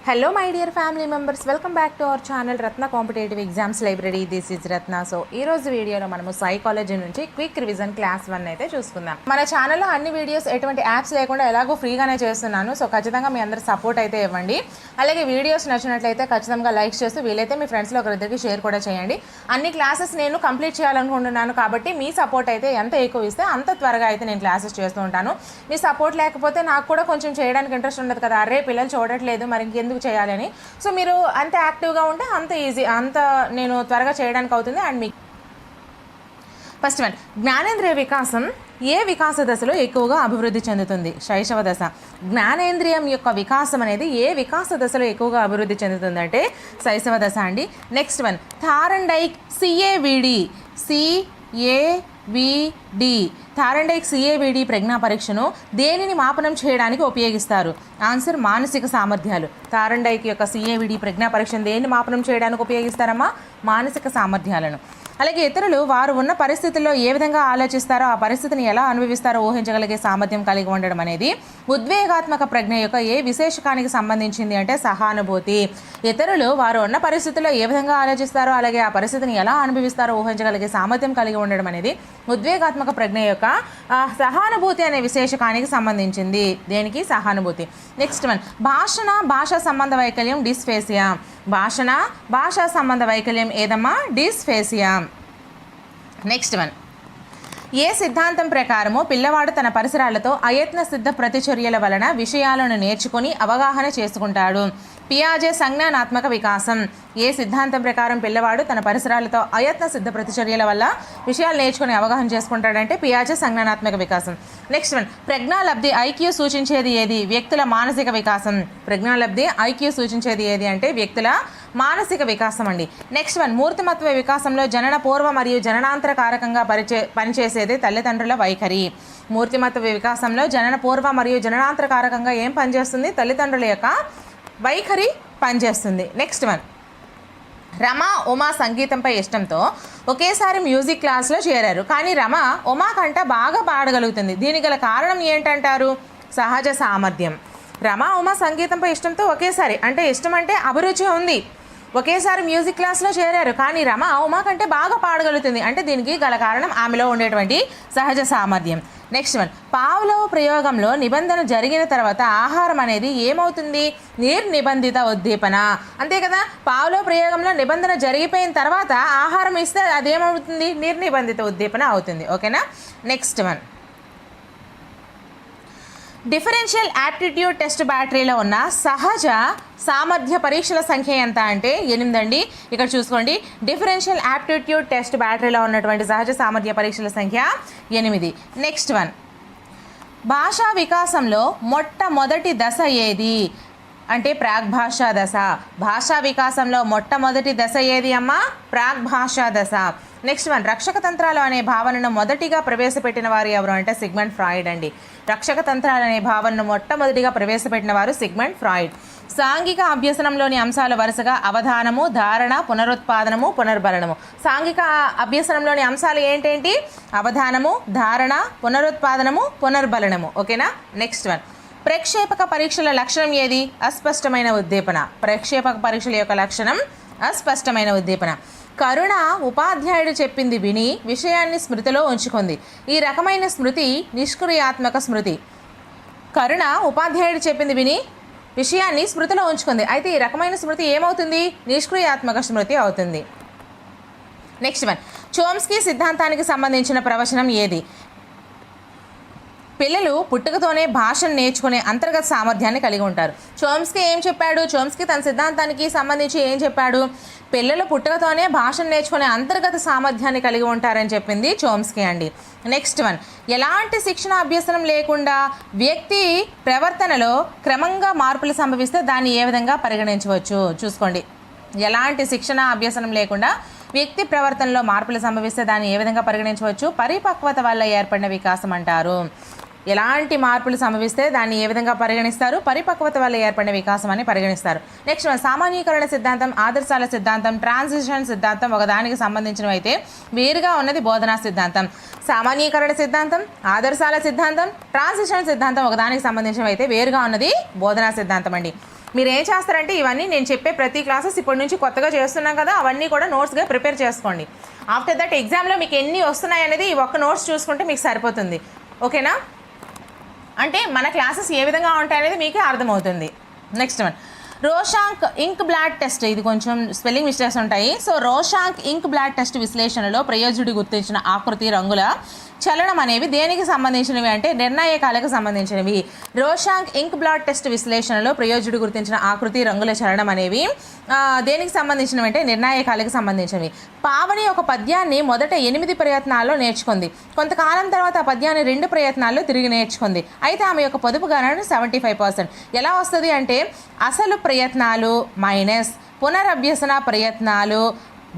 Hello my dear family members, welcome back to our channel Ratna Competitive Exams Library. This is Ratna. So ఈ రోజు వీడియోలో మనము psychology నుంచి quick revision class 1 అయితే చూసుకుందాం. మన ఛానల్లో అన్ని వీడియోస్ ఎటువంటి యాప్స్ లేకుండా ఎలాగో ఫ్రీగానే చేస్తున్నాను. సో ఖచ్చితంగా మీ అందరూ సపోర్ట్ అయితే ఇవ్వండి. అలాగే వీడియోస్ నచ్చినట్లయితే ఖచ్చితంగా లైక్ చేస్తూ వీలైతే మీ ఫ్రెండ్స్లో ఒకరిద్దరికి షేర్ కూడా చేయండి. అన్ని క్లాసెస్ నేను కంప్లీట్ చేయాలనుకుంటున్నాను కాబట్టి మీ సపోర్ట్ అయితే ఎంత ఎక్కువ ఇస్తే అంత త్వరగా అయితే నేను క్లాసెస్ చేస్తూ ఉంటాను. మీ సపోర్ట్ లేకపోతే నాకు కూడా కొంచెం చేయడానికి ఇంట్రెస్ట్ ఉండదు కదా, అరే పిల్లలు చూడట్లేదు మరి ఇంకెందుకు చేయాలని. సో మీరు అంత యాక్టివ్గా ఉంటే అంత ఈజీ, అంత నేను త్వరగా చేయడానికి అవుతుంది. అండ్ మీకు ఫస్ట్ వన్, జ్ఞానేంద్రియ వికాసం ఏ వికాస దశలో ఎక్కువగా అభివృద్ధి చెందుతుంది? శైశవ దశ. జ్ఞానేంద్రియం యొక్క వికాసం అనేది ఏ వికాస దశలో ఎక్కువగా అభివృద్ధి చెందుతుంది అంటే శైశవ దశ అండి. నెక్స్ట్ వన్, థారండైక్ సిఏవిడి థారండైక్ సిఏవిడి ప్రజ్ఞా పరీక్షను దేనిని మాపనం చేయడానికి ఉపయోగిస్తారు? ఆన్సర్ మానసిక సామర్థ్యాలు. థారండైక్ యొక్క సిఏవిడి ప్రజ్ఞా పరీక్షను దేన్ని మాపనం చేయడానికి ఉపయోగిస్తారమ్మా? మానసిక సామర్థ్యాలను. అలాగే ఇతరులు వారు ఉన్న పరిస్థితుల్లో ఏ విధంగా ఆలోచిస్తారో ఆ పరిస్థితిని ఎలా అనుభవిస్తారో ఊహించగలిగే సామర్థ్యం కలిగి ఉండడం అనేది ఉద్వేగాత్మక ప్రజ్ఞ యొక్క ఏ విశేషకానికి సంబంధించింది అంటే సహానుభూతి. ఇతరులు వారు ఉన్న పరిస్థితుల్లో ఏ విధంగా ఆలోచిస్తారో అలాగే ఆ పరిస్థితిని ఎలా అనుభవిస్తారో ఊహించగలిగే సామర్థ్యం కలిగి ఉండడం అనేది ఉద్వేగాత్మక ప్రజ్ఞ యొక్క సహానుభూతి అనే విశేషకానికి సంబంధించింది. దేనికి? సహానుభూతి. నెక్స్ట్ వన్, భాషా సంబంధ వైకల్యం డిస్ఫేసియా. భాషా సంబంధ వైకల్యం ఏదమ్మా? డిస్ఫేసియా. నెక్స్ట్ వన్, ఏ సిద్ధాంతం ప్రకారము పిల్లవాడు తన పరిసరాలతో అయత్న సిద్ధ ప్రతిచర్యల వలన విషయాలను నేర్చుకొని అవగాహన చేసుకుంటాడు? పియాజే సంజ్ఞానాత్మక వికాసం. ఏ సిద్ధాంతం ప్రకారం పిల్లవాడు తన పరిసరాలతో అయత్న సిద్ధ ప్రతిచర్యల వల్ల విషయాలు నేర్చుకుని అవగాహన చేసుకుంటాడంటే పియాజే సంజ్ఞానాత్మక వికాసం. నెక్స్ట్ వన్, ప్రజ్ఞాలబ్ధి ఐక్యూ సూచించేది ఏది? వ్యక్తుల మానసిక వికాసం. ప్రజ్ఞాలబ్ధి ఐక్యూ సూచించేది ఏది అంటే వ్యక్తుల మానసిక వికాసం అండి. నెక్స్ట్ వన్, మూర్తిమత్వ వికాసంలో జనన పూర్వ మరియు జననాంతర కారకంగా పనిచేసేది తల్లిదండ్రుల వైఖరి. మూర్తిమత్వ వికాసంలో జనన పూర్వ మరియు జననాంతర కారకంగా ఏం పనిచేస్తుంది? తల్లిదండ్రుల యొక్క వైఖరి పనిచేస్తుంది. నెక్స్ట్ వన్, రమ ఉమా సంగీతంపై ఇష్టంతో ఒకేసారి మ్యూజిక్ క్లాస్లో చేరారు. కానీ రమ ఉమా కంట బాగా పాడగలుగుతుంది. దీనికి గల కారణం ఏంటంటారు? సహజ సామర్థ్యం. రమ ఉమా సంగీతంపై ఇష్టంతో ఒకేసారి అంటే ఇష్టం అంటే అభిరుచి ఉంది, ఒకేసారి మ్యూజిక్ క్లాస్లో చేరారు. కానీ రమ ఉమా కంటే బాగా పాడగలుగుతుంది అంటే దీనికి గల కారణం ఆమెలో ఉండేటువంటి సహజ సామర్థ్యం. నెక్స్ట్ వన్, పావ్లోవ్ ప్రయోగంలో నిబంధన జరిగిన తర్వాత ఆహారం అనేది ఏమవుతుంది? నిర్నిబంధిత ఉద్దీపన. అంతే కదా, పావ్లోవ్ ప్రయోగంలో నిబంధన జరిగిపోయిన తర్వాత ఆహారం ఇస్తే అదేమవుతుంది? నిర్నిబంధిత ఉద్దీపన అవుతుంది. ఓకేనా? Next one, differential aptitude test బ్యాటరీలో ఉన్న సహజ సామర్థ్య పరీక్షల సంఖ్య ఎంత అంటే 8 అండి. ఇక్కడ చూసుకోండి, డిఫరెన్షియల్ యాప్టిట్యూడ్ టెస్ట్ బ్యాటరీలో ఉన్నటువంటి సహజ సామర్థ్య పరీక్షల సంఖ్య 8. నెక్స్ట్ వన్, భాషా వికాసంలో మొట్టమొదటి దశ ఏది అంటే ప్రాగ్భాషా దశ. భాషా వికాసంలో మొట్టమొదటి దశ ఏది అమ్మా? ప్రాగ్భాషా దశ. నెక్స్ట్ వన్, రక్షక తంత్రాలు అనే భావనను మొదటిగా ప్రవేశపెట్టిన వారు ఎవరు అంటే సిగ్మండ్ ఫ్రాయిడ్ అండి. రక్షక తంత్రాలు అనే భావనను మొట్టమొదటిగా ప్రవేశపెట్టిన వారు సిగ్మండ్ ఫ్రాయిడ్. సాంఘిక అభ్యసనంలోని అంశాలు వరుసగా అవధానము, ధారణ, పునరుత్పాదనము, పునర్బలనము. సాంఘిక అభ్యసనంలోని అంశాలు ఏంటేంటి? అవధానము, ధారణ, పునరుత్పాదనము, పునర్బలనము. ఓకేనా? నెక్స్ట్ వన్, ప్రక్షేపక పరీక్షల లక్షణం ఏది? అస్పష్టమైన ఉద్దీపన. ప్రక్షేపక పరీక్షల యొక్క లక్షణం అస్పష్టమైన ఉద్దీపన. కరుణ ఉపాధ్యాయుడు చెప్పింది విని విషయాన్ని స్మృతిలో ఉంచుకుంది. ఈ రకమైన స్మృతి నిష్క్రియాత్మక స్మృతి. కరుణ ఉపాధ్యాయుడు చెప్పింది విని విషయాన్ని స్మృతిలో ఉంచుకుంది. అయితే ఈ రకమైన స్మృతి ఏమవుతుంది? నిష్క్రియాత్మక స్మృతి అవుతుంది. నెక్స్ట్ వన్, చోమ్స్కీ సిద్ధాంతానికి సంబంధించిన ప్రవచనం ఏది? పిల్లలు పుట్టుకతోనే భాషను నేర్చుకునే అంతర్గత సామర్థ్యాన్ని కలిగి ఉంటారు. చోమ్స్కీ ఏం చెప్పాడు? చోమ్స్కీ తన సిద్ధాంతానికి సంబంధించి ఏం చెప్పాడు? పిల్లలు పుట్టుకతోనే భాషను నేర్చుకునే అంతర్గత సామర్థ్యాన్ని కలిగి ఉంటారని చెప్పింది చోమ్స్కీ అండి. నెక్స్ట్ వన్, ఎలాంటి శిక్షణ అభ్యసనం లేకుండా వ్యక్తి ప్రవర్తనలో క్రమంగా మార్పులు సంభవిస్తే దాన్ని ఏ విధంగా పరిగణించవచ్చు? చూసుకోండి, ఎలాంటి శిక్షణ అభ్యసనం లేకుండా వ్యక్తి ప్రవర్తనలో మార్పులు సంభవిస్తే దాన్ని ఏ విధంగా పరిగణించవచ్చు? పరిపక్వత వల్ల ఏర్పడిన వికాసం అంటారు. ఎలాంటి మార్పులు సంభవిస్తే దాన్ని ఏ విధంగా పరిగణిస్తారు? పరిపక్వత వల్ల ఏర్పడిన వికాసం అని పరిగణిస్తారు. నెక్స్ట్ సామాన్యీకరణ సిద్ధాంతం, ఆదర్శాల సిద్ధాంతం, ట్రాన్సిషన్ సిద్ధాంతం ఒకదానికి సంబంధించినవి అయితే వేరుగా ఉన్నది బోధనా సిద్ధాంతం. సామాన్యీకరణ సిద్ధాంతం, ఆదర్శాల సిద్ధాంతం, ట్రాన్సిషన్ సిద్ధాంతం ఒకదానికి సంబంధించినవి అయితే వేరుగా ఉన్నది బోధనా సిద్ధాంతం అండి. మీరు ఏం చేస్తారంటే ఇవన్నీ నేను చెప్పే ప్రతి క్లాసెస్ ఇప్పటి నుంచి కొత్తగా చేస్తున్నాం కదా, అవన్నీ కూడా నోట్స్గా ప్రిపేర్ చేసుకోండి. ఆఫ్టర్ దట్ ఎగ్జామ్లో మీకు ఎన్ని వస్తున్నాయి అనేది ఈ ఒక్క నోట్స్ చూసుకుంటే మీకు సరిపోతుంది. ఓకేనా? అంటే మన క్లాసెస్ ఏ విధంగా ఉంటాయనేది మీకే అర్థమవుతుంది. నెక్స్ట్ వన్, రోషాంక్ ఇంక్ బ్లాడ్ టెస్ట్. ఇది కొంచెం స్పెల్లింగ్ మిస్టేక్స్ ఉంటాయి. సో రోషాంక్ ఇంక్ బ్లాడ్ టెస్ట్ విశ్లేషణలో ప్రయోజకుడు గుర్తించిన ఆకృతి రంగుల చలనం అనేవి దేనికి సంబంధించినవి అంటే నిర్ణాయకాలకు సంబంధించినవి. రోషాంక్ ఇంక్ బ్లాడ్ టెస్ట్ విశ్లేషణలో ప్రయోజకుడు గుర్తించిన ఆకృతి రంగుల చలనం అనేవి దేనికి సంబంధించినవి అంటే నిర్ణాయకాలకు సంబంధించినవి. పావని ఒక పద్యాన్ని మొదట 8 ప్రయత్నాల్లో నేర్చుకుంది. కొంతకాలం తర్వాత ఆ పద్యాన్ని 2 ప్రయత్నాల్లో తిరిగి నేర్చుకుంది. అయితే ఆమె యొక్క పొదుపు గణన 75%. ఎలా వస్తుంది అంటే అసలు ప్రయత్నాలు మైనస్ పునరభ్యసన ప్రయత్నాలు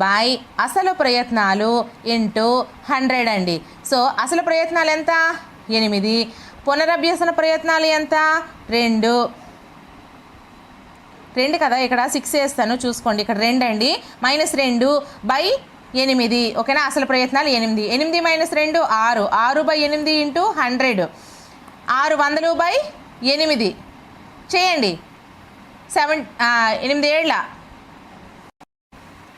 బై అసలు ప్రయత్నాలు ఇంటూ 100 అండి. సో అసలు ప్రయత్నాలు ఎంత? 8. పునరభ్యసన ప్రయత్నాలు ఎంత? 2 కదా, ఇక్కడ 6 వేస్తాను చూసుకోండి. ఇక్కడ 2 అండి. -2 బై 8. ఓకేనా? అసలు ప్రయత్నాలు 8. 8 - 2 6. 6 బై 8 ఇంటూ 100. 600 బై 8 చేయండి. 8 ఏళ్ళ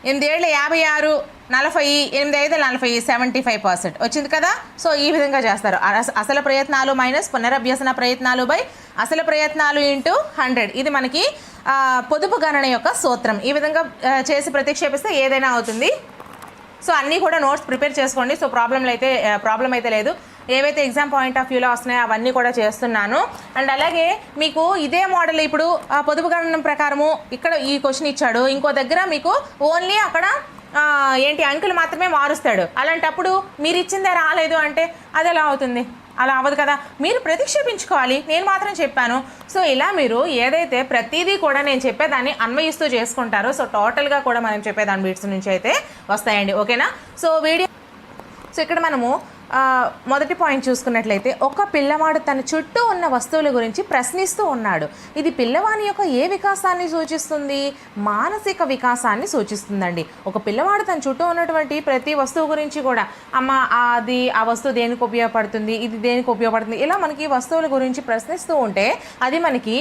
56, 40, 8 5 40, 75% వచ్చింది కదా. సో ఈ విధంగా చేస్తారు. అసలు ప్రయత్నాలు మైనస్ పునరభ్యసన ప్రయత్నాలు బై అసలు ప్రయత్నాలు ఇంటూ 100. ఇది మనకి పొదుపు గణన యొక్క సూత్రం. ఈ విధంగా చేసి ప్రతిక్షేపిస్తే ఏదైనా అవుతుంది. సో అన్నీ కూడా నోట్స్ ప్రిపేర్ చేసుకోండి. సో ప్రాబ్లం అయితే లేదు. ఏవైతే ఎగ్జామ్ పాయింట్ ఆఫ్ వ్యూలో వస్తున్నాయో అవన్నీ కూడా చేస్తున్నాను. అండ్ అలాగే మీకు ఇదే మోడల్ ఇప్పుడు పొదుపు గణనం ప్రకారము ఇక్కడ ఈ క్వశ్చన్ ఇచ్చాడు, ఇంకో దగ్గర మీకు ఓన్లీ అక్కడ అంకెలు మాత్రమే మారుస్తాడు. అలాంటప్పుడు మీరు ఇచ్చిందే రాలేదు అంటే అది ఎలా అవుతుంది? అలా అవ్వదు కదా. మీరు ప్రతిక్షేపించుకోవాలి. నేను మాత్రం చెప్పాను. సో ఇలా మీరు ఏదైతే ప్రతిదీ కూడా నేను చెప్పేదాన్ని అన్వయిస్తూ చేసుకుంటారో సో టోటల్గా కూడా మనం చెప్పేదాని బీట్స్ నుంచి అయితే వస్తాయండి. ఓకేనా? సో ఇక్కడ మనము మొదటి పాయింట్ చూసుకున్నట్లయితే ఒక పిల్లవాడు తన చుట్టూ ఉన్న వస్తువుల గురించి ప్రశ్నిస్తూ ఉన్నాడు. ఇది పిల్లవాని యొక్క ఏ వికాసాన్ని సూచిస్తుంది? మానసిక వికాసాన్ని సూచిస్తుందండి. ఒక పిల్లవాడు తన చుట్టూ ఉన్నటువంటి ప్రతి వస్తువు గురించి కూడా అమ్మ ఆ వస్తువు దేనికి ఉపయోగపడుతుంది, ఇది దేనికి ఉపయోగపడుతుంది, ఇలా మనకి వస్తువుల గురించి ప్రశ్నిస్తూ ఉంటే అది మనకి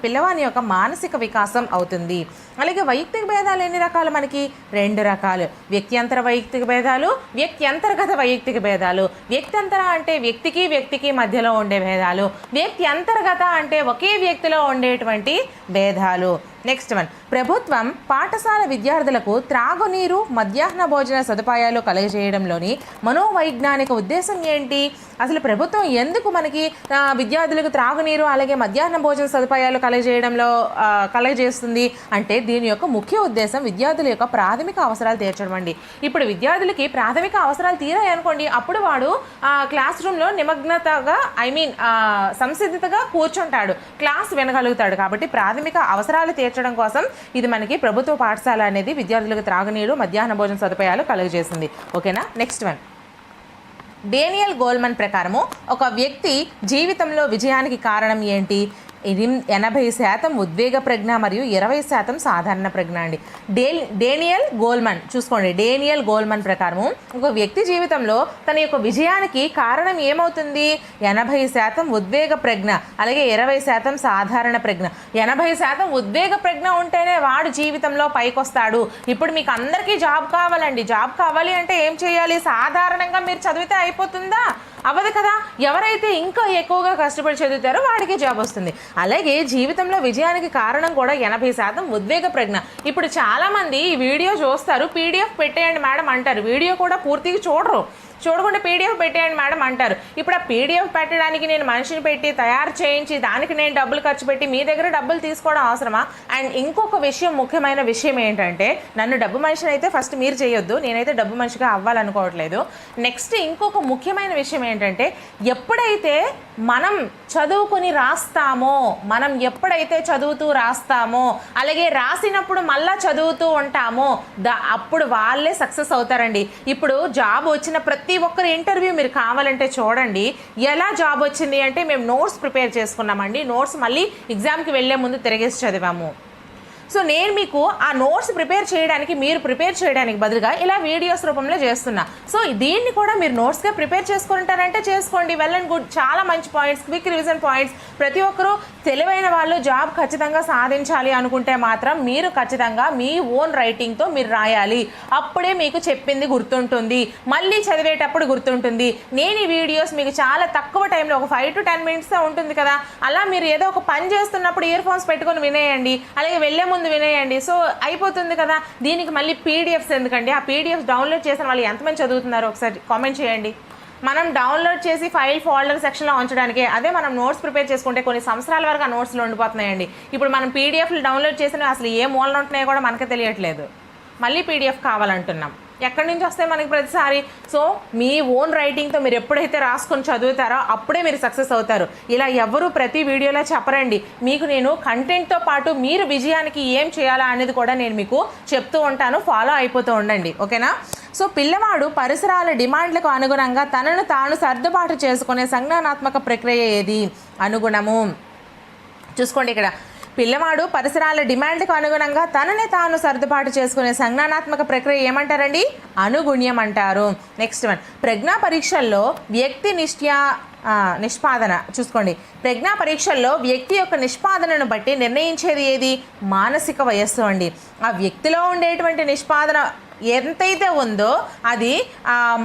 పిల్లవాని యొక్క మానసిక వికాసం అవుతుంది. అలాగే వైయక్తిక భేదాలు ఎన్ని రకాలు? మనకి 2 రకాలు. వ్యక్త్యంతర వైయక్తిక భేదాలు, వ్యక్త్యంతర్గత వైయక్తిక భేదాలు. వ్యక్త్యంతర అంటే వ్యక్తికి మధ్యలో ఉండే భేదాలు. వ్యక్త్యంతర్గత అంటే ఒకే వ్యక్తిలో ఉండేటువంటి భేదాలు. నెక్స్ట్ వన్, ప్రభుత్వం పాఠశాల విద్యార్థులకు త్రాగునీరు, మధ్యాహ్న భోజన సదుపాయాలు కలుగజేయడంలోని మనోవైజ్ఞానిక ఉద్దేశం ఏంటి? అసలు ప్రభుత్వం ఎందుకు మనకి విద్యార్థులకు త్రాగునీరు అలాగే మధ్యాహ్న భోజన సదుపాయాలు కలుగజేస్తుంది అంటే దీని యొక్క ముఖ్య ఉద్దేశం విద్యార్థుల యొక్క ప్రాథమిక అవసరాలు తీర్చడం అండి. ఇప్పుడు విద్యార్థులకి ప్రాథమిక అవసరాలు తీరాయి అనుకోండి, అప్పుడు వాడు క్లాస్ రూమ్లో నిమగ్నతగా సంసిద్ధతగా కూర్చుంటాడు, క్లాస్ వినగలుగుతాడు. కాబట్టి ప్రాథమిక అవసరాలు తీర్చడం కోసం ఇది మనకి ప్రభుత్వ పాఠశాల అనేది విద్యార్థులకు త్రాగునీరు, మధ్యాహ్న భోజన సదుపాయాలు కలుగజేస్తుంది. ఓకేనా? నెక్స్ట్ వన్, డేనియల్ గోల్మన్ ప్రకారము ఒక వ్యక్తి జీవితంలో విజయానికి కారణం ఏంటి? 80% ఉద్వేగ ప్రజ్ఞ మరియు 20% సాధారణ ప్రజ్ఞ అండి. డేనియల్ గోల్మన్ చూసుకోండి. డేనియల్ గోల్మన్ ప్రకారము ఒక వ్యక్తి జీవితంలో తన యొక్క విజయానికి కారణం ఏమవుతుంది? 80% ఉద్వేగ ప్రజ్ఞ అలాగే 20% సాధారణ ప్రజ్ఞ. 80% ఉద్వేగ ప్రజ్ఞ ఉంటేనే వాడు జీవితంలో పైకొస్తాడు. ఇప్పుడు మీకు అందరికీ జాబ్ కావాలండి. జాబ్ కావాలి అంటే ఏం చేయాలి? సాధారణంగా మీరు చదివితే అయిపోతుందా? అవ్వదు కదా. ఎవరైతే ఇంకా ఎక్కువగా కష్టపడి చదువుతారో వాడికి జాబ్ వస్తుంది. అలాగే జీవితంలో విజయానికి కారణం కూడా 80% ఉద్వేగ ప్రజ్ఞ. ఇప్పుడు చాలామంది ఈ వీడియో చూస్తారు, PDF పెట్టేయండి మేడం అంటారు. వీడియో కూడా పూర్తిగా చూడకుండా PDF పెట్టేయండి మేడం అంటారు. ఇప్పుడు ఆ PDF పెట్టడానికి నేను మనిషిని పెట్టి తయారు చేయించి దానికి నేను డబ్బులు ఖర్చు పెట్టి మీ దగ్గర డబ్బులు తీసుకోవడం అవసరమా? అండ్ ఇంకొక ముఖ్యమైన విషయం ఏంటంటే నన్ను డబ్బు మనిషిని అయితే ఫస్ట్ మీరు చేయొద్దు, నేనైతే డబ్బు మనిషిగా అవ్వాలనుకోవట్లేదు. నెక్స్ట్ ఇంకొక ముఖ్యమైన విషయం ఏంటంటే ఎప్పుడైతే మనం చదువుకుని రాస్తామో, మనం ఎప్పుడైతే చదువుతూ రాస్తామో అలాగే రాసినప్పుడు మళ్ళా చదువుతూ ఉంటామో అప్పుడు వాళ్ళే సక్సెస్ అవుతారండి. ఇప్పుడు జాబ్ వచ్చిన ప్రతి ఒక్కరి ఇంటర్వ్యూ మీరు కావాలంటే చూడండి. ఎలా జాబ్ వచ్చింది అంటే మేము నోట్స్ ప్రిపేర్ చేసుకున్నామండి, నోట్స్ మళ్ళీ ఎగ్జామ్కి వెళ్ళే ముందు తిరిగేసి చదివాము. సో నేను మీకు ఆ నోట్స్ ప్రిపేర్ చేయడానికి, మీరు ప్రిపేర్ చేయడానికి బదులుగా ఇలా వీడియోస్ రూపంలో చేస్తున్నా. సో దీన్ని కూడా మీరు నోట్స్గా ప్రిపేర్ చేసుకుంటారంటే చేసుకోండి, వెల్ అండ్ గుడ్. చాలా మంచి పాయింట్స్, క్విక్ రివిజన్ పాయింట్స్. ప్రతి ఒక్కరూ తెలివైన వాళ్ళు జాబ్ ఖచ్చితంగా సాధించాలి అనుకుంటే మాత్రం మీరు ఖచ్చితంగా మీ ఓన్ రైటింగ్తో మీరు రాయాలి. అప్పుడే మీకు చెప్పింది గుర్తుంటుంది, మళ్ళీ చదివేటప్పుడు గుర్తుంటుంది. నేను ఈ వీడియోస్ మీకు చాలా తక్కువ టైంలో, ఒక 5 to 10 minutesతో ఉంటుంది కదా, అలా మీరు ఏదో ఒక పని చేస్తున్నప్పుడు ఇయర్ ఫోన్స్ పెట్టుకొని వినేయండి, అలాగే వెళ్ళే ముందు వినేయండి. సో అయిపోతుంది కదా. దీనికి మళ్ళీ పీడిఎఫ్స్ ఎందుకండి? ఆ పీడిఎఫ్స్ డౌన్లోడ్ చేసిన వాళ్ళు ఎంతమంది చదువుతున్నారో ఒకసారి కామెంట్ చేయండి. మనం డౌన్లోడ్ చేసి ఫైల్ ఫోల్డర్ సెక్షన్లో ఉంచడానికి, అదే మనం నోట్స్ ప్రిపేర్ చేసుకుంటే కొన్ని సంవత్సరాల వరకు ఆ నోట్స్లో ఉండిపోతున్నాయండి. ఇప్పుడు మనం పీడిఎఫ్లు డౌన్లోడ్ చేసినవి అసలు ఏ మూలన ఉంటున్నాయో కూడా మనకే తెలియట్లేదు. మళ్ళీ పీడిఎఫ్ కావాలంటున్నాం. ఎక్కడి నుంచి వస్తాయి మనకి ప్రతిసారి? సో మీ ఓన్ రైటింగ్తో మీరు ఎప్పుడైతే రాసుకొని చదువుతారో అప్పుడే మీరు సక్సెస్ అవుతారు. ఇలా ఎవరు ప్రతి వీడియోలో చెప్పరండి. మీకు నేను కంటెంట్తో పాటు మీరు విజయానికి ఏం చేయాలా అనేది కూడా నేను మీకు చెప్తూ ఉంటాను, ఫాలో అయిపోతూ ఉండండి, ఓకేనా? సో పిల్లవాడు పరిసరాల డిమాండ్లకు అనుగుణంగా తనను తాను సర్దుబాటు చేసుకునే సంజ్ఞానాత్మక ప్రక్రియ ఏది? అనుగుణము. చూసుకోండి, ఇక్కడ పిల్లవాడు పరిసరాల డిమాండ్కు అనుగుణంగా తనని తాను సర్దుబాటు చేసుకునే సంజ్ఞానాత్మక ప్రక్రియ ఏమంటారండి? అనుగుణ్యం అంటారు. నెక్స్ట్ వన్, ప్రజ్ఞా పరీక్షల్లో వ్యక్తి నిష్పాదన. చూసుకోండి, ప్రజ్ఞా పరీక్షల్లో వ్యక్తి యొక్క నిష్పాదనను బట్టి నిర్ణయించేది ఏది? మానసిక వయస్సు అండి. ఆ వ్యక్తిలో ఉండేటువంటి నిష్పాదన ఎంతైతే ఉందో అది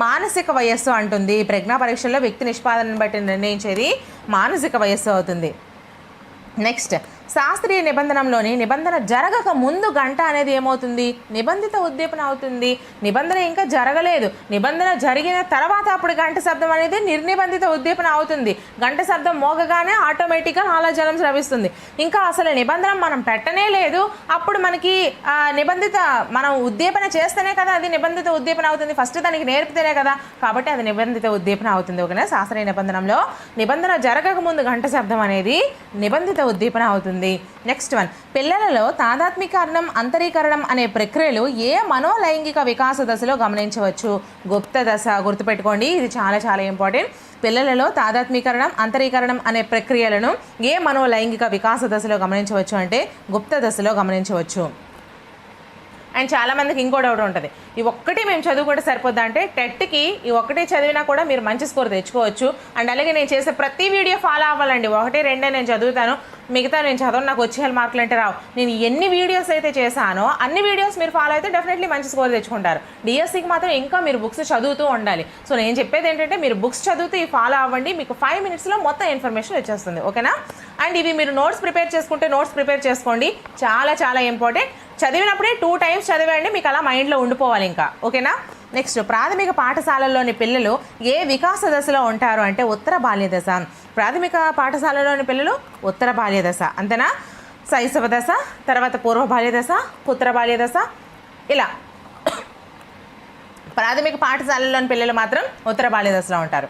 మానసిక వయస్సు అంటుంది. ప్రజ్ఞా పరీక్షల్లో వ్యక్తి నిష్పాదనను బట్టి నిర్ణయించేది మానసిక వయస్సు అవుతుంది. నెక్స్ట్, శాస్త్రీయ నిబంధనలోని నిబంధన జరగక ముందు గంట అనేది ఏమవుతుంది? నిబంధిత ఉద్దీపన అవుతుంది. నిబంధన ఇంకా జరగలేదు, నిబంధన జరిగిన తర్వాత అప్పుడు గంట శబ్దం అనేది నిర్నిబంధిత ఉద్దీపన అవుతుంది. గంట శబ్దం మోగగానే ఆటోమేటిక్గా లాలాజలం స్రవిస్తుంది. ఇంకా అసలు నిబంధన మనం పెట్టనే లేదు, అప్పుడు మనకి నిబంధిత మనం ఉద్దీపన చేస్తేనే కదా అది నిబంధిత ఉద్దీపన అవుతుంది. ఫస్ట్ దానికి నేర్పితేనే కదా, కాబట్టి అది నిబంధిత ఉద్దీపన అవుతుంది. ఓకేనా? శాస్త్రీయ నిబంధనలో నిబంధన జరగక ముందు గంట శబ్దం అనేది నిబంధిత ఉద్దీపన అవుతుంది. నెక్స్ట్ వన్, పిల్లలలో తాదాత్మీకరణం, అంతరీకరణం అనే ప్రక్రియలు ఏ మనోలైంగిక వికాస దశలో గమనించవచ్చు? గుప్త దశ. గుర్తుపెట్టుకోండి, ఇది చాలా చాలా ఇంపార్టెంట్. పిల్లలలో తాదాత్మీకరణం, అంతరీకరణం అనే ప్రక్రియలను ఏ మనోలైంగిక వికాస దశలో గమనించవచ్చు అంటే గుప్త దశలో గమనించవచ్చు. అండ్ చాలామందికి ఇంకో డౌట్ ఉంటుంది, ఈ ఒక్కటి మేము చదువుకుంటే సరిపోద్దా అంటే టెట్కి ఈ ఒక్కటే చదివినా కూడా మీరు మంచి స్కోర్ తెచ్చుకోవచ్చు. అండ్ అలాగే నేను చేసే ప్రతి వీడియో ఫాలో అవ్వాలండి. 1, 2 నేను చదువుతాను, మిగతా నేను చదవను, నాకు వచ్చేయాలి మార్కులు అంటే రావు. నేను ఎన్ని వీడియోస్ అయితే చేశానో అన్ని వీడియోస్ మీరు ఫాలో అయితే డెఫినెట్లీ మంచి స్కోర్ తెచ్చుకుంటారు. డిఎస్సికి మాత్రం ఇంకా మీరు బుక్స్ చదువుతూ ఉండాలి. సో నేను చెప్పేది ఏంటంటే మీరు బుక్స్ చదువుతూ ఈ ఫాలో అవ్వండి, మీకు 5 minutesలో మొత్తం ఇన్ఫర్మేషన్ వచ్చేస్తుంది, ఓకేనా? అండ్ ఇవి మీరు నోట్స్ ప్రిపేర్ చేసుకుంటే నోట్స్ ప్రిపేర్ చేసుకోండి, చాలా చాలా ఇంపార్టెంట్. చదివినప్పుడే 2 times చదివండి, మీకు అలా మైండ్లో ఉండిపోవాలి ఇంకా, ఓకేనా? నెక్స్ట్, ప్రాథమిక పాఠశాలల్లోని పిల్లలు ఏ వికాస దశలో ఉంటారు అంటే ఉత్తర బాల్య దశ. ప్రాథమిక పాఠశాలలోని పిల్లలు ఉత్తర బాల్య దశ, అంతేనా? శైశవ దశ, తర్వాత పూర్వ బాల్య దశ, ఉత్తర బాల్య దశ, ఇలా ప్రాథమిక పాఠశాలలోని పిల్లలు మాత్రం ఉత్తర బాల్య దశలో ఉంటారు.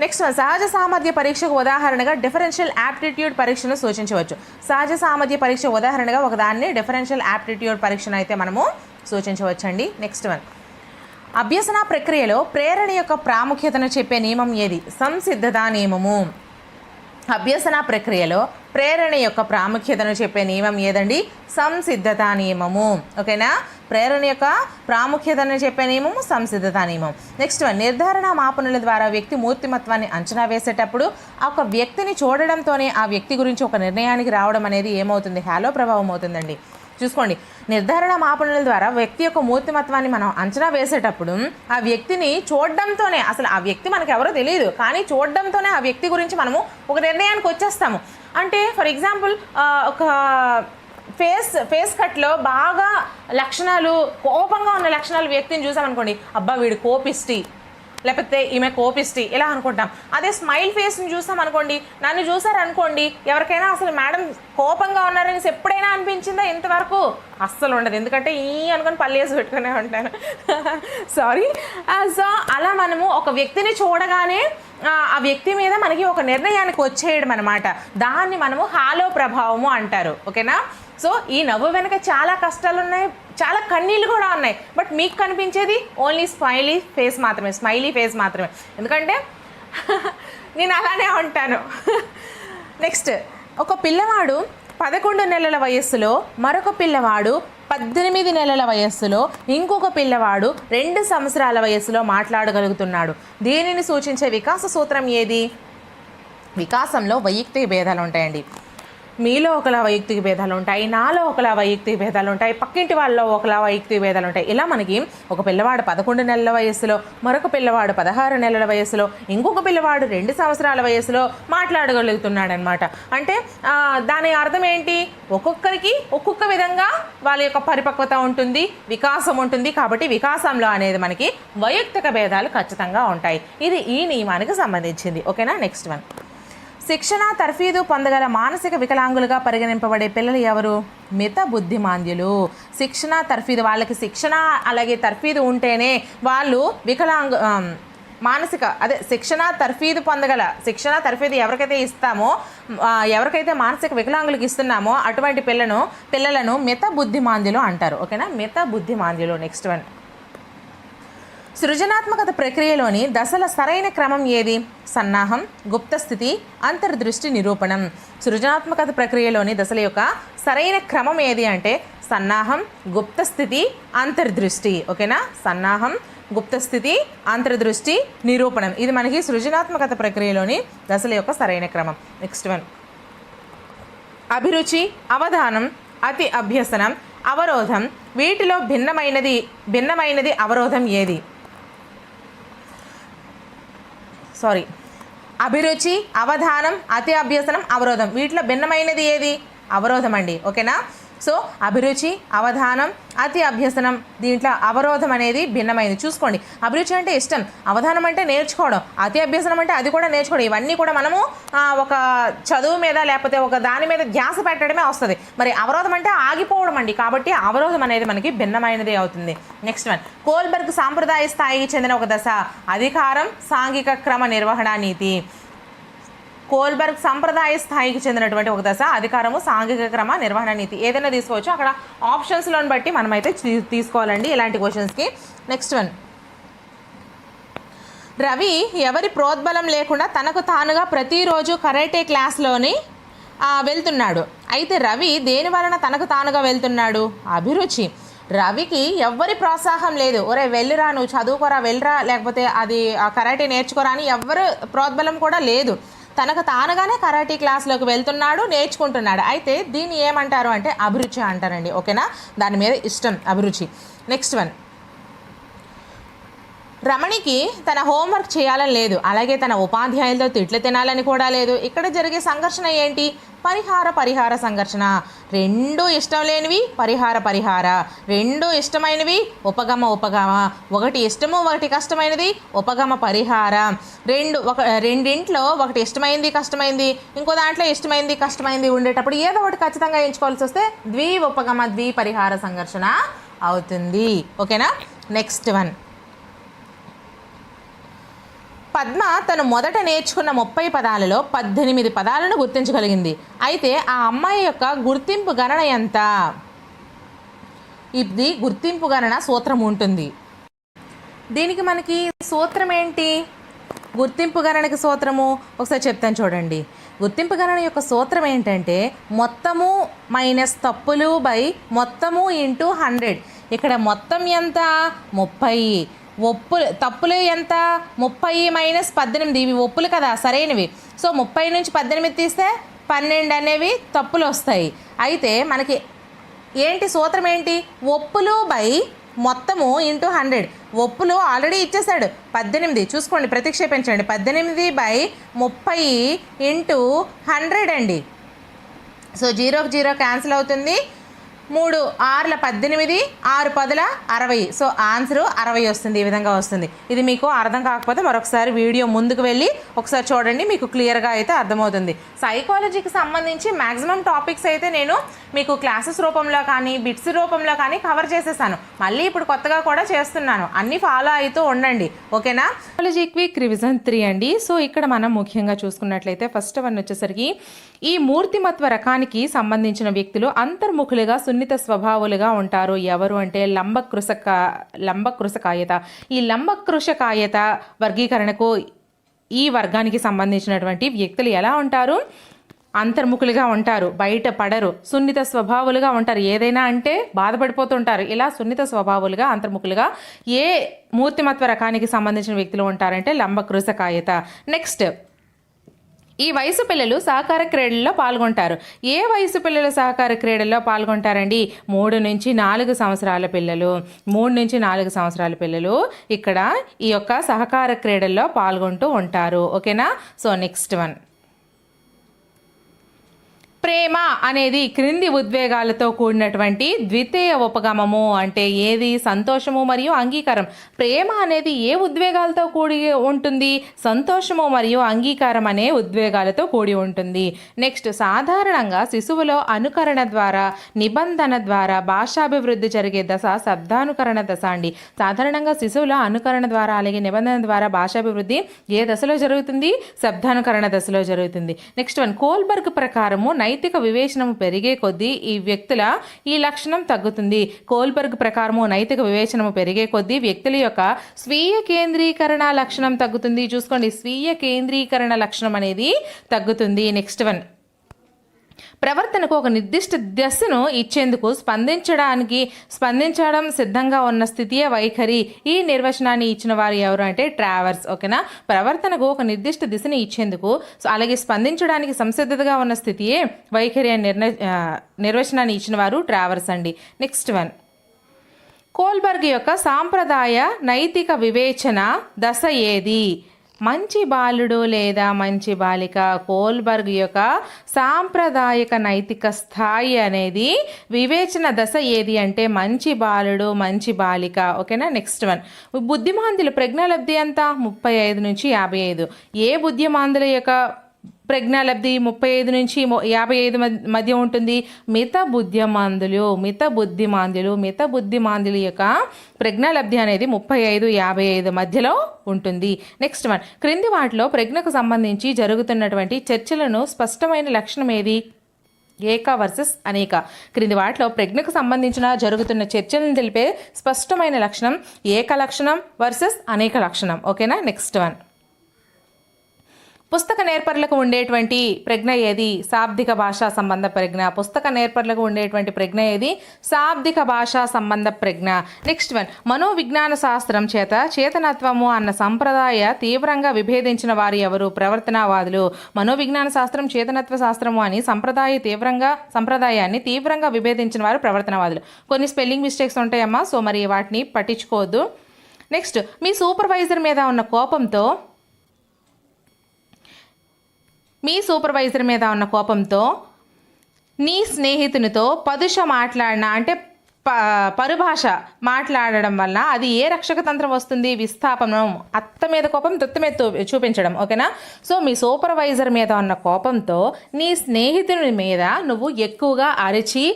నెక్స్ట్, సహజ సామర్థ్య పరీక్షకు ఉదాహరణగా డిఫరెన్షియల్ యాప్టిట్యూడ్ పరీక్షను సూచించవచ్చు. సహజ సామర్థ్య పరీక్ష ఉదాహరణగా ఒకదాన్ని డిఫరెన్షియల్ యాప్టిట్యూడ్ పరీక్షను అయితే మనము సూచించవచ్చండి. నెక్స్ట్ వన్, అభ్యసన ప్రక్రియలో ప్రేరణ యొక్క ప్రాముఖ్యతను చెప్పే నియమం ఏది? సంసిద్ధతా నియమము. అభ్యసన ప్రక్రియలో ప్రేరణ యొక్క ప్రాముఖ్యతను చెప్పే నియమం ఏదండి? సంసిద్ధతా నియమము, ఓకేనా? ప్రేరణ యొక్క ప్రాముఖ్యతను చెప్పే నియమము సంసిద్ధతా నియమం. నెక్స్ట్ వన్, నిర్ధారణ మాపనుల ద్వారా వ్యక్తి మూర్తిమత్వాన్ని అంచనా వేసేటప్పుడు ఒక వ్యక్తిని చూడడంతోనే ఆ వ్యక్తి గురించి ఒక నిర్ణయానికి రావడం అనేది ఏమవుతుంది? హాలో ప్రభావం అవుతుందండి. చూసుకోండి, నిర్ధారణ మాపనుల ద్వారా వ్యక్తి యొక్క మూర్తిమత్వాన్ని మనం అంచనా వేసేటప్పుడు ఆ వ్యక్తిని చూడడంతోనే, అసలు ఆ వ్యక్తి మనకు ఎవరో తెలియదు కానీ చూడడంతోనే ఆ వ్యక్తి గురించి మనము ఒక నిర్ణయానికి వచ్చేస్తాము. అంటే ఫర్ ఎగ్జాంపుల్ ఒక ఫేస్ కట్లో బాగా లక్షణాలు, కోపంగా ఉన్న లక్షణాలు వ్యక్తిని చూసామనుకోండి, అబ్బా వీడు కోపిష్టి, లేకపోతే ఈమె కోపిష్టి, ఇలా అనుకుంటాం. అదే స్మైల్ ఫేస్ని చూసాం అనుకోండి, నన్ను చూసారనుకోండి, ఎవరికైనా అసలు మేడం కోపంగా ఉన్నారని ఎప్పుడైనా అనిపించిందా? ఇంతవరకు అస్సలు ఉండదు, ఎందుకంటే ఈ అనుకుని పల్లేసి పెట్టుకునే ఉంటాను, సారీ. సో అలా మనము ఒక వ్యక్తిని చూడగానే ఆ వ్యక్తి మీద మనకి ఒక నిర్ణయానికి వచ్చేయడం అనమాట. దాన్ని మనము హాలో ప్రభావము అంటారు, ఓకేనా? సో ఈ నవ్వు వెనక చాలా కష్టాలు ఉన్నాయి, చాలా కన్నీళ్ళు కూడా ఉన్నాయి, బట్ మీకు కనిపించేది ఓన్లీ స్మైలీ ఫేస్ మాత్రమే, ఎందుకంటే నేను అలానే ఉంటాను. నెక్స్ట్, ఒక పిల్లవాడు 11 నెలల వయస్సులో మరొక పిల్లవాడు 18 నెలల వయస్సులో ఇంకొక పిల్లవాడు 2 సంవత్సరాల వయస్సులో మాట్లాడగలుగుతున్నాడు. దీనిని సూచించే వికాస సూత్రం ఏది? వికాసంలో వైయక్తిక భేదాలు ఉంటాయండి. మీలో ఒకలా వైయక్తిక భేదాలు ఉంటాయి, నాలో ఒకలా వైయక్తిక భేదాలు ఉంటాయి, పక్కింటి వాళ్ళలో ఒకలా వైయక్తిక భేదాలు ఉంటాయి. ఇలా మనకి ఒక పిల్లవాడు 11 నెలల వయస్సులో, మరొక పిల్లవాడు 16 నెలల వయస్సులో, ఇంకొక పిల్లవాడు 2 సంవత్సరాల వయస్సులో మాట్లాడగలుగుతున్నాడు అనమాట. అంటే దాని అర్థం ఏంటి? ఒక్కొక్కరికి ఒక్కొక్క విధంగా వాళ్ళ యొక్క పరిపక్వత ఉంటుంది, వికాసం ఉంటుంది. కాబట్టి వికాసంలో అనేది మనకి వైయక్తిక భేదాలు ఖచ్చితంగా ఉంటాయి. ఇది ఈ నియమానికి సంబంధించింది. ఓకేనా? Next one. శిక్షణ తర్ఫీదు పొందగల మానసిక వికలాంగులుగా పరిగణింపబడే పిల్లలు ఎవరు? మిత బుద్ధిమాంద్యులు. శిక్షణ తర్ఫీదు, వాళ్ళకి శిక్షణ అలాగే తర్ఫీదు ఉంటేనే వాళ్ళు శిక్షణ తర్ఫీదు పొందగల, శిక్షణ తర్ఫీదు ఎవరికైతే ఇస్తామో, ఎవరికైతే మానసిక వికలాంగులకు ఇస్తున్నామో అటువంటి పిల్లలను మిత బుద్ధిమాంద్యులు అంటారు. ఓకేనా? మిత బుద్ధిమాంద్యులు. Next one. సృజనాత్మకత ప్రక్రియలోని దశల సరైన క్రమం ఏది? సన్నాహం, గుప్తస్థితి, అంతర్దృష్టి, నిరూపణం. సృజనాత్మకత ప్రక్రియలోని దశల యొక్క సరైన క్రమం ఏది అంటే సన్నాహం, గుప్తస్థితి, అంతర్దృష్టి. ఓకేనా? సన్నాహం, గుప్తస్థితి, అంతర్దృష్టి, నిరూపణం. ఇది మనకి సృజనాత్మకత ప్రక్రియలోని దశల యొక్క సరైన క్రమం. Next one. అభిరుచి, అవధానం, అతి అభ్యసనం, అవరోధం. వీటిలో భిన్నమైనది అవరోధం ఏది? అభిరుచి, అవధానం, అతి అభ్యసనం, అవరోధం. వీటిలో భిన్నమైనది ఏది? అవరోధం అండి. ఓకేనా? సో అభిరుచి, అవధానం, అతి అభ్యసనం, దీంట్లో అవరోధం అనేది భిన్నమైనది. చూసుకోండి, అభిరుచి అంటే ఇష్టం, అవధానం అంటే నేర్చుకోవడం, అతి అభ్యసనం అంటే అది కూడా నేర్చుకోవడం. ఇవన్నీ కూడా మనము ఒక చదువు మీద లేకపోతే ఒక దాని మీద ధ్యాస పెట్టడమే వస్తుంది. మరి అవరోధం అంటే ఆగిపోవడం అండి. కాబట్టి అవరోధం అనేది మనకి భిన్నమైనది అవుతుంది. Next one. కోల్బర్గ్ సాంప్రదాయ స్థాయికి చెందిన ఒక దశ అధికారం, సాంఘిక క్రమ నిర్వహణ నీతి. కోల్బర్గ్ సంప్రదాయ స్థాయికి చెందినటువంటి ఒక దశ అధికారము, సాంఘిక క్రమ నిర్వహణ నీతి. ఏదైనా తీసుకోవచ్చు, అక్కడ ఆప్షన్స్లోని బట్టి మనమైతే తీసుకోవాలండి ఇలాంటి క్వశ్చన్స్కి. Next one. రవి ఎవరి ప్రోద్బలం లేకుండా తనకు తానుగా ప్రతిరోజు కరాటే క్లాస్లోని వెళ్తున్నాడు. అయితే రవి దేని వలన తనకు తానుగా వెళ్తున్నాడు? అభిరుచి. రవికి ఎవ్వరి ప్రోత్సాహం లేదు, ఒరే వెళ్ళిరా, నువ్వు చదువుకోరా, వెళ్ళిరా, లేకపోతే అది కరాటే నేర్చుకోరా అని ఎవ్వరు ప్రోద్బలం కూడా లేదు. తనకు తానుగానే కరాటీ క్లాస్లోకి వెళ్తున్నాడు, నేర్చుకుంటున్నాడు. అయితే దీన్ని ఏమంటారు అంటే అభిరుచి అంటారండి. ఓకేనా? దాని మీద ఇష్టం, అభిరుచి. Next one. రమణికి తన హోంవర్క్ చేయాలని లేదు, అలాగే తన ఉపాధ్యాయులతో తిట్లు తినాలని కూడా లేదు. ఇక్కడ జరిగే సంఘర్షణ ఏంటి? పరిహార సంఘర్షణ. రెండు ఇష్టం లేనివి పరిహార, రెండు ఇష్టమైనవి ఉపగమ. ఒకటి ఇష్టము ఒకటి కష్టమైనది ఉపగమ పరిహార. రెండింట్లో ఒకటి ఇష్టమైంది కష్టమైంది, ఇంకో దాంట్లో ఇష్టమైంది కష్టమైంది ఉండేటప్పుడు ఏదో ఒకటి ఖచ్చితంగా ఎంచుకోవాల్సి వస్తే ఉపగమ పరిహార సంఘర్షణ అవుతుంది. ఓకేనా? Next one. పద్మ తను మొదట నేర్చుకున్న 30 పదాలలో 18 పదాలను గుర్తించగలిగింది. అయితే ఆ అమ్మాయి యొక్క గుర్తింపు గణన ఎంత? ఇది గుర్తింపు గణన సూత్రం ఉంటుంది. దీనికి మనకి సూత్రం ఏంటి? గుర్తింపు గణనకి సూత్రము ఒకసారి చెప్తాను చూడండి. గుర్తింపు గణన యొక్క సూత్రం ఏంటంటే మొత్తము మైనస్ తప్పులు బై మొత్తము ఇంటూ 100. ఇక్కడ మొత్తం ఎంత? 30. తప్పులు ఎంత? 30 మైనస్ 18. ఇవి ఒప్పులు కదా, సరైనవి. సో 30 నుంచి 18 తీస్తే 12 అనేవి తప్పులు వస్తాయి. అయితే మనకి ఏంటి సూత్రం ఏంటి? ఒప్పులు బై మొత్తము ఇంటూ 100. ఒప్పులు ఆల్రెడీ ఇచ్చేసాడు 18, చూసుకోండి, ప్రతిక్షేపించండి. 18 బై 30 ఇంటూ 100 అండి. సో 0కి 0 క్యాన్సిల్ అవుతుంది. 3 6ల 18, 6 10ల 60. సో ఆన్సరు 60 వస్తుంది. ఈ విధంగా వస్తుంది. ఇది మీకు అర్థం కాకపోతే మరొకసారి వీడియో ముందుకు వెళ్ళి ఒకసారి చూడండి, మీకు క్లియర్గా అయితే అర్థమవుతుంది. సైకాలజీకి సంబంధించి మ్యాక్సిమం టాపిక్స్ అయితే నేను మీకు క్లాసెస్ రూపంలో కానీ బిట్స్ రూపంలో కానీ కవర్ చేసేసాను. మళ్ళీ ఇప్పుడు కొత్తగా కూడా చేస్తున్నాను. అన్నీ ఫాలో అవుతూ ఉండండి. ఓకేనా? సైకాలజీ క్విక్ రివిజన్ 3 అండి. సో ఇక్కడ మనం ముఖ్యంగా చూసుకున్నట్లయితే ఫస్ట్ వన్ వచ్చేసరికి ఈ మూర్తిమత్వ రకానికి సంబంధించిన వ్యక్తులు అంతర్ముఖులుగా సున్నిత స్వభావులుగా ఉంటారు. ఎవరు అంటే లంబకృశకాయత. ఈ అంతర్ముఖులుగా ఉంటారు, బయట పడరు, సున్నిత స్వభావులుగా ఉంటారు, ఏదైనా అంటే బాధపడిపోతుంటారు. ఇలా సున్నిత స్వభావులుగా అంతర్ముఖులుగా ఏ మూర్తిమత్వ రకానికి సంబంధించిన వ్యక్తులు ఉంటారంటే లంబకృశకాయత. నెక్స్ట్, ఈ వయసు పిల్లలు సహకార క్రీడల్లో పాల్గొంటారు. ఏ వయసు పిల్లలు సహకార క్రీడల్లో పాల్గొంటారండి? 3 నుంచి 4 సంవత్సరాల పిల్లలు. 3 నుంచి 4 సంవత్సరాల పిల్లలు ఇక్కడ ఈ యొక్క సహకార క్రీడల్లో పాల్గొంటూ ఉంటారు. ఓకేనా? సో నెక్స్ట్ వన్, ప్రేమ అనేది క్రింది ఉద్వేగాలతో కూడినటువంటి ద్వితీయ ఉపగమము. అంటే ఏది? సంతోషము మరియు అంగీకారం. ప్రేమ అనేది ఏ ఉద్వేగాలతో కూడి ఉంటుంది? సంతోషము మరియు అంగీకారం అనే ఉద్వేగాలతో కూడి ఉంటుంది. నెక్స్ట్, సాధారణంగా శిశువులో అనుకరణ ద్వారా, నిబంధన ద్వారా భాషాభివృద్ధి జరిగే దశ శబ్దానుకరణ దశ అండి. సాధారణంగా శిశువులో అనుకరణ ద్వారా అలాగే నిబంధన ద్వారా భాషాభివృద్ధి ఏ దశలో జరుగుతుంది? శబ్దానుకరణ దశలో జరుగుతుంది. నెక్స్ట్ వన్, కోల్బర్గ్ ప్రకారము నైతిక వివేచనము పెరిగే కొద్దీ ఈ వ్యక్తుల ఈ లక్షణం తగ్గుతుంది. కోల్బర్గ్ ప్రకారము నైతిక వివేచనము పెరిగే కొద్దీ వ్యక్తుల యొక్క స్వీయ కేంద్రీకరణ లక్షణం తగ్గుతుంది. చూసుకోండి, స్వీయ కేంద్రీకరణ లక్షణం అనేది తగ్గుతుంది. నెక్స్ట్ వన్, ప్రవర్తనకు ఒక నిర్దిష్ట దశను ఇచ్చేందుకు స్పందించడం సిద్ధంగా ఉన్న స్థితియే వైఖరి. ఈ నిర్వచనాన్ని ఇచ్చిన వారు ఎవరు అంటే ట్రావర్స్. ఓకేనా? ప్రవర్తనకు ఒక నిర్దిష్ట దిశని ఇచ్చేందుకు అలాగే స్పందించడానికి సంసిద్ధతగా ఉన్న స్థితియే వైఖరి అని నిర్వచనాన్ని ఇచ్చిన వారు ట్రావర్స్ అండి. నెక్స్ట్ వన్, కోల్బర్గ్ యొక్క సాంప్రదాయ నైతిక వివేచన దశ ఏది? మంచి బాలుడు లేదా మంచి బాలిక. కోల్బర్గ్ యొక్క సాంప్రదాయక నైతిక స్థాయి అనేది వివేచన దశ ఏది అంటే మంచి బాలుడు, మంచి బాలిక. ఓకేనా? నెక్స్ట్ వన్, బుద్ధిమాంద్యుల ప్రజ్ఞాలబ్ధి ఎంత? 35 నుంచి 55. ఏ బుద్ధిమాంద్యుల యొక్క ప్రజ్ఞాలబ్ధి 35 నుంచి 55 మధ్య ఉంటుంది? మిత బుద్ధిమాంద్యుల యొక్క ప్రజ్ఞాలబ్ధి అనేది 35-55 మధ్యలో ఉంటుంది. నెక్స్ట్ వన్, క్రింది వాటిలో ప్రజ్ఞకు సంబంధించి జరుగుతున్నటువంటి చర్చలను స్పష్టమైన లక్షణం ఏది? ఏక వర్సెస్ అనేక. క్రింది వాటిలో ప్రజ్ఞకు సంబంధించిన జరుగుతున్న చర్చలను తెలిపే స్పష్టమైన లక్షణం ఏక లక్షణం వర్సెస్ అనేక లక్షణం. ఓకేనా? నెక్స్ట్ వన్, పుస్తక నేర్పరులకు ఉండేటువంటి ప్రజ్ఞ ఏది? శాబ్దిక భాషా సంబంధ ప్రజ్ఞ. పుస్తక నేర్పరులకు ఉండేటువంటి ప్రజ్ఞ ఏది? శాబ్దిక భాషా సంబంధ ప్రజ్ఞ. నెక్స్ట్ వన్, మనోవిజ్ఞాన శాస్త్రం చేత చేతనత్వము అన్న సంప్రదాయ తీవ్రంగా విభేదించిన వారు ఎవరు? ప్రవర్తనవాదులు. మనోవిజ్ఞాన శాస్త్రం చేతనత్వ శాస్త్రము అని సంప్రదాయాన్ని తీవ్రంగా విభేదించిన వారు ప్రవర్తనవాదులు. కొన్ని స్పెల్లింగ్ మిస్టేక్స్ ఉంటాయమ్మా, సో మరి వాటిని పట్టించుకోవద్దు. నెక్స్ట్, మీ సూపర్వైజర్ మీద ఉన్న కోపంతో నీ స్నేహితునితో పరుష మాట్లాడిన అంటే పరుభాష మాట్లాడడం వల్ల అది ఏ రక్షక తంత్రం వస్తుంది? విస్థాపనం. అత్త మీద కోపం తొత్త మీద చూపించడం. ఓకేనా? సో మీ సూపర్వైజర్ మీద ఉన్న కోపంతో నీ స్నేహితుని మీద నువ్వు ఎక్కువగా అరిచి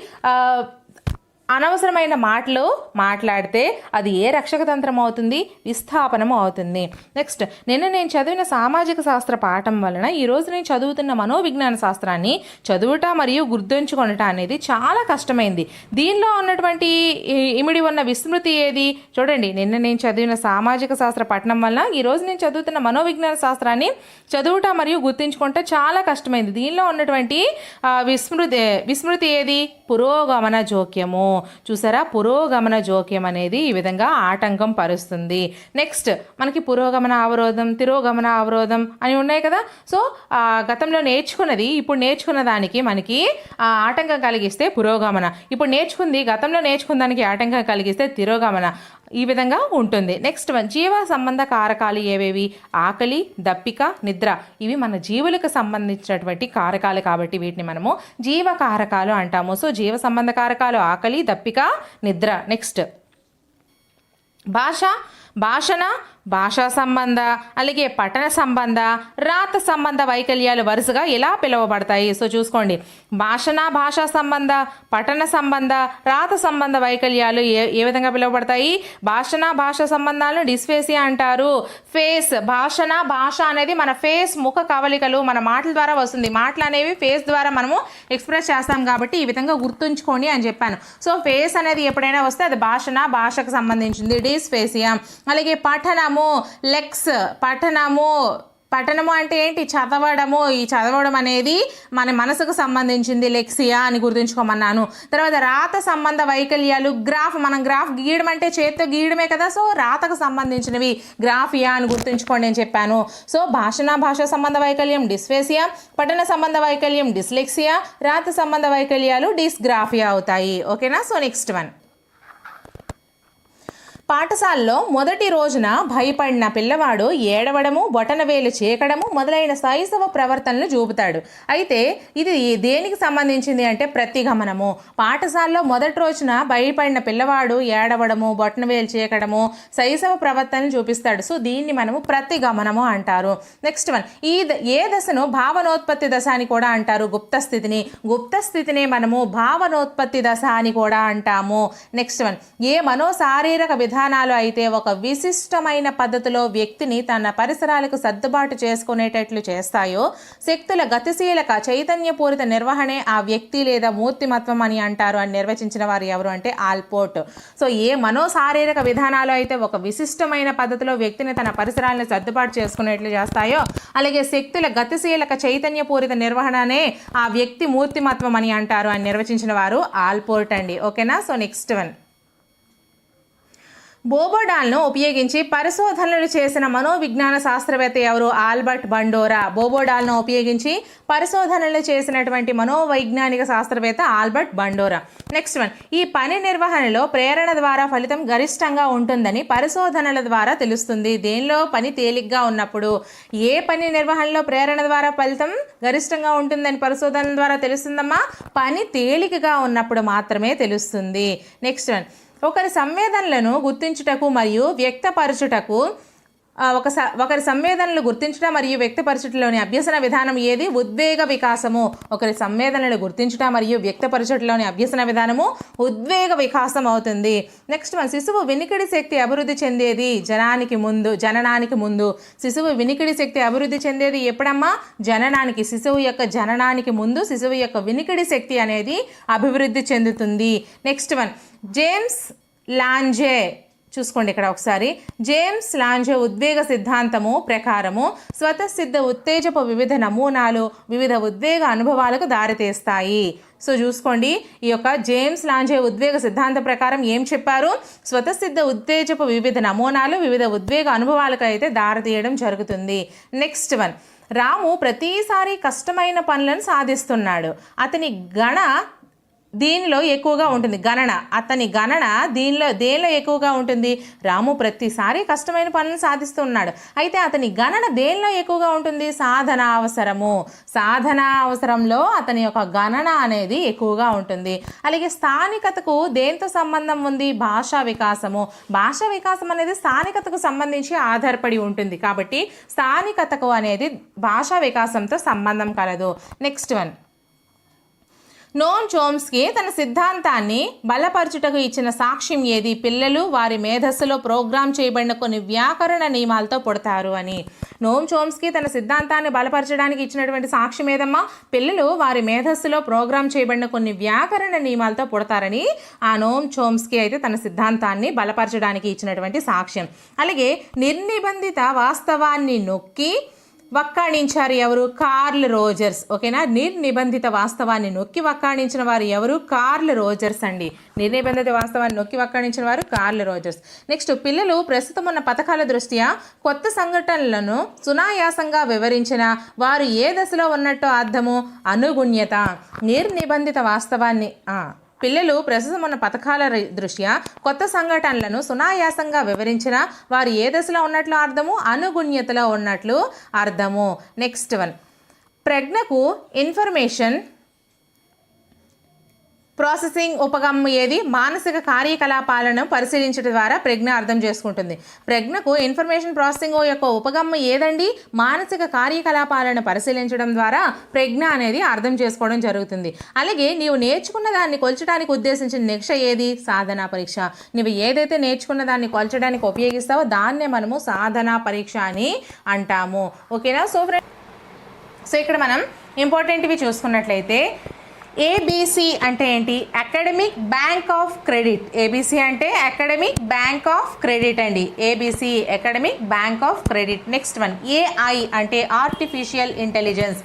అనవసరమైన మాటలు మాట్లాడితే అది ఏ రక్షక తంత్రం అవుతుంది? విస్థాపనము అవుతుంది. నెక్స్ట్, నిన్న నేను చదివిన సామాజిక శాస్త్ర పాఠం వలన ఈరోజు నేను చదువుతున్న మనోవిజ్ఞాన శాస్త్రాన్ని చదువుట మరియు గుర్తుంచుకొనటం అనేది చాలా కష్టమైంది. దీనిలో ఉన్నటువంటి ఇమిడి ఉన్న విస్మృతి ఏది? చూడండి, నిన్న నేను చదివిన సామాజిక శాస్త్ర పఠనం వలన ఈరోజు నేను చదువుతున్న మనోవిజ్ఞాన శాస్త్రాన్ని చదువుట మరియు గుర్తుంచుకుంటే చాలా కష్టమైంది. దీనిలో ఉన్నటువంటి విస్మృతి ఏది? పురోగమన జోక్యము. చూసారా, పురోగమన జోక్యం అనేది ఈ విధంగా ఆటంకం పరుస్తుంది. నెక్స్ట్, మనకి పురోగమన అవరోధం, తిరోగమన అవరోధం అని ఉన్నాయి కదా. సో గతంలో నేర్చుకున్నది ఇప్పుడు నేర్చుకున్న దానికి మనకి ఆటంకం కలిగిస్తే పురోగమన, ఇప్పుడు గతంలో నేర్చుకున్న దానికి ఆటంకం కలిగిస్తే తిరోగమన, ఈ విధంగా ఉంటుంది. నెక్స్ట్ వన్, జీవ సంబంధ కారకాలు ఏవేవి? ఆకలి, దప్పిక, నిద్ర. ఇవి మన జీవులకు సంబంధించినటువంటి కారకాలు కాబట్టి వీటిని మనము జీవ కారకాలు అంటాము. సో జీవ సంబంధ కారకాలు ఆకలి, దప్పిక, నిద్ర. నెక్స్ట్, భాషణ, భాషా సంబంధ అలాగే పఠన సంబంధ, రాత సంబంధ వైకల్యాలు వరుసగా ఎలా పిలువబడతాయి? సో చూసుకోండి, భాషా సంబంధ, పఠన సంబంధ, రాత సంబంధ వైకల్యాలు ఏ విధంగా పిలువబడతాయి? భాషా సంబంధాలను డిస్ఫేసియా అంటారు. భాష అనేది మన ఫేస్, ముఖ కవలికలు, మన మాటల ద్వారా వస్తుంది. మాటలు అనేవి ఫేస్ ద్వారా మనము ఎక్స్ప్రెస్ చేస్తాం కాబట్టి ఈ విధంగా గుర్తుంచుకోండి అని చెప్పాను. సో ఫేస్ అనేది ఎప్పుడైనా వస్తే అది భాషకు సంబంధించింది, డిస్ఫేసియా. అలాగే పఠనము, లెక్స్, పఠనము అంటే ఏంటి? చదవడము. ఈ చదవడం అనేది మన మనసుకు సంబంధించింది, లెక్సియా అని గుర్తుంచుకోమన్నాను. తర్వాత రాత సంబంధ వైకల్యాలు, గ్రాఫ్. మనం గ్రాఫ్ గీయడం అంటే చేత్తో గీయడమే కదా, సో రాతకు సంబంధించినవి గ్రాఫియా అని గుర్తుంచుకోండి అని చెప్పాను. సో భాషా సంబంధ వైకల్యం డిస్ఫేసియా, పఠన సంబంధ వైకల్యం డిస్లెక్సియా, రాత సంబంధ వైకల్యాలు డిస్గ్రాఫియా అవుతాయి. ఓకేనా? So next one. పాఠశాలలో మొదటి రోజున భయపడిన పిల్లవాడు ఏడవడము, బొటనవేలు చీకడము మొదలైన శైశవ ప్రవర్తనలు చూపుతాడు. అయితే ఇది దేనికి సంబంధించింది అంటే ప్రతిగమనము. పాఠశాలలో మొదటి రోజున భయపడిన పిల్లవాడు ఏడవడము, బొటనవేలు చీకడము శైశవ ప్రవర్తనలు చూపిస్తాడు. సో దీన్ని మనము ప్రతిగమనము అంటారు. Next one. ఏ దశను భావనోత్పత్తి దశ అని కూడా అంటారు. గుప్త స్థితిని మనము భావనోత్పత్తి దశ అని కూడా అంటాము. Next one. ఏ మనోశారీరక విధానాలు అయితే ఒక విశిష్టమైన పద్ధతిలో వ్యక్తిని తన పరిసరాలకు సర్దుబాటు చేసుకునేటట్లు చేస్తాయో, శక్తుల గతిశీలక చైతన్యపూరిత నిర్వహణే ఆ వ్యక్తి లేదా మూర్తిమత్వం అని అంటారు అని నిర్వచించిన వారు ఎవరు అంటే ఆల్పోర్ట్. సో ఏ మనోశారీరక విధానాలు అయితే ఒక విశిష్టమైన పద్ధతిలో వ్యక్తిని తన పరిసరాలను సర్దుబాటు చేసుకునేట్లు చేస్తాయో, అలాగే శక్తుల గతిశీలక చైతన్యపూరిత నిర్వహణనే ఆ వ్యక్తి మూర్తిమత్వం అని అంటారు అని నిర్వచించిన వారు ఆల్పోర్ట్ అండి. ఓకేనా? So next one. బోబోడాల్ను ఉపయోగించి పరిశోధనలు చేసిన మనోవిజ్ఞాన శాస్త్రవేత్త ఎవరు? ఆల్బర్ట్ బండోరా. బోబోడాల్ను ఉపయోగించి పరిశోధనలు చేసినటువంటి మనోవైజ్ఞానిక శాస్త్రవేత్త ఆల్బర్ట్ బండోరా. Next one. ఈ పని నిర్వహణలో ప్రేరణ ద్వారా ఫలితం గరిష్టంగా ఉంటుందని పరిశోధనల ద్వారా తెలుస్తుంది. దేనిలో పని తేలిగ్గా ఉన్నప్పుడు? ఏ పని నిర్వహణలో ప్రేరణ ద్వారా ఫలితం గరిష్టంగా ఉంటుందని పరిశోధనల ద్వారా తెలుస్తుందమ్మా? పని తేలికగా ఉన్నప్పుడు మాత్రమే తెలుస్తుంది. Next one. ఒకరి సంవేదనలను గుర్తించుటకు మరియు వ్యక్తపరచుటకు ఒకరి సంవేదనలు గుర్తించడం మరియు వ్యక్తపరచుటలోని అభ్యసన విధానం ఏది? ఉద్వేగ వికాసము. ఒకరి సంవేదనలు గుర్తించడం మరియు వ్యక్తపరచుటలోని అభ్యసన విధానము ఉద్వేగ వికాసం అవుతుంది. Next one. శిశువు వినికిడి శక్తి అభివృద్ధి చెందేది జననానికి ముందు. శిశువు వినికిడి శక్తి అభివృద్ధి చెందేది ఎప్పుడమ్మా? జననానికి. శిశువు యొక్క జననానికి ముందు శిశువు యొక్క వినికిడి శక్తి అనేది అభివృద్ధి చెందుతుంది. Next one. జేమ్స్ లాంజే. చూసుకోండి ఇక్కడ ఒకసారి. జేమ్స్ లాంజే ఉద్వేగ సిద్ధాంతము ప్రకారము స్వతసిద్ధ ఉత్తేజపు వివిధ నమూనాలు వివిధ ఉద్వేగ అనుభవాలకు దారితీస్తాయి. సో చూసుకోండి, ఈ యొక్క జేమ్స్ లాంజే ఉద్వేగ సిద్ధాంతం ప్రకారం ఏం చెప్పారు? స్వతసిద్ధ ఉత్తేజపు వివిధ నమూనాలు వివిధ ఉద్వేగ అనుభవాలకు అయితే దారితీయడం జరుగుతుంది. Next one. రాము ప్రతిసారి కష్టమైన పనులను సాధిస్తున్నాడు. అతని దీనిలో ఎక్కువగా ఉంటుంది. అతని గణన దేనిలో ఎక్కువగా ఉంటుంది? రాము ప్రతిసారి కష్టమైన పనులను సాధిస్తున్నాడు. అయితే అతని గణన దేనిలో ఎక్కువగా ఉంటుంది? సాధన అవసరంలో అతని యొక్క గణన అనేది ఎక్కువగా ఉంటుంది. అలాగే స్థానికతకు దేంతో సంబంధం ఉంది? భాషా వికాసం అనేది స్థానికతకు సంబంధించి ఆధారపడి ఉంటుంది. కాబట్టి స్థానికతకు అనేది భాషా వికాసంతో సంబంధం కలదు. Next one. నోమ్ చోమ్స్కీ తన సిద్ధాంతాన్ని బలపరచుటకు ఇచ్చిన సాక్ష్యం ఏది? పిల్లలు వారి మేధస్సులో ప్రోగ్రామ్ చేయబడిన కొన్ని వ్యాకరణ నియమాలతో పుడతారు అని. నోమ్ చోమ్స్కీ తన సిద్ధాంతాన్ని బలపరచడానికి ఇచ్చినటువంటి సాక్ష్యం ఏదమ్మా? పిల్లలు వారి మేధస్సులో ప్రోగ్రామ్ చేయబడిన కొన్ని వ్యాకరణ నియమాలతో పుడతారని ఆ నోమ్ చోమ్స్కీ అయితే తన సిద్ధాంతాన్ని బలపరచడానికి ఇచ్చినటువంటి సాక్ష్యం. అలాగే నిర్నిబంధిత వాస్తవాన్ని నొక్కి వక్కాణించారు ఎవరు? Curl Rogers. ఓకేనా? నిర్నిబంధిత వాస్తవాన్ని నొక్కి వక్కాణించిన వారు ఎవరు? కార్ల్ రోజర్స్ అండి. నిర్నిబంధిత వాస్తవాన్ని నొక్కి వక్కాణించిన వారు కార్ల్ రోజర్స్. నెక్స్ట్. పిల్లలు ప్రస్తుతం ఉన్న పథకాల దృష్ట్యా కొత్త సంఘటనలను సునాయాసంగా వివరించిన వారు ఏ దశలో ఉన్నట్టు అర్థము? అనుగుణ్యత. నిర్నిబంధిత వాస్తవాన్ని పిల్లలు ప్రస్తుతం ఉన్న పథకాల దృష్ట్యా కొత్త సంఘటనలను సునాయాసంగా వివరించిన వారు ఏ దశలో ఉన్నట్లు అర్థము? అనుగుణ్యతలో ఉన్నట్లు అర్థము. Next one. ప్రజ్ఞకు ఇన్ఫర్మేషన్ ప్రాసెసింగ్ ఉపగమ్యం ఏది? మానసిక కార్యకలాపాలను పరిశీలించడం ద్వారా ప్రజ్ఞ అర్థం చేసుకుంటుంది. ప్రజ్ఞకు ఇన్ఫర్మేషన్ ప్రాసెసింగ్ యొక్క ఉపగమ్యం ఏదండి? మానసిక కార్యకలాపాలను పరిశీలించడం ద్వారా ప్రజ్ఞ అనేది అర్థం చేసుకోవడం జరుగుతుంది. అలాగే నీవు నేర్చుకున్న దాన్ని కొల్చడానికి ఉద్దేశించిన నిరీక్ష ఏది? సాధనా పరీక్ష. నువ్వు ఏదైతే నేర్చుకున్న దాన్ని కొల్చడానికి ఉపయోగిస్తావో దాన్నే మనము సాధనా పరీక్ష అని అంటాము. ఓకేనా? సో ఇక్కడ మనం ఇంపార్టెంట్వి చూసుకున్నట్లయితే ఏబిసి అంటే ఏంటి? Academic bank of credit. ABC అంటే అకాడమిక్ బ్యాంక్ ఆఫ్ క్రెడిట్ అండి. ABC academic bank of credit. Next one AI అంటే ఆర్టిఫిషియల్ ఇంటెలిజెన్స్.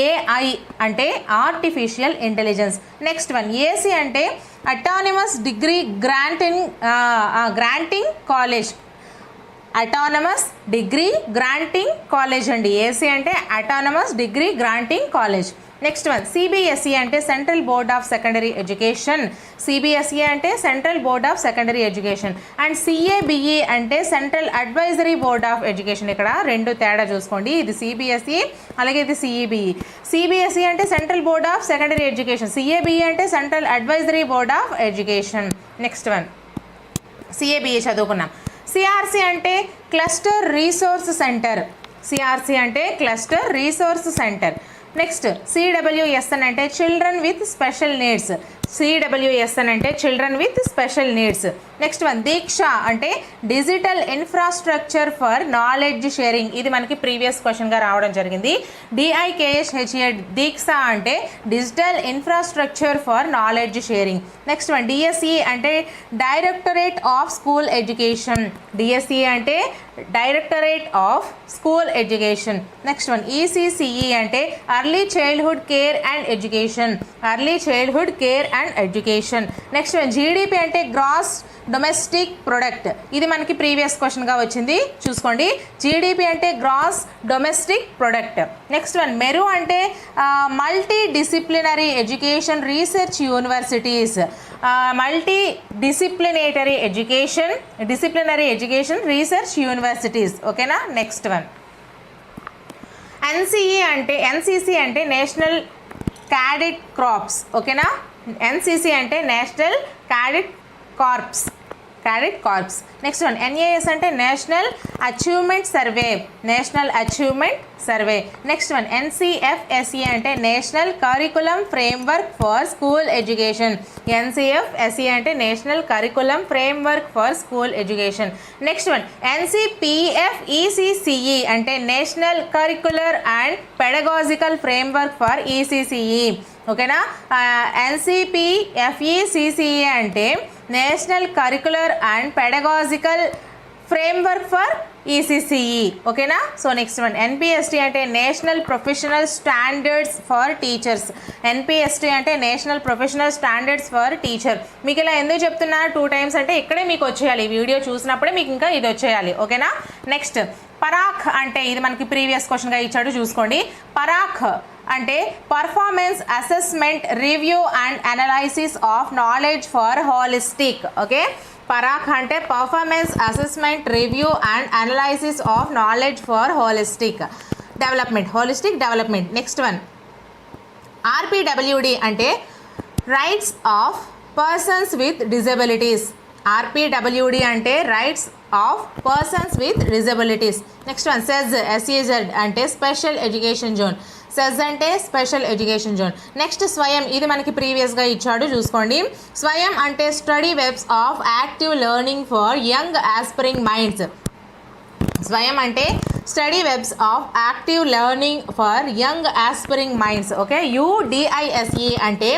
ఏఐ అంటే artificial intelligence. Next one AC అంటే autonomous degree granting college. Autonomous degree granting college అండి. AC అంటే autonomous degree granting college. Next one CBSE అంటే central board of secondary education. CBSE అంటే central board of secondary education. And CABE అంటే central advisory board of education. ఇక్కడ రెండు తేడా చూసుకోండి, ఇది సిబిఎస్ఈ అలాగే ఇది సిఈబిఈ. సిబిఎస్ఈ అంటే central board of secondary education, CABE అంటే central advisory board of education. Next one CABE చదువుకున్నాం. సిఆర్సి అంటే క్లస్టర్ రీసోర్స్ సెంటర్. సిఆర్సి అంటే cluster resource centre. Next CWSN అంటే children with special needs. CWSN అంటే children with special needs. Next one DIKSHA అంటే digital infrastructure for knowledge sharing. ఇది మనకి previous క్వశ్చన్గా రావడం జరిగింది. డిఐకేఎస్హెచ్ఏ దీక్ష అంటే digital infrastructure for knowledge sharing. Next one DSE అంటే directorate of school education. DSE అంటే directorate of school education. Next one ECCE అంటే early childhood care and education. Early childhood care and education. Next one GDP అంటే gross domestic product. ఇది మనకి previous క్వశ్చన్గా వచ్చింది, చూసుకోండి. GDP అంటే gross domestic product. Next one MERU అంటే multi disciplinary education research universities. Multi disciplinary education research universities. ఓకేనా. Next one NCC అంటే నేషనల్ క్యాడెట్ క్రాప్స్. ఓకేనా. ఎన్సిసి అంటే national cadet corps. Next one NAS అంటే national achievement survey. Next one NCFSE అంటే national curriculum framework for school education. NCFSE అంటే national curriculum framework for school education. Next one NCPFECCE అంటే national curricular and pedagogical framework for ECCE. ఓకేనా. NCPFECCE అంటే national curricular and pedagogical framework for ECCE. ఓకేనా. So next one NPST అంటే national professional standards for teachers. NPST అంటే national professional standards for teacher. మీకు ఇలా ఎందుకు చెప్తున్నా 2 times అంటే ఇక్కడే మీకు వచ్చేయాలి, వీడియో చూసినప్పుడే మీకు ఇంకా ఇది వచ్చేయాలి. ఓకేనా. నెక్స్ట్ పరాఖ్ అంటే ఇది మనకి ప్రీవియస్ క్వశ్చన్గా ఇచ్చాడు, చూసుకోండి. పరాఖ్ అంటే performance assessment review and analysis of knowledge for holistic. Okay. PARAKH అంటే performance assessment review and analysis of knowledge for holistic development. Next one RPWD అంటే rights of persons with disabilities. RPWD అంటే rights of persons with disabilities. Next one SEZ అంటే special education zone. SEZ అంటే special education zone. Next స్వయం, ఇది మనకి ప్రీవియస్గా ఇచ్చాడు, చూసుకోండి. స్వయం అంటే study webs of active learning for young aspiring minds. స్వయం అంటే study webs of active learning for young aspiring minds. Okay. UDISE అంటే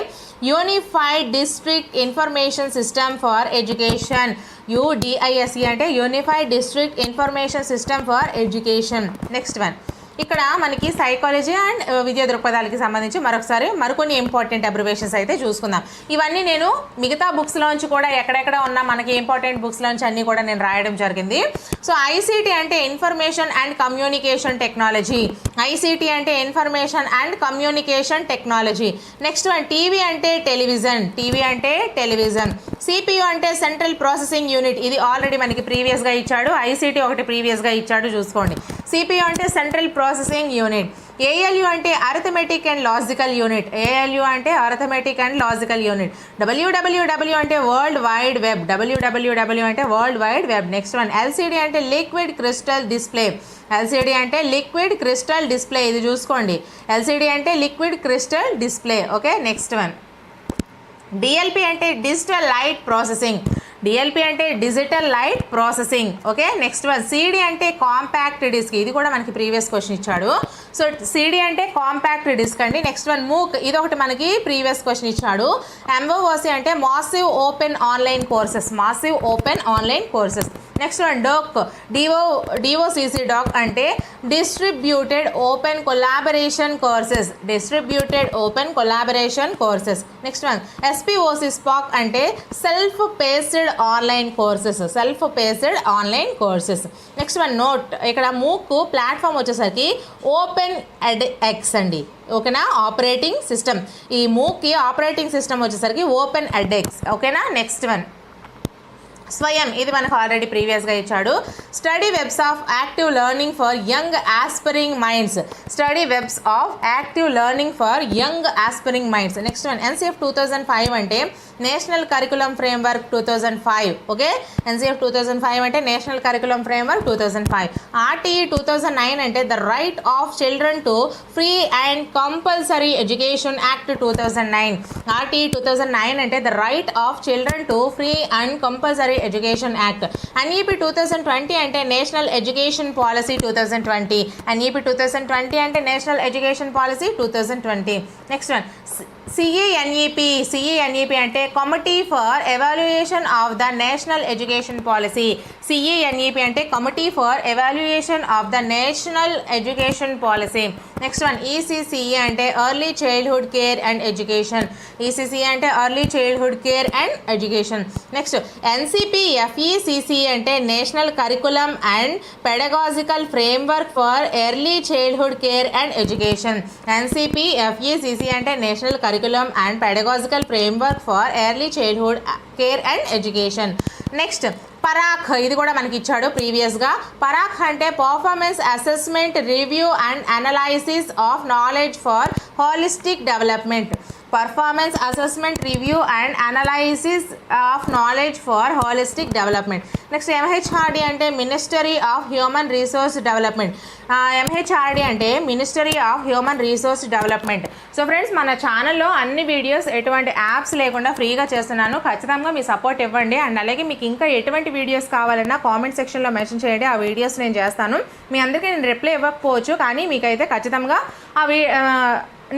unified district information system for education. UDISE అంటే unified district information system for education. Next one ఇక్కడ మనకి psychology and విద్యా దృక్పథాలకి సంబంధించి మరికొన్ని important abbreviations అయితే చూసుకుందాం. ఇవన్నీ నేను మిగతా బుక్స్లోంచి కూడా ఎక్కడెక్కడ ఉన్న మనకి ఇంపార్టెంట్ బుక్స్లోంచి అన్నీ కూడా నేను రాయడం జరిగింది. సో ఐసీటీ అంటే information and communication technology. ICT అంటే information and communication technology. Next one TV అంటే టెలివిజన్. సిపియు అంటే సెంట్రల్ ప్రాసెసింగ్ యూనిట్. ఇది ఆల్రెడీ మనకి ప్రీవియస్గా ఇచ్చాడు. ఐసీటీ ఒకటి ప్రీవియస్గా ఇచ్చాడు, చూసుకోండి. సిపియు అంటే సెంట్రల్ ప్రాసెసింగ్ యూనిట్. ఏఎల్యు అంటే arithmetic and logical unit. WWW అంటే world wide web. Next one LCD అంటే లిక్విడ్ క్రిస్టల్ డిస్ప్లే. ఇది చూసుకోండి. ఎల్సిడి అంటే liquid crystal display. Okay. Next one DLP అంటే digital light processing. Okay. Next one CD అంటే compact disc. ఇది కూడా మనకి ప్రీవియస్ క్వశ్చన్ ఇచ్చాడు. సో సిడి అంటే కాంపాక్ట్ డిస్క్ అండి. నెక్స్ట్ వన్ మూక్, ఇది ఒకటి మనకి ప్రీవియస్ క్వశ్చన్ ఇచ్చాడు. ఎంఓఓసి అంటే massive open online courses, massive open online courses. Next one DOCC, D O C C DOCC అంటే distributed open collaboration courses, distributed open collaboration courses. Next one S P O C SPOC అంటే self paced online courses, self paced online courses. Next one note, ఇక్కడ MOOC platform వచ్చేసరికి open edX అండి, ఓకేనా, operating system. ఈ మూక్కి operating system వచ్చేసరికి open edX, ఓకేనా. Next one స్వయం, ఇది మనకు ఆల్రెడీ ప్రీవియస్గా ఇచ్చాడు. Study webs of active learning for young aspiring minds, study webs of active learning for young aspiring minds. Next one NCF 2005 అంటే national curriculum framework 2005, okay. NCF 2005 అంటే national curriculum framework 2005. RTE 2009 అంటే the right of children to free and compulsory education act 2009. RTE 2009 అంటే the right of children to free and compulsory education act. NEP 2020 అంటే national education policy 2020. NEP 2020 అంటే national education policy 2020. Next one CENEP అంటే committee for evaluation of the national education policy. CENEP అంటే committee for evaluation of the national education policy. Next one ECCE అంటే early childhood care and education. ECCE అంటే early childhood care and education. Next NCPFECC అంటే national curriculum and pedagogical framework for early childhood care and education. NCPFECC అంటే national curriculum and pedagogical framework for early childhood care and education. Next PARAKH, ఇది కూడా మనకి ఇచ్చాడు ప్రీవియస్గా. పరాఖ్ అంటే performance assessment review and analysis of knowledge for holistic development. Performance assessment review and analysis of knowledge for holistic development. Next MHRD అంటే ministry of human resource development. MHRD అంటే ministry of human resource development. So friends, మన ఛానల్లో అన్ని videos ఎటువంటి apps లేకుండా ఫ్రీగా చేస్తున్నాను. ఖచ్చితంగా మీ సపోర్ట్ ఇవ్వండి. అండ్ అలాగే మీకు ఇంకా ఎటువంటి వీడియోస్ కావాలన్నా కామెంట్ సెక్షన్లో మెన్షన్ చేయండి, ఆ వీడియోస్ నేను చేస్తాను. మీ అందరికీ నేను రిప్లై ఇవ్వకపోవచ్చు, కానీ మీకైతే ఖచ్చితంగా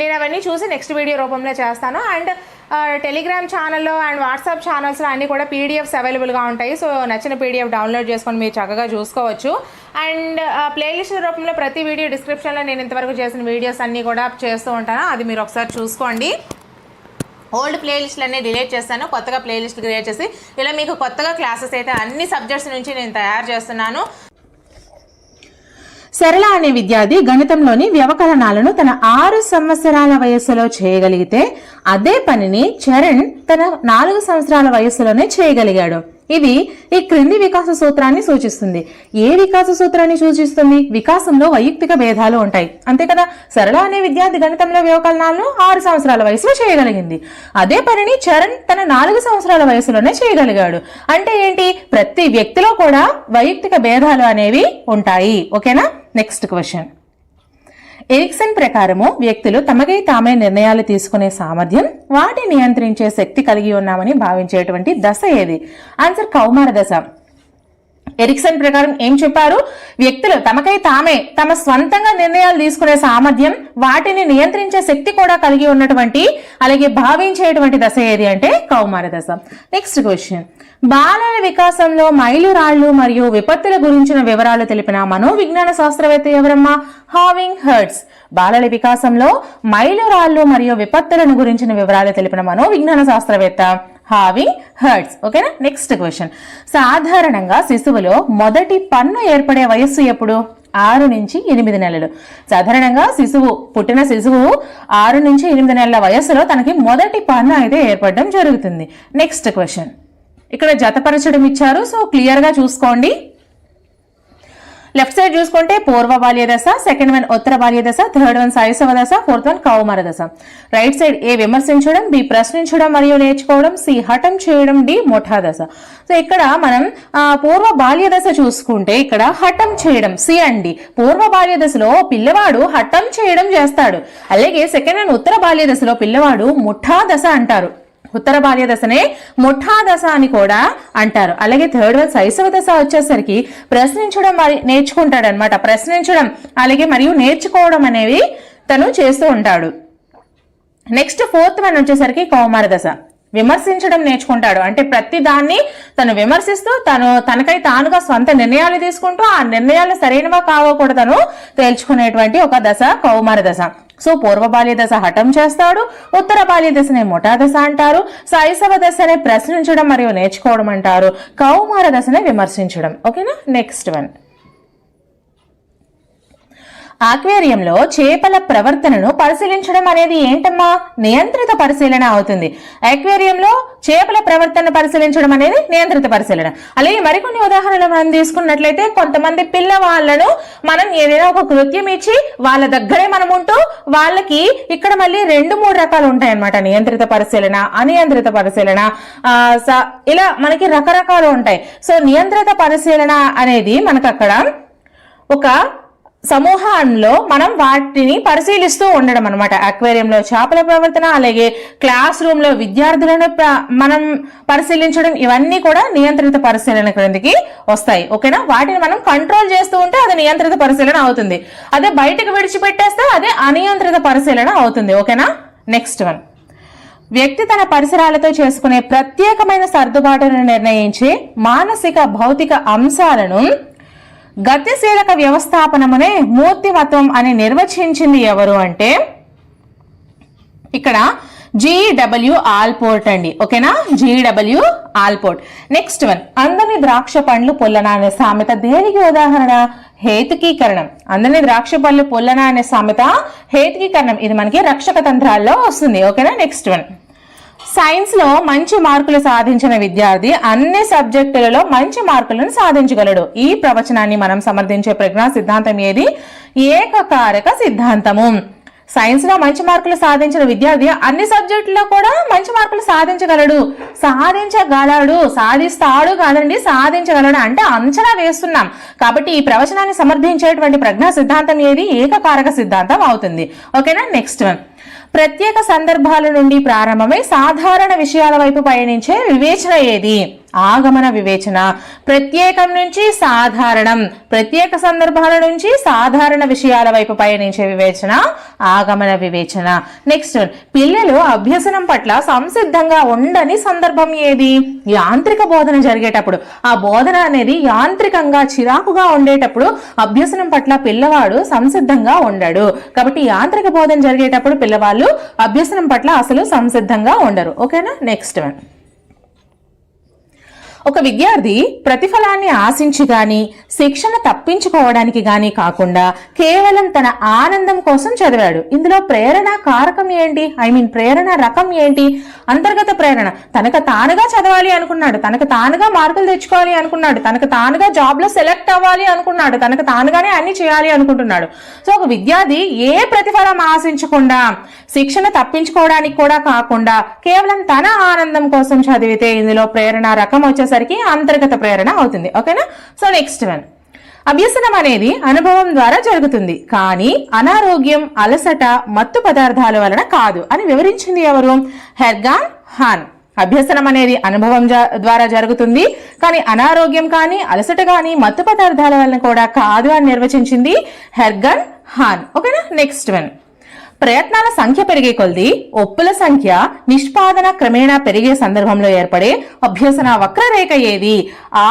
నేను అవన్నీ చూసి నెక్స్ట్ వీడియో రూపంలో చేస్తాను. అండ్ టెలిగ్రామ్ ఛానల్లో అండ్ వాట్సాప్ ఛానల్స్లో అన్నీ కూడా పీడిఎఫ్స్ అవైలబుల్గా ఉంటాయి. సో నచ్చిన పీడిఎఫ్ డౌన్లోడ్ చేసుకొని మీరు చక్కగా చూసుకోవచ్చు. అండ్ ప్లేలిస్ట్ రూపంలో ప్రతి వీడియో డిస్క్రిప్షన్లో నేను ఇంతవరకు చేసిన వీడియోస్ అన్నీ కూడా చేస్తూ ఉంటాను, అది మీరు ఒకసారి చూసుకోండి. ఓల్డ్ ప్లేలిస్ట్లు అన్నీ డిలీట్ చేస్తాను, కొత్తగా ప్లేలిస్ట్ క్రియేట్ చేసి ఇలా మీకు కొత్తగా క్లాసెస్ అయితే అన్ని సబ్జెక్ట్స్ నుంచి నేను తయారు చేస్తున్నాను. సరళ అనే విద్యార్థి గణితంలోని వ్యవకలనాలను తన 6 సంవత్సరాల వయస్సులో చేయగలిగితే అదే పనిని చరణ్ తన 4 సంవత్సరాల వయస్సులోనే చేయగలిగాడు. ఇది ఈ క్రింది వికాస సూత్రాన్ని సూచిస్తుంది. ఏ వికాస సూత్రాన్ని సూచిస్తుంది? వికాసంలో వైయక్తిక భేదాలు ఉంటాయి, అంతే కదా. సరళ అనే విద్యార్థి గణితంలో వ్యవకలనాలను 6 సంవత్సరాల వయసులో చేయగలిగింది. అదే పనిని చరణ్ తన 4 సంవత్సరాల వయసులోనే చేయగలిగాడు. అంటే ఏంటి? ప్రతి వ్యక్తిలో కూడా వైయక్తిక భేదాలు అనేవి ఉంటాయి, ఓకేనా. Next question. ఎరిక్సన్ ప్రకారము వ్యక్తులు తమకై తామే నిర్ణయాలు తీసుకునే సామర్థ్యం, వాటిని నియంత్రించే శక్తి కలిగి ఉన్నామని భావించేటువంటి దశ ఏది? ఆన్సర్ కౌమార దశ. ఎరిక్సన్ ప్రకారం ఏం చెప్పారు? వ్యక్తులు తమకై తామే తమ స్వంతంగా నిర్ణయాలు తీసుకునే సామర్థ్యం, వాటిని నియంత్రించే శక్తి కూడా కలిగి ఉన్నటువంటి అలాగే భావించేటువంటి దశ ఏది అంటే కౌమార దశ. Next question. బాలల వికాసంలో మైలురాళ్లు మరియు విపత్తుల గురించిన వివరాలు తెలిపిన మనోవిజ్ఞాన శాస్త్రవేత్త ఎవరమ్మా? హావింగ్ హర్ట్స్. బాలల వికాసంలో మైలురాళ్లు మరియు విపత్తులను గురించిన వివరాలు తెలిపిన మనోవిజ్ఞాన శాస్త్రవేత్త హావింగ్ హర్ట్స్, ఓకేనా. Next question. సాధారణంగా శిశువులో మొదటి పన్ను ఏర్పడే వయస్సు ఎప్పుడు? 6 నుంచి 8 నెలలు. సాధారణంగా పుట్టిన శిశువు 6 నుంచి 8 నెలల వయస్సులో తనకి మొదటి పన్ను అయితే ఏర్పడడం జరుగుతుంది. Next question. ఇక్కడ జతపరచడం ఇచ్చారు, సో క్లియర్ గా చూసుకోండి. లెఫ్ట్ సైడ్ చూసుకుంటే పూర్వ బాల్య దశ, సెకండ్ వన్ ఉత్తర బాల్య దశ, థర్డ్ వన్ శైశవ దశ, ఫోర్త్ వన్ కౌమార దశ. రైట్ సైడ్ ఏ విమర్శించడం, బి ప్రశ్నించడం మరియు నేర్చుకోవడం, సి హఠం చేయడం, డి ముఠా దశ. సో ఇక్కడ మనం పూర్వ బాల్య దశ చూసుకుంటే ఇక్కడ హఠం చేయడం సి అండి. పూర్వ బాల్య దశలో పిల్లవాడు హఠం చేయడం చేస్తాడు. అలాగే సెకండ్ వన్ ఉత్తర బాల్య దశలో పిల్లవాడు ముఠా దశ అంటారు. ఉత్తర బాల్య దశనే ముఠా దశ అని కూడా అంటారు. అలాగే థర్డ్ వన్ శైశవ దశ వచ్చేసరికి ప్రశ్నించడం నేర్చుకుంటాడు అనమాట. ప్రశ్నించడం అలాగే మరియు నేర్చుకోవడం అనేవి తను చేస్తూ ఉంటాడు. నెక్స్ట్ ఫోర్త్ వన్ వచ్చేసరికి కౌమార దశ. విమర్శించడం నేర్చుకుంటాడు. అంటే ప్రతి దాన్ని తను విమర్శిస్తూ తనకై తానుగా స్వంత నిర్ణయాలు తీసుకుంటూ ఆ నిర్ణయాలు సరైనవా కావో కూడా తను తేల్చుకునేటువంటి ఒక దశ కౌమార దశ. సో పూర్వ బాల్య దశ హఠం చేస్తాడు, ఉత్తర బాల్య దశనే ముఠా దశ అంటారు, శైశవ దశనే ప్రశ్నించడం మరియు నేర్చుకోవడం అంటారు, కౌమార దశనే విమర్శించడం. ఓకేనా. నెక్స్ట్ వన్, ఆక్వేరియంలో చేపల ప్రవర్తనను పరిశీలించడం అనేది ఏంటమ్మా? నియంత్రిత పరిశీలన అవుతుంది. ఆక్వేరియంలో చేపల ప్రవర్తన పరిశీలించడం అనేది నియంత్రిత పరిశీలన. అలాగే మరికొన్ని ఉదాహరణలు మనం తీసుకున్నట్లయితే కొంతమంది పిల్లవాళ్లను మనం ఏదైనా ఒక కృత్యం ఇచ్చి వాళ్ళ దగ్గరే మనం ఉంటూ వాళ్ళకి ఇక్కడ మళ్ళీ 2-3 రకాలు ఉంటాయి అన్నమాట. నియంత్రిత పరిశీలన, అనియంత్రిత పరిశీలన, ఇలా మనకి రకరకాలు ఉంటాయి. సో నియంత్రిత పరిశీలన అనేది మనకు అక్కడ ఒక సమూహంలో మనం వాటిని పరిశీలిస్తూ ఉండడం అనమాట. అక్వేరియంలో చేపల ప్రవర్తన, అలాగే క్లాస్ రూమ్ లో విద్యార్థులను మనం పరిశీలించడం, ఇవన్నీ కూడా నియంత్రిత పరిశీలన క్రిందికి వస్తాయి. ఓకేనా. వాటిని మనం కంట్రోల్ చేస్తూ ఉంటే అది నియంత్రిత పరిశీలన అవుతుంది. అదే బయటకు విడిచిపెట్టేస్తే అదే అనియంత్రిత పరిశీలన అవుతుంది. ఓకేనా. నెక్స్ట్ వన్, వ్యక్తి తన పరిసరాలతో చేసుకునే ప్రత్యేకమైన సర్దుబాటును నిర్ణయించి మానసిక భౌతిక అంశాలను గతిశీలక వ్యవస్థాపనమునే మూర్తిమత్వం అని నిర్వచించింది ఎవరు అంటే ఇక్కడ G.W. ఆల్పోర్ట్ అండి. ఓకేనా. G.W. ఆల్పోర్ట్. నెక్స్ట్ వన్, అందని ద్రాక్ష పండ్లు పుల్లన అనే సామెత దేనికి ఉదాహరణ? హేతుకీకరణం. అందని ద్రాక్ష పళ్ళు పుల్లన అనే సామెత హేతుకీకరణం. ఇది మనకి రక్షక తంత్రాల్లో వస్తుంది. ఓకేనా. నెక్స్ట్ వన్, సైన్స్ లో మంచి మార్కులు సాధించిన విద్యార్థి అన్ని సబ్జెక్టులలో మంచి మార్కులను సాధించగలడు. ఈ ప్రవచనాన్ని మనం సమర్థించే ప్రజ్ఞా సిద్ధాంతం ఏది? ఏకకారక సిద్ధాంతము. సైన్స్ లో మంచి మార్కులు సాధించిన విద్యార్థి అన్ని సబ్జెక్టుల్లో కూడా మంచి మార్కులు సాధించగలడు. సాధిస్తాడు కాదండి, సాధించగలడు అంటే అంచనా వేస్తున్నాం. కాబట్టి ఈ ప్రవచనాన్ని సమర్థించేటువంటి ప్రజ్ఞా సిద్ధాంతం ఏది? ఏకకారక సిద్ధాంతం అవుతుంది. ఓకేనా. నెక్స్ట్ వన్, ప్రత్యేక సందర్భాల నుండి ప్రారంభమై సాధారణ విషయాల వైపు పయనించే వివేచన ఏది? ఆగమన వివేచన. ప్రత్యేకం నుంచి సాధారణం, ప్రత్యేక సందర్భాల నుంచి సాధారణ విషయాల వైపు పయనించే వివేచన ఆగమన వివేచన. నెక్స్ట్, పిల్లలు అభ్యసనం పట్ల సంసిద్ధంగా ఉండని సందర్భం ఏది? యాంత్రిక బోధన జరిగేటప్పుడు. ఆ బోధన అనేది యాంత్రికంగా చిరాకుగా ఉండేటప్పుడు అభ్యసనం పట్ల పిల్లవాడు సంసిద్ధంగా ఉండడు. కాబట్టి యాంత్రిక బోధన జరిగేటప్పుడు పిల్లవాళ్ళు అభ్యసనం పట్ల అసలు సంసిద్ధంగా ఉండరు. ఓకేనా. నెక్స్ట్ వన్, ఒక విద్యార్థి ప్రతిఫలాన్ని ఆశించి గాని శిక్షణ తప్పించుకోవడానికి గాని కాకుండా కేవలం తన ఆనందం కోసం చదివాడు. ఇందులో ప్రేరణ కారకం ఏంటి? ప్రేరణ రకం ఏంటి? అంతర్గత ప్రేరణ. తనకు తానుగా చదవాలి అనుకున్నాడు, తనకు తానుగా మార్కులు తెచ్చుకోవాలి అనుకున్నాడు, తనకు తానుగా జాబ్ లో సెలెక్ట్ అవ్వాలి అనుకున్నాడు, తనకు తానుగానే అన్ని చేయాలి అనుకుంటున్నాడు. సో ఒక విద్యార్థి ఏ ప్రతిఫలం ఆశించకుండా శిక్షణ తప్పించుకోవడానికి కూడా కాకుండా కేవలం తన ఆనందం కోసం చదివితే ఇందులో ప్రేరణ రకం వచ్చేసరికి అంతర్గత ప్రేరణ అవుతుంది. ఓకేనా. సో నెక్స్ట్ వన్, అభ్యసనం అనేది అనుభవం ద్వారా జరుగుతుంది కానీ అనారోగ్యం, అలసట, మత్తు పదార్థాల వలన కాదు అని వివరించింది ఎవరు? హెర్గాన్ హాన్. అభ్యసనం అనేది అనుభవం ద్వారా జరుగుతుంది కానీ అనారోగ్యం కానీ అలసట కానీ మత్తు పదార్థాల వలన కూడా కాదు అని నిర్వచించింది హెర్గాన్ హాన్. ఓకేనా. నెక్స్ట్ వన్, ప్రయత్నాల సంఖ్య పెరిగే కొద్దీ ఒప్పుల సంఖ్య నిష్పాదన క్రమేణా పెరిగే సందర్భంలో ఏర్పడే అభ్యసన వక్రరేఖ ఏది?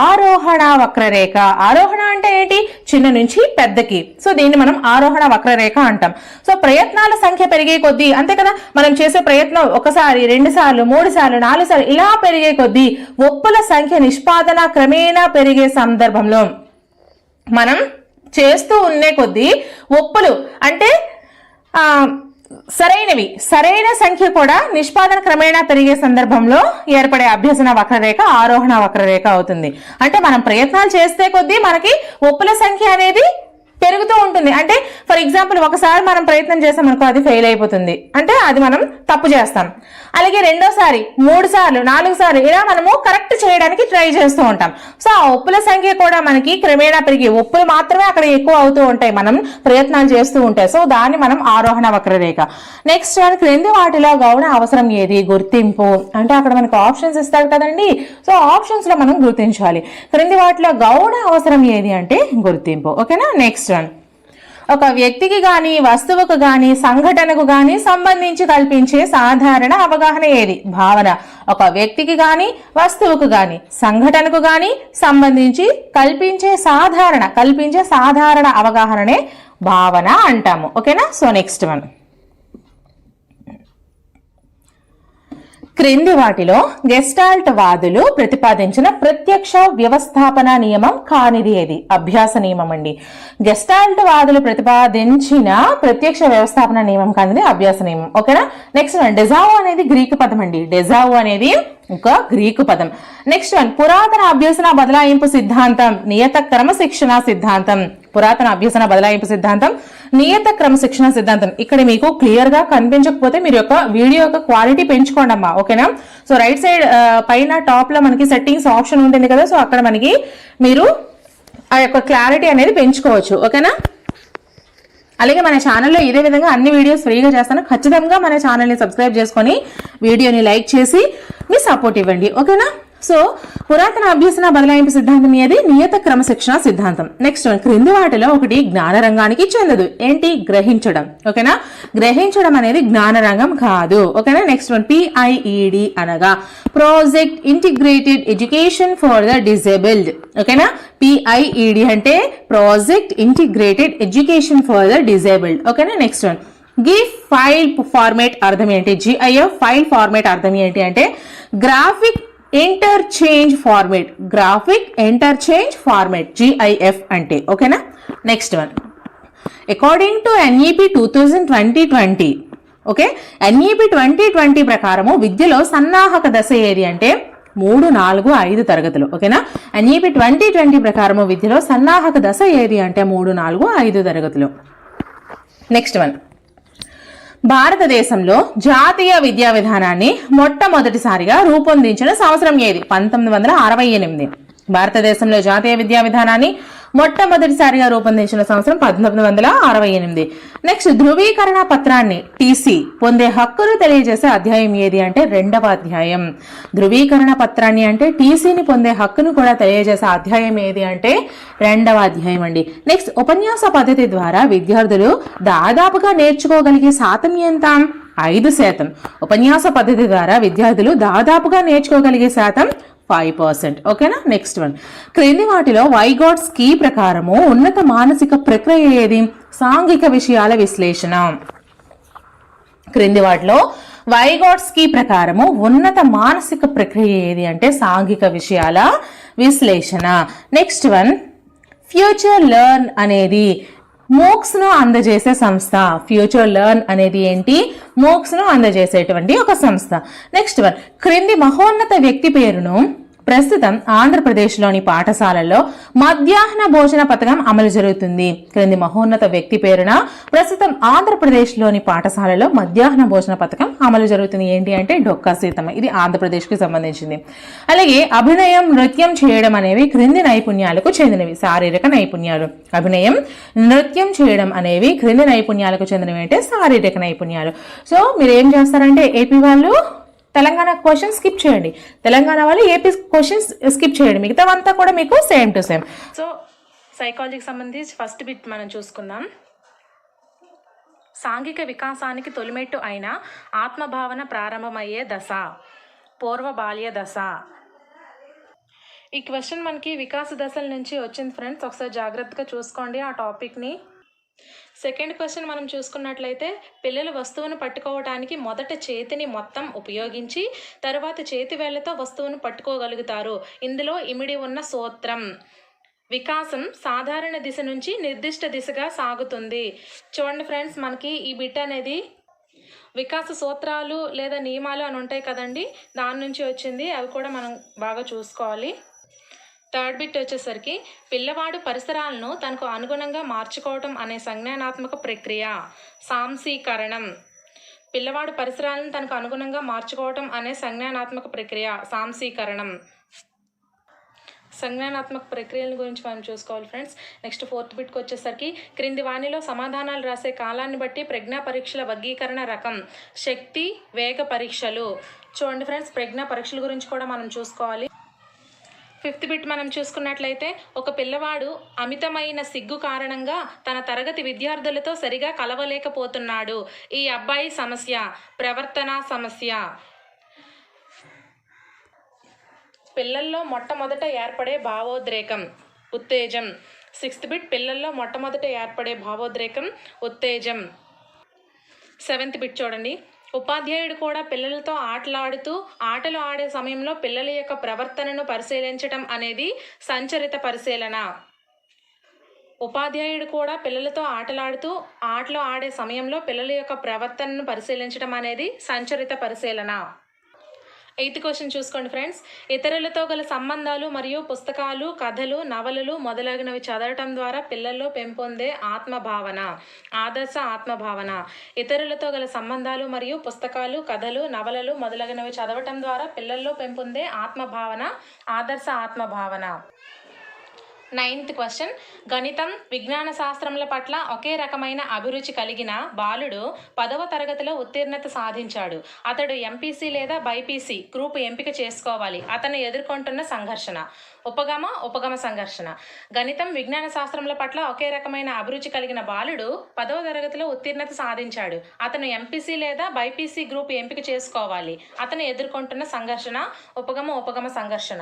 ఆరోహణ వక్రరేఖ. ఆరోహణ అంటే ఏంటి? చిన్న నుంచి పెద్దకి. సో దీన్ని మనం ఆరోహణ వక్రరేఖ అంటాం. సో ప్రయత్నాల సంఖ్య పెరిగే కొద్దీ, అంతే కదా, మనం చేసే ప్రయత్నం 1 సారి 2 సార్లు 3 సార్లు 4 సార్లు ఇలా పెరిగే కొద్దీ ఒప్పుల సంఖ్య నిష్పాదన క్రమేణా పెరిగే సందర్భంలో మనం చేస్తూ ఉండే కొద్దీ ఒప్పులు అంటే సరైన సంఖ్య కూడా నిష్పాదన క్రమేణా పెరిగే సందర్భంలో ఏర్పడే అభ్యసన వక్రరేఖ ఆరోహణ వక్రరేఖ అవుతుంది. అంటే మనం ప్రయత్నాలు చేస్తే కొద్దీ మనకి ఒప్పుల సంఖ్య అనేది పెరుగుతూ ఉంటుంది. అంటే ఫర్ ఎగ్జాంపుల్ ఒకసారి మనం ప్రయత్నం చేసామనుకో అది ఫెయిల్ అయిపోతుంది అంటే అది మనం తప్పు చేస్తాం. అలాగే 2వ సారి 3 సార్లు 4 సార్లు ఇలా మనము కరెక్ట్ చేయడానికి చేయడానికి ట్రై చేస్తూ ఉంటాం. సో ఆ ఒప్పుల సంఖ్య కూడా మనకి క్రమేణా పెరిగి ఒప్పులు మాత్రమే అక్కడ ఎక్కువ అవుతూ ఉంటాయి మనం ప్రయత్నాలు చేస్తూ ఉంటాయి. సో దాన్ని మనం ఆరోహణ వక్రరేఖ. నెక్స్ట్ క్రింది వాటిలో గౌణ అవసరం ఏది? గుర్తింపు. అంటే అక్కడ మనకు ఆప్షన్స్ ఇస్తాడు కదండి, సో ఆప్షన్స్ లో మనం గుర్తించాలి. క్రింది వాటిలో గౌణ అవసరం ఏది అంటే గుర్తింపు. ఓకేనా. నెక్స్ట్ వన్, ఒక వ్యక్తికి గాని వస్తువుకు గాని సంఘటనకు గాని సంబంధించి కల్పించే సాధారణ అవగాహన ఏది? భావన. ఒక వ్యక్తికి గాని వస్తువుకు గాని సంఘటనకు గాని సంబంధించి కల్పించే సాధారణ అవగాహననే భావన అంటాము. ఓకేనా. సో నెక్స్ట్ వన్, క్రింది వాటిలో గెస్టాల్ట్ వాదులు ప్రతిపాదించిన ప్రత్యక్ష వ్యవస్థాపన నియమం కానిది ఏది? అభ్యాస నియమం అండి. గెస్టాల్ట్ వాదులు ప్రతిపాదించిన ప్రత్యక్ష వ్యవస్థాపన నియమం కానిది అభ్యాస నియమం. ఓకేనా. నెక్స్ట్ వన్, డెజావు అనేది గ్రీకు పదం అండి. డెజావు అనేది ఒక గ్రీకు పదం. నెక్స్ట్ వన్, పురాతన అభ్యసన బదలాయింపు సిద్ధాంతం, నియత క్రమశిక్షణ సిద్ధాంతం. పురాతన అభ్యసన బదలాయింపు సిద్ధాంతం, నియత క్రమశిక్షణ సిద్ధాంతం. ఇక్కడ మీకు క్లియర్ గా కనిపించకపోతే మీరు యొక్క వీడియో యొక్క క్వాలిటీ పెంచుకోండి అమ్మా. ఓకేనా. సో రైట్ సైడ్ పైన టాప్ లో మనకి సెట్టింగ్స్ ఆప్షన్ ఉంటుంది కదా, సో అక్కడ మనకి మీరు ఆ యొక్క క్లారిటీ అనేది పెంచుకోవచ్చు. ఓకేనా. అలాగే మన ఛానల్లో ఇదే విధంగా అన్ని వీడియోస్ ఫ్రీగా చేస్తాను. ఖచ్చితంగా మన ఛానల్ని సబ్స్క్రైబ్ చేసుకొని వీడియోని లైక్ చేసి మీ సపోర్ట్ ఇవ్వండి. ఓకేనా. సో పురాతన అభ్యసన బదలాయింపు సిద్ధాంతం ఏది? నియత క్రమశిక్షణ సిద్ధాంతం. నెక్స్ట్ క్రింది వాటిలో ఒకటి జ్ఞాన రంగానికి చెందదు. ఏంటి? గ్రహించడం. ఓకేనా. గ్రహించడం అనేది జ్ఞాన రంగం కాదు. ఓకేనా. నెక్స్ట్ వన్, PIED అనగా project integrated education for the disabled. ఓకేనా. PIED అంటే project integrated education for the disabled. ఓకేనా. నెక్స్ట్ వన్, గిఫ్ ఫైల్ ఫార్మేట్ అర్థం ఏంటి? GIF ఫైల్ ఫార్మేట్ అర్థం ఏంటి అంటే graphic interchange format. Graphic interchange format GIF అంటే. ఓకేనా. Next one, according to NEP 2020. Okay, NEP 2020 ప్రకారము విద్యలో సన్నాహక దశ ఏది అంటే 3, 4, 5 తరగతులు. ఓకేనా. NEP 2020 ప్రకారము విద్యలో సన్నాహక దశ ఏది అంటే 3, 4, 5 తరగతులు. నెక్స్ట్ వన్, భారతదేశంలో జాతీయ విద్యా విధానాన్ని మొట్టమొదటిసారిగా రూపొందించిన సంవత్సరం ఏది? 1968. భారతదేశంలో జాతీయ విద్యా విధానాన్ని మొట్టమొదటిసారిగా రూపొందించిన సంవత్సరం 1968. నెక్స్ట్, ధృవీకరణ పత్రాన్ని TC పొందే హక్కును తెలియజేసే అధ్యాయం ఏది అంటే 2వ అధ్యాయం. ధృవీకరణ పత్రాన్ని అంటే TCని పొందే హక్కును కూడా తెలియజేసే అధ్యాయం ఏది అంటే 2వ అధ్యాయం అండి. నెక్స్ట్, ఉపన్యాస పద్ధతి ద్వారా విద్యార్థులు దాదాపుగా నేర్చుకోగలిగే శాతం ఎంత? 5%. ఉపన్యాస పద్ధతి ద్వారా విద్యార్థులు దాదాపుగా నేర్చుకోగలిగే శాతం 5%. ఓకేనా. నెక్స్ట్ వన్, క్రింది వాటిలో వైగోట్స్కీ ప్రకారము ఉన్నత మానసిక ప్రక్రియ ఏది? సాంఘిక విషయాల విశ్లేషణ. క్రింది వాటిలో వైగోట్స్కీ ప్రకారము ఉన్నత మానసిక ప్రక్రియ ఏది అంటే సాంఘిక విషయాల విశ్లేషణ. నెక్స్ట్ వన్, ఫ్యూచర్ లెర్న్ అనేది MOOCs ను అందజేసే సంస్థ. ఫ్యూచర్ లెర్న్ అనేది ఏంటి? MOOCs ను అందజేసేటువంటి ఒక సంస్థ. నెక్స్ట్ వన్, క్రింది మహోన్నత వ్యక్తి పేరును ప్రస్తుతం ఆంధ్రప్రదేశ్లోని పాఠశాలల్లో మధ్యాహ్న భోజన పథకం అమలు జరుగుతుంది. క్రింది మహోన్నత వ్యక్తి పేరున ప్రస్తుతం ఆంధ్రప్రదేశ్లోని పాఠశాలలో మధ్యాహ్న భోజన పథకం అమలు జరుగుతుంది. ఏంటి అంటే డొక్కా సీతమ్మ. ఇది ఆంధ్రప్రదేశ్కి సంబంధించింది. అలాగే అభినయం, నృత్యం చేయడం అనేవి క్రింది నైపుణ్యాలకు చెందినవి. శారీరక నైపుణ్యాలు. అభినయం, నృత్యం చేయడం అనేవి క్రింది నైపుణ్యాలకు చెందినవి అంటే శారీరక నైపుణ్యాలు. సో మీరు ఏం చేస్తారంటే ఏపీ వాళ్ళు తెలంగాణ క్వశ్చన్ స్కిప్ చేయండి, తెలంగాణ వాళ్ళు ఏపీ క్వశ్చన్స్ స్కిప్ చేయండి, మిగతావంతా కూడా మీకు సేమ్ టు సేమ్. సో సైకాలజీకి సంబంధించి ఫస్ట్ బిట్ మనం చూసుకుందాం. సాంఘిక వికాసానికి తొలిమెట్టు అయిన ఆత్మభావన ప్రారంభమయ్యే దశ పూర్వ బాల్య దశ. ఈ క్వశ్చన్ మనకి వికాస దశల నుంచి వచ్చింది ఫ్రెండ్స్, ఒకసారి జాగ్రత్తగా చూసుకోండి ఆ టాపిక్ని. సెకండ్ క్వశ్చన్ మనం చూసుకున్నట్లయితే పిల్లలు వస్తువును పట్టుకోవడానికి మొదట చేతిని మొత్తం ఉపయోగించి తరువాత చేతి వేళ్లతో వస్తువును పట్టుకోగలుగుతారు. ఇందులో ఇమిడి ఉన్న సూత్రం. వికాసం సాధారణ దిశ నుంచి నిర్దిష్ట దిశగా సాగుతుంది. చూడండి ఫ్రెండ్స్, మనకి ఈ బిట్ అనేది వికాస సూత్రాలు లేదా నియమాలు అని ఉంటాయి కదండి, దాని నుంచి వచ్చింది. అవి కూడా మనం బాగా చూసుకోవాలి. థర్డ్ బిట్ వచ్చేసరికి పిల్లవాడు పరిసరాలను తనకు అనుగుణంగా మార్చుకోవటం అనే సంజ్ఞానాత్మక ప్రక్రియ సాంశీకరణం. పిల్లవాడు పరిసరాలను తనకు అనుగుణంగా మార్చుకోవటం అనే సంజ్ఞానాత్మక ప్రక్రియ సాంశీకరణం. సంజ్ఞానాత్మక ప్రక్రియల గురించి మనం చూసుకోవాలి ఫ్రెండ్స్. నెక్స్ట్ 4th బిట్కి వచ్చేసరికి క్రింది వాణిలో సమాధానాలు రాసే కాలాన్ని బట్టి ప్రజ్ఞా పరీక్షల వర్గీకరణ రకం. శక్తి, వేగ పరీక్షలు. చూడండి ఫ్రెండ్స్, ప్రజ్ఞా పరీక్షల గురించి కూడా మనం చూసుకోవాలి. 5th బిట్ మనం చూసుకున్నట్లయితే, ఒక పిల్లవాడు అమితమైన సిగ్గు కారణంగా తన తరగతి విద్యార్థులతో సరిగా కలవలేకపోతున్నాడు. ఈ అబ్బాయి సమస్య, ప్రవర్తన సమస్య. పిల్లల్లో మొట్టమొదట ఏర్పడే భావోద్రేకం, ఉత్తేజం. 6th బిట్ పిల్లల్లో మొట్టమొదట ఏర్పడే భావోద్రేకం, ఉత్తేజం. 7th బిట్ చూడండి, ఉపాధ్యాయుడు కూడా పిల్లలతో ఆటలు ఆడే సమయంలో పిల్లల యొక్క ప్రవర్తనను పరిశీలించటం అనేది సంచరిత పరిశీలన. ఉపాధ్యాయుడు కూడా పిల్లలతో ఆటలు ఆడే సమయంలో పిల్లల యొక్క ప్రవర్తనను పరిశీలించడం అనేది సంచరిత పరిశీలన. 8th క్వశ్చన్ చూసుకోండి ఫ్రెండ్స్. ఇతరులతో గల సంబంధాలు మరియు పుస్తకాలు, కథలు, నవలలు మొదలగునవి చదవటం ద్వారా పిల్లల్లో పెంపొందే ఆత్మభావన, ఆదర్శ ఆత్మభావన. ఇతరులతో గల సంబంధాలు మరియు పుస్తకాలు, కథలు, నవలలు మొదలగునవి చదవటం ద్వారా పిల్లల్లో పెంపొందే ఆత్మభావన, ఆదర్శ ఆత్మభావన. 9th question. గణితం, విజ్ఞాన శాస్త్రముల పట్ల ఒకే రకమైన అభిరుచి కలిగిన బాలుడు 10వ తరగతిలో ఉత్తీర్ణత సాధించాడు. అతడు ఎంపీసీ లేదా బైపీసీ గ్రూప్ ఎంపిక చేసుకోవాలి. అతను ఎదుర్కొంటున్న సంఘర్షణ. ఉపగమ సంఘర్షణ. గణితం, విజ్ఞాన శాస్త్రముల పట్ల ఒకే రకమైన అభిరుచి కలిగిన బాలుడు 10వ తరగతిలో ఉత్తీర్ణత సాధించాడు. అతను ఎంపీసీ లేదా బైపీసీ గ్రూప్ ఎంపిక చేసుకోవాలి. అతను ఎదుర్కొంటున్న సంఘర్షణ, ఉపగమ సంఘర్షణ.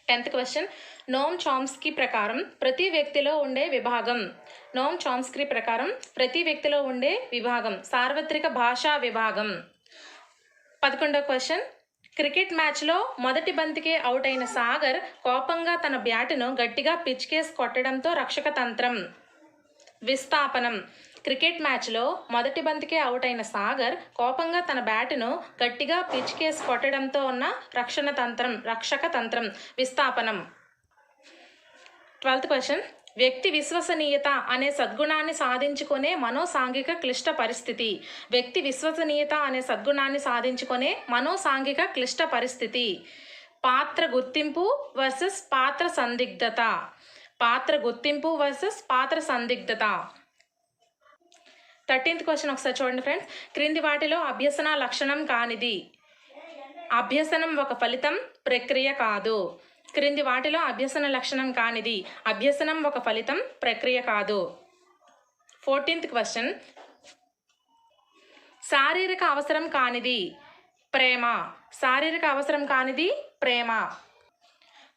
10th question. నోమ్ చామ్స్కీ ప్రకారం ప్రతి వ్యక్తిలో ఉండే విభాగం. నోమ్ చామ్స్కీ ప్రకారం ప్రతి వ్యక్తిలో ఉండే విభాగం సార్వత్రిక భాషా విభాగం. 11వ క్వశ్చన్. క్రికెట్ మ్యాచ్లో మొదటి బంతికే అవుట్ అయిన సాగర్ కోపంగా తన బ్యాటును గట్టిగా పిచ్ కేసి కొట్టడంతో రక్షక తంత్రం. విస్థాపనం. క్రికెట్ మ్యాచ్లో మొదటి బంతికే అవుట్ అయిన సాగర్ కోపంగా తన బ్యాటును గట్టిగా పిచ్ కేసి కొట్టడంతో ఉన్న రక్షక తంత్రం, విస్థాపనం. 12th question. వ్యక్తి విశ్వసనీయత అనే సద్గుణాన్ని సాధించుకునే మనోసాంఘిక క్లిష్ట పరిస్థితి. వ్యక్తి విశ్వసనీయత అనే సద్గుణాన్ని సాధించుకునే మనోసాంఘిక క్లిష్ట పరిస్థితి. పాత్ర గుర్తింపు వర్సెస్ పాత్ర సందిగ్ధత. పాత్ర గుర్తింపు వర్సెస్ పాత్ర సందిగ్ధత. 13th క్వశ్చన్ ఒకసారి చూడండి ఫ్రెండ్స్. క్రింది వాటిలో అభ్యసన లక్షణం కానిది. అభ్యసనం ఒక ఫలితం, ప్రక్రియ కాదు. క్రింది వాటిలో అభ్యసన లక్షణం కానిది. అభ్యసనం ఒక ఫలితం, ప్రక్రియ కాదు. 14th question. శారీరక అవసరం కానిది. ప్రేమ. శారీరక అవసరం కానిది, ప్రేమ.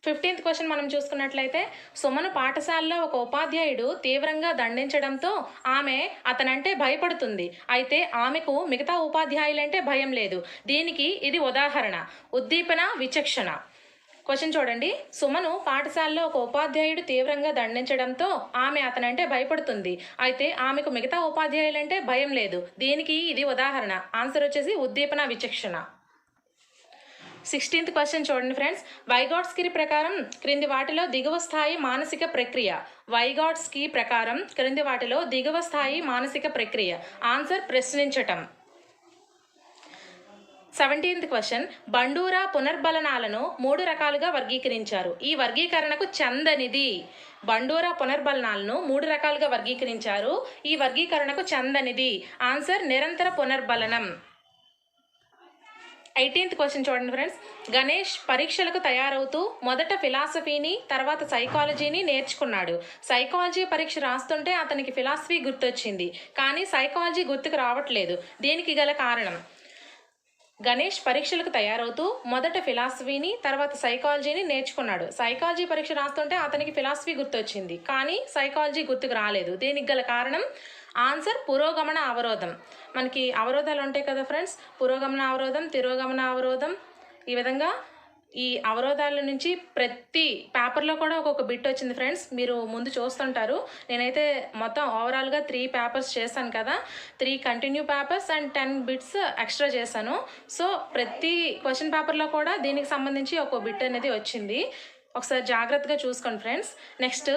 15th క్వశ్చన్ మనం చూసుకున్నట్లయితే, సుమను పాఠశాలలో ఒక ఉపాధ్యాయుడు తీవ్రంగా దండించడంతో ఆమె అతనంటే భయపడుతుంది. అయితే ఆమెకు మిగతా ఉపాధ్యాయులంటే భయం లేదు. దీనికి ఇది ఉదాహరణ. ఉద్దీపన, విచక్షణ. క్వశ్చన్ చూడండి. సుమను పాఠశాలలో ఒక ఉపాధ్యాయుడు తీవ్రంగా దండించడంతో ఆమె అతనంటే భయపడుతుంది. అయితే ఆమెకు మిగతా ఉపాధ్యాయులంటే భయం లేదు. దీనికి ఇది ఉదాహరణ. ఆన్సర్ వచ్చేసి ఉద్దీపన, విచక్షణ. 16th క్వశ్చన్ చూడండి ఫ్రెండ్స్. వైగాట్స్కీ ప్రకారం క్రింది వాటిలో దిగువ స్థాయి మానసిక ప్రక్రియ. వైగాట్స్కీ ప్రకారం క్రింది వాటిలో దిగువ స్థాయి మానసిక ప్రక్రియ. ఆన్సర్ ప్రశ్నించటం. 17th question. బండూరా పునర్బలనాలను 3 రకాలుగా వర్గీకరించారు. ఈ వర్గీకరణకు చెందనిది. బండూరా పునర్బలనాలను 3 రకాలుగా వర్గీకరించారు. ఈ వర్గీకరణకు చెందనిది. ఆన్సర్ నిరంతర పునర్బలనం. 18th క్వశ్చన్ చూడండి ఫ్రెండ్స్. గణేష్ పరీక్షలకు తయారవుతూ మొదట ఫిలాసఫీని తర్వాత సైకాలజీని నేర్చుకున్నాడు. సైకాలజీ పరీక్ష రాస్తుంటే అతనికి ఫిలాసఫీ గుర్తొచ్చింది, కానీ సైకాలజీ గుర్తుకు రావట్లేదు. దీనికి గల కారణం. గణేష్ పరీక్షలకు తయారవుతూ మొదట ఫిలాసఫీని తర్వాత సైకాలజీని నేర్చుకున్నాడు. సైకాలజీ పరీక్ష రాస్తుంటే అతనికి ఫిలాసఫీ గుర్తొచ్చింది, కానీ సైకాలజీ గుర్తుకు రాలేదు. దీనికి గల కారణం ఆన్సర్ పురోగమన అవరోధం. మనకి అవరోధాలు ఉంటాయి కదా ఫ్రెండ్స్, పురోగమన అవరోధం, తిరోగమన అవరోధం. ఈ విధంగా ఈ అవరోధాల నుంచి ప్రతి పేపర్లో కూడా ఒక్కొక్క బిట్ వచ్చింది ఫ్రెండ్స్. మీరు ముందు చూస్తుంటారు. నేనైతే మొత్తం ఓవరాల్గా 3 పేపర్స్ చేశాను కదా. 3 continue papers and 10 bits extra చేశాను. సో ప్రతి క్వశ్చన్ పేపర్లో కూడా దీనికి సంబంధించి ఒక బిట్ అనేది వచ్చింది. ఒకసారి జాగ్రత్తగా చూసుకోండి ఫ్రెండ్స్. నెక్స్ట్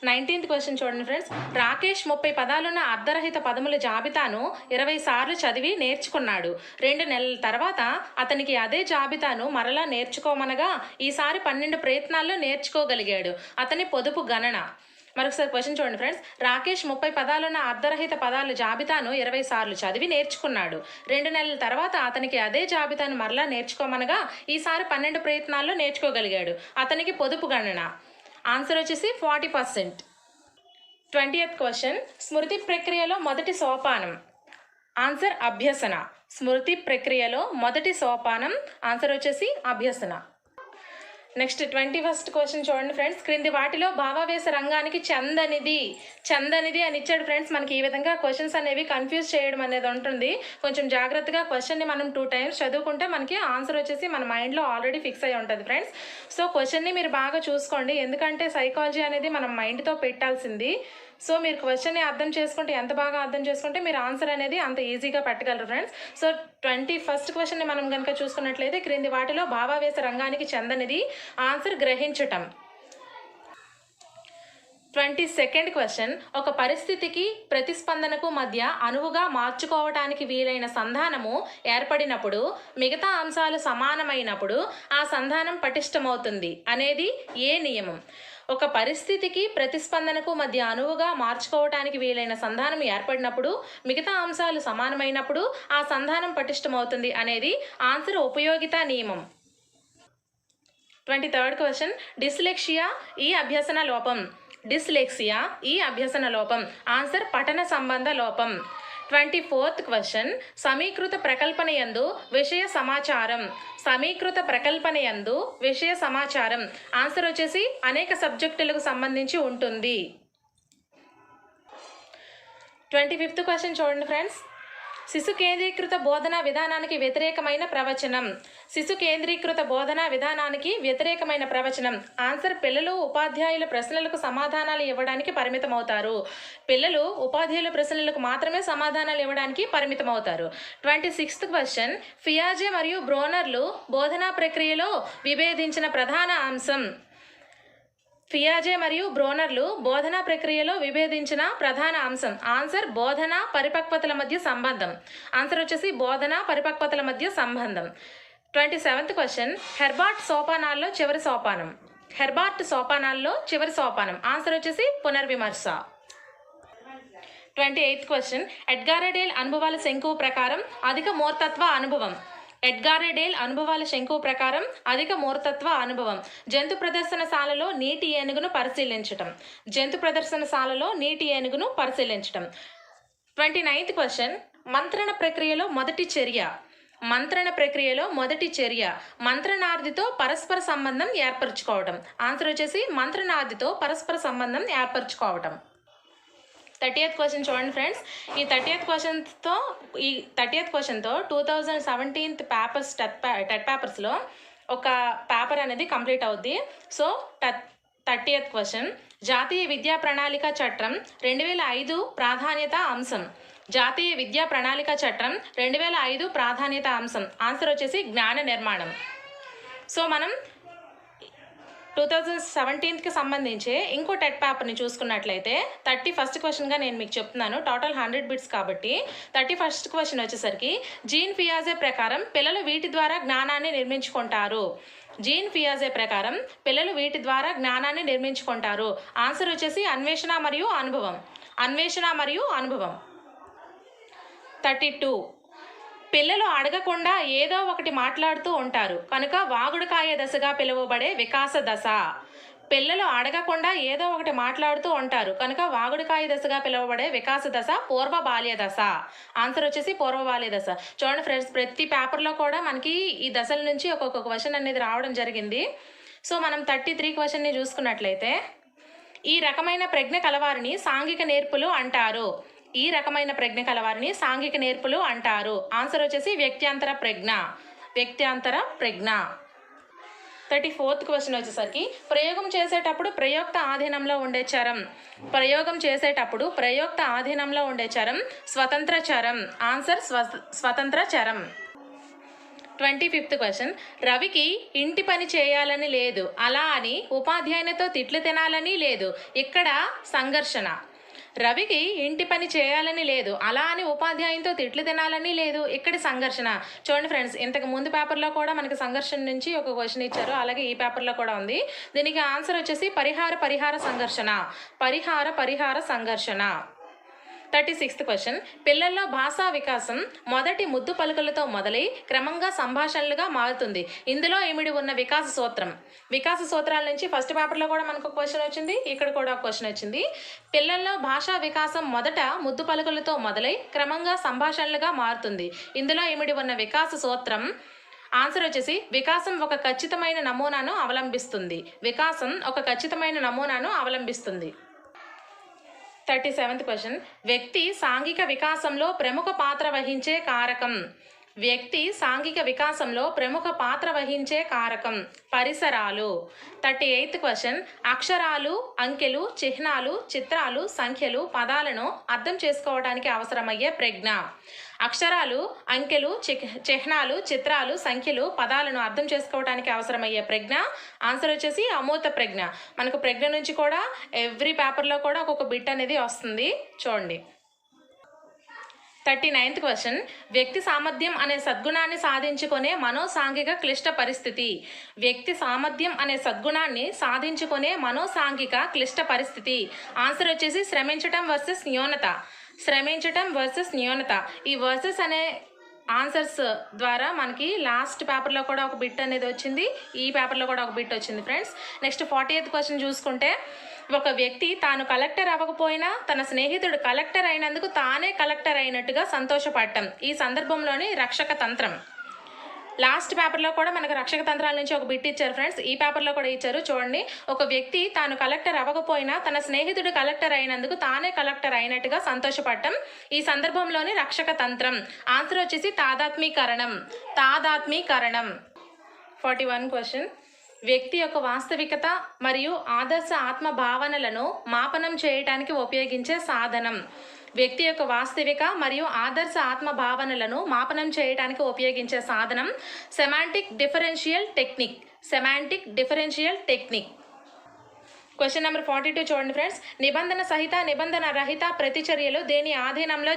19th క్వశ్చన్ చూడండి ఫ్రెండ్స్. రాకేష్ 30 పదాలున్న అర్ధరహిత పదముల జాబితాను 20 సార్లు చదివి నేర్చుకున్నాడు. 2 నెలల తర్వాత అతనికి అదే జాబితాను మరలా నేర్చుకోమనగా ఈసారి 12 ప్రయత్నాల్లో నేర్చుకోగలిగాడు. అతని పొదుపు గణన. మరొకసారి క్వశ్చన్ చూడండి ఫ్రెండ్స్. రాకేష్ 30 పదాలున్న అర్ధరహిత పదాల జాబితాను 20 సార్లు చదివి నేర్చుకున్నాడు. 2 నెలల తర్వాత అతనికి అదే జాబితాను మరలా నేర్చుకోమనగా ఈసారి 12 ప్రయత్నాల్లో నేర్చుకోగలిగాడు. అతనికి పొదుపు గణన. ఆన్సర్ వచ్చేసి 40%. 20th question. స్మృతి ప్రక్రియలో మొదటి సోపానం. ఆన్సర్ అభ్యసన. స్మృతి ప్రక్రియలో మొదటి సోపానం. ఆన్సర్ వచ్చేసి అభ్యసన. నెక్స్ట్ 21st క్వశ్చన్ చూడండి ఫ్రెండ్స్. క్రింది వాటిలో భావావేశ రంగానికి చందనిది అని ఇచ్చాడు ఫ్రెండ్స్. మనకి ఈ విధంగా క్వశ్చన్స్ అనేవి కన్ఫ్యూజ్ చేయడం అనేది ఉంటుంది. కొంచెం జాగ్రత్తగా క్వశ్చన్ని మనం 2 times చదువుకుంటే మనకి ఆన్సర్ వచ్చేసి మన మైండ్లో ఆల్రెడీ ఫిక్స్ అయి ఉంటుంది ఫ్రెండ్స్. సో క్వశ్చన్ని మీరు బాగా చూసుకోండి, ఎందుకంటే సైకాలజీ అనేది మనం మైండ్తో పెట్టాల్సింది. సో మీరు క్వశ్చన్ని అర్థం చేసుకుంటే, ఎంత బాగా అర్థం చేసుకుంటే మీరు ఆన్సర్ అనేది అంత ఈజీగా పెట్టగలరు ఫ్రెండ్స్. సో 21st క్వశ్చన్ని మనం కనుక చూసుకున్నట్లయితే క్రింది వాటిలో భావావేశ రంగానికి చెందనిది. ఆన్సర్ గ్రహించటం. 22nd question. ఒక పరిస్థితికి ప్రతిస్పందనకు మధ్య అనువుగా మార్చుకోవటానికి వీలైన సంధానము ఏర్పడినప్పుడు, మిగతా అంశాలు సమానమైనప్పుడు ఆ సంధానం పటిష్టమవుతుంది అనేది ఏ నియమం? ఒక పరిస్థితికి ప్రతిస్పందనకు మధ్య అనువుగా మార్చుకోవటానికి వీలైన సంధానం ఏర్పడినప్పుడు, మిగతా అంశాలు సమానమైనప్పుడు ఆ సంధానం పటిష్టమవుతుంది అనేది ఆన్సర్ ఉపయోగితా నియమం. 23rd question. డిస్లెక్సియా ఈ అభ్యసన లోపం. డిస్లెక్సియా ఈ అభ్యసన లోపం. ఆన్సర్ పఠన సంబంధ లోపం. 24th question. సమీకృత ప్రకల్పన యందు విషయ సమాచారం. సమీకృత ప్రకల్పన యందు విషయ సమాచారం. ఆన్సర్ వచ్చేసి అనేక సబ్జెక్టులకు సంబంధించి ఉంటుంది. 25th క్వశ్చన్ చూడండి ఫ్రెండ్స్. శిశు కేంద్రీకృత బోధనా విధానానికి వ్యతిరేకమైన ప్రవచనం. శిశు కేంద్రీకృత బోధనా విధానానికి వ్యతిరేకమైన ప్రవచనం. ఆన్సర్ పిల్లలు ఉపాధ్యాయుల ప్రశ్నలకు సమాధానాలు ఇవ్వడానికి పరిమితమవుతారు. పిల్లలు ఉపాధ్యాయుల ప్రశ్నలకు మాత్రమే సమాధానాలు ఇవ్వడానికి పరిమితమవుతారు. 26th question. ఫియాజే మరియు బ్రోనర్లు బోధనా ప్రక్రియలో విభేదించిన ప్రధాన అంశం. ఫియాజే మరియు బ్రోనర్లు బోధనా ప్రక్రియలో విభేదించిన ప్రధాన అంశం. ఆన్సర్ బోధన పరిపక్వతల మధ్య సంబంధం. ఆన్సర్ వచ్చేసి బోధన పరిపక్వతల మధ్య సంబంధం. 27th question. హెర్బార్ట్ సోపానాల్లో చివరి సోపానం. హెర్బార్ట్ సోపానాల్లో చివరి సోపానం. ఆన్సర్ వచ్చేసి పునర్విమర్శ. 28th question. ఎడ్గారడేల్ అనుభవాల శంకువు ప్రకారం అధిక మూర్తత్వ అనుభవం. ఎడ్గారడేల్ అనుభవాల శంకువు ప్రకారం అధిక మూర్తత్వ అనుభవం. జంతు ప్రదర్శనశాలలో నీటి ఏనుగును పరిశీలించటం. జంతు ప్రదర్శనశాలలో నీటి ఏనుగును పరిశీలించటం. 29th question. మంత్రణ ప్రక్రియలో మొదటి చర్య. మంత్రణ ప్రక్రియలో మొదటి చర్య. మంత్రనార్థితో పరస్పర సంబంధం ఏర్పరచుకోవటం. ఆన్సర్ వచ్చేసి మంత్రనార్థితో పరస్పర సంబంధం ఏర్పరచుకోవటం. 30th క్వశ్చన్ చూడండి ఫ్రెండ్స్. ఈ 30th క్వశ్చన్తో 2017 పేపర్స్ టెట్ పేపర్స్లో ఒక పేపర్ అనేది కంప్లీట్ అవుద్ది. So 30th question. జాతీయ విద్యా ప్రణాళిక చట్టం 2005 ప్రాధాన్యత అంశం. జాతీయ విద్యా ప్రణాళిక చట్టం 2005 ప్రాధాన్యత అంశం. ఆన్సర్ వచ్చేసి జ్ఞాన నిర్మాణం. సో మనం 2017కి సంబంధించి ఇంకో టెట్ పేపర్ని చూసుకున్నట్లయితే 31st క్వశ్చన్గా నేను మీకు చెప్తున్నాను. టోటల్ 100 బిట్స్ కాబట్టి 31st క్వశ్చన్ వచ్చేసరికి జీన్ పియాజే ప్రకారం పిల్లలు వీటి ద్వారా జ్ఞానాన్ని నిర్మించుకుంటారు. జీన్ పియాజే ప్రకారం పిల్లలు వీటి ద్వారా జ్ఞానాన్ని నిర్మించుకుంటారు. ఆన్సర్ వచ్చేసి అన్వేషణ మరియు అనుభవం. అన్వేషణ మరియు అనుభవం. 32. పిల్లలు అడగకుండా ఏదో ఒకటి మాట్లాడుతూ ఉంటారు కనుక వాగుడుకాయ దశగా పిలువబడే వికాస దశ. పిల్లలు అడగకుండా ఏదో ఒకటి మాట్లాడుతూ ఉంటారు కనుక వాగుడుకాయ దశగా పిలువబడే వికాస దశ పూర్వ బాల్య దశ. ఆన్సర్ వచ్చేసి పూర్వ బాల్య దశ. చూడండి ఫ్రెండ్స్, ప్రతి పేపర్లో కూడా మనకి ఈ దశల నుంచి ఒక్కొక్క క్వశ్చన్ అనేది రావడం జరిగింది. సో మనం 33 క్వశ్చన్ని చూసుకున్నట్లయితే, ఈ రకమైన ప్రజ్ఞ కలవారిని సాంఘిక నేర్పులు అంటారు. ఈ రకమైన ప్రజ్ఞ కలవారిని సాంఘిక నేర్పులు అంటారు. ఆన్సర్ వచ్చేసి వ్యక్త్యాంతర ప్రజ్ఞ. వ్యక్త్యాంతర ప్రజ్ఞ. 34th క్వశ్చన్ వచ్చేసరికి, ప్రయోగం చేసేటప్పుడు ప్రయోక్త ఆధీనంలో ఉండే చరం. ప్రయోగం చేసేటప్పుడు ప్రయోక్త ఆధీనంలో ఉండే చరం స్వతంత్ర చరం. ఆన్సర్ స్వతంత్ర చరం. 25th క్వశ్చన్, రవికి ఇంటి పని చేయాలని లేదు, అలా అని ఉపాధ్యాయునితో తిట్లు తినాలని లేదు, ఇక్కడ సంఘర్షణ. రవికి ఇంటి పని చేయాలని లేదు, అలా అని ఉపాధ్యాయునితో తిట్లు తినాలని లేదు, ఇక్కడ సంఘర్షణ. చూడండి ఫ్రెండ్స్, ఇంతకు ముందు పేపర్లో కూడా మనకి సంఘర్షణ నుంచి ఒక క్వశ్చన్ ఇచ్చారు, అలాగే ఈ పేపర్లో కూడా ఉంది. దీనికి ఆన్సర్ వచ్చేసి పరిహార సంఘర్షణ. పరిహార సంఘర్షణ. 36th క్వశ్చన్, పిల్లల్లో భాషా వికాసం మొదటి ముద్దు పలుకులతో మొదలై క్రమంగా సంభాషణలుగా మారుతుంది. ఇందులో ఇమిడి ఉన్న వికాస సూత్రాల నుంచి ఫస్ట్ పేపర్లో కూడా మనకు క్వశ్చన్ వచ్చింది, ఇక్కడ కూడా ఒక క్వశ్చన్ వచ్చింది. పిల్లల్లో భాషా వికాసం మొదట ముద్దు పలుకులతో మొదలై క్రమంగా సంభాషణలుగా మారుతుంది. ఇందులో ఇమిడి ఉన్న వికాస సూత్రం. ఆన్సర్ వచ్చేసి వికాసం ఒక ఖచ్చితమైన నమూనాను అవలంబిస్తుంది. 37th క్వశ్చన్, వ్యక్తి సాంఘిక వికాసంలో ప్రముఖ పాత్ర వహించే కారకం. పరిసరాలు. 38th క్వశ్చన్, అక్షరాలు, అంకెలు, చిహ్నాలు, చిత్రాలు, సంఖ్యలు, పదాలను అర్థం చేసుకోవడానికి అవసరమయ్యే ప్రజ్ఞ. అక్షరాలు, అంకెలు, చిహ్నాలు, చిత్రాలు, సంఖ్యలు, పదాలను అర్థం చేసుకోవడానికి అవసరమయ్యే ప్రజ్ఞ. ఆన్సర్ వచ్చేసి అమూర్త ప్రజ్ఞ. మనకు ప్రజ్ఞ నుంచి కూడా ఎవ్రీ పేపర్లో కూడా ఒక్కొక్క బిట్ అనేది వస్తుంది, చూడండి. 39th క్వశ్చన్, వ్యక్తి సామర్థ్యం అనే సద్గుణాన్ని సాధించుకునే మనోసాంఘిక క్లిష్ట పరిస్థితి. ఆన్సర్ వచ్చేసి శ్రమించటం వర్సెస్ న్యూనత. ఈ వర్సెస్ అనే ఆన్సర్స్ ద్వారా మనకి లాస్ట్ పేపర్లో కూడా ఒక బిట్ అనేది వచ్చింది, ఈ పేపర్లో కూడా ఒక బిట్ వచ్చింది ఫ్రెండ్స్. నెక్స్ట్ 40th క్వశ్చన్ చూసుకుంటే, ఒక వ్యక్తి తాను కలెక్టర్ అవ్వకపోయినా తన స్నేహితుడు కలెక్టర్ అయినందుకు తానే కలెక్టర్ అయినట్టుగా సంతోషపడటం. ఈ సందర్భంలోని రక్షక తంత్రం. లాస్ట్ పేపర్లో కూడా మనకు రక్షక తంత్రాల నుంచి ఒక బిట్ ఇచ్చారు ఫ్రెండ్స్, ఈ పేపర్లో కూడా ఇచ్చారు, చూడండి. ఒక వ్యక్తి తాను కలెక్టర్ అవ్వకపోయినా తన స్నేహితుడు కలెక్టర్ అయినందుకు తానే కలెక్టర్ అయినట్టుగా సంతోషపడటం. ఈ సందర్భంలోని రక్షక తంత్రం. ఆన్సర్ వచ్చేసి తాదాత్మీకరణం. 41 క్వశ్చన్, వ్యక్తి యొక్క వాస్తవికత మరియు ఆదర్శ ఆత్మ భావనలను మాపనం చేయడానికి ఉపయోగించే సాధనం. వ్యక్తి యొక్క వాస్తవిక మరియు ఆదర్శ ఆత్మ భావనలను మాపనం చేయడానికి ఉపయోగించే సాధనం semantic differential technique. Question number 42 చూడండి ఫ్రెండ్స్, నిబంధన సహిత నిబంధన రహిత ప్రతిచర్యలు దేని ఆధీనంలో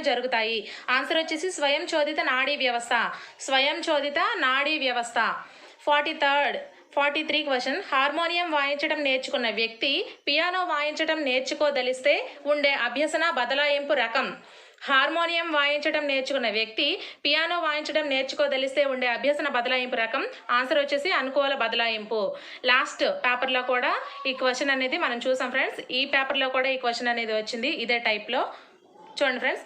జరుగుతాయి? ఆన్సర్ వచ్చేసి స్వయం చోదిత నాడీ వ్యవస్థ. 43 క్వశ్చన్, హార్మోనియం వాయించడం నేర్చుకున్న వ్యక్తి పియానో వాయించడం నేర్చుకోదలిస్తే ఉండే అభ్యసన బదలాయింపు రకం. హార్మోనియం వాయించడం నేర్చుకున్న వ్యక్తి పియానో వాయించడం నేర్చుకోదలిస్తే ఉండే అభ్యసన బదలాయింపు రకం. ఆన్సర్ వచ్చేసి అనుకూల బదలాయింపు. లాస్ట్ పేపర్లో కూడా ఈ క్వశ్చన్ అనేది మనం చూసాం ఫ్రెండ్స్, ఈ పేపర్లో కూడా ఈ క్వశ్చన్ అనేది వచ్చింది ఇదే టైప్లో, చూడండి ఫ్రెండ్స్.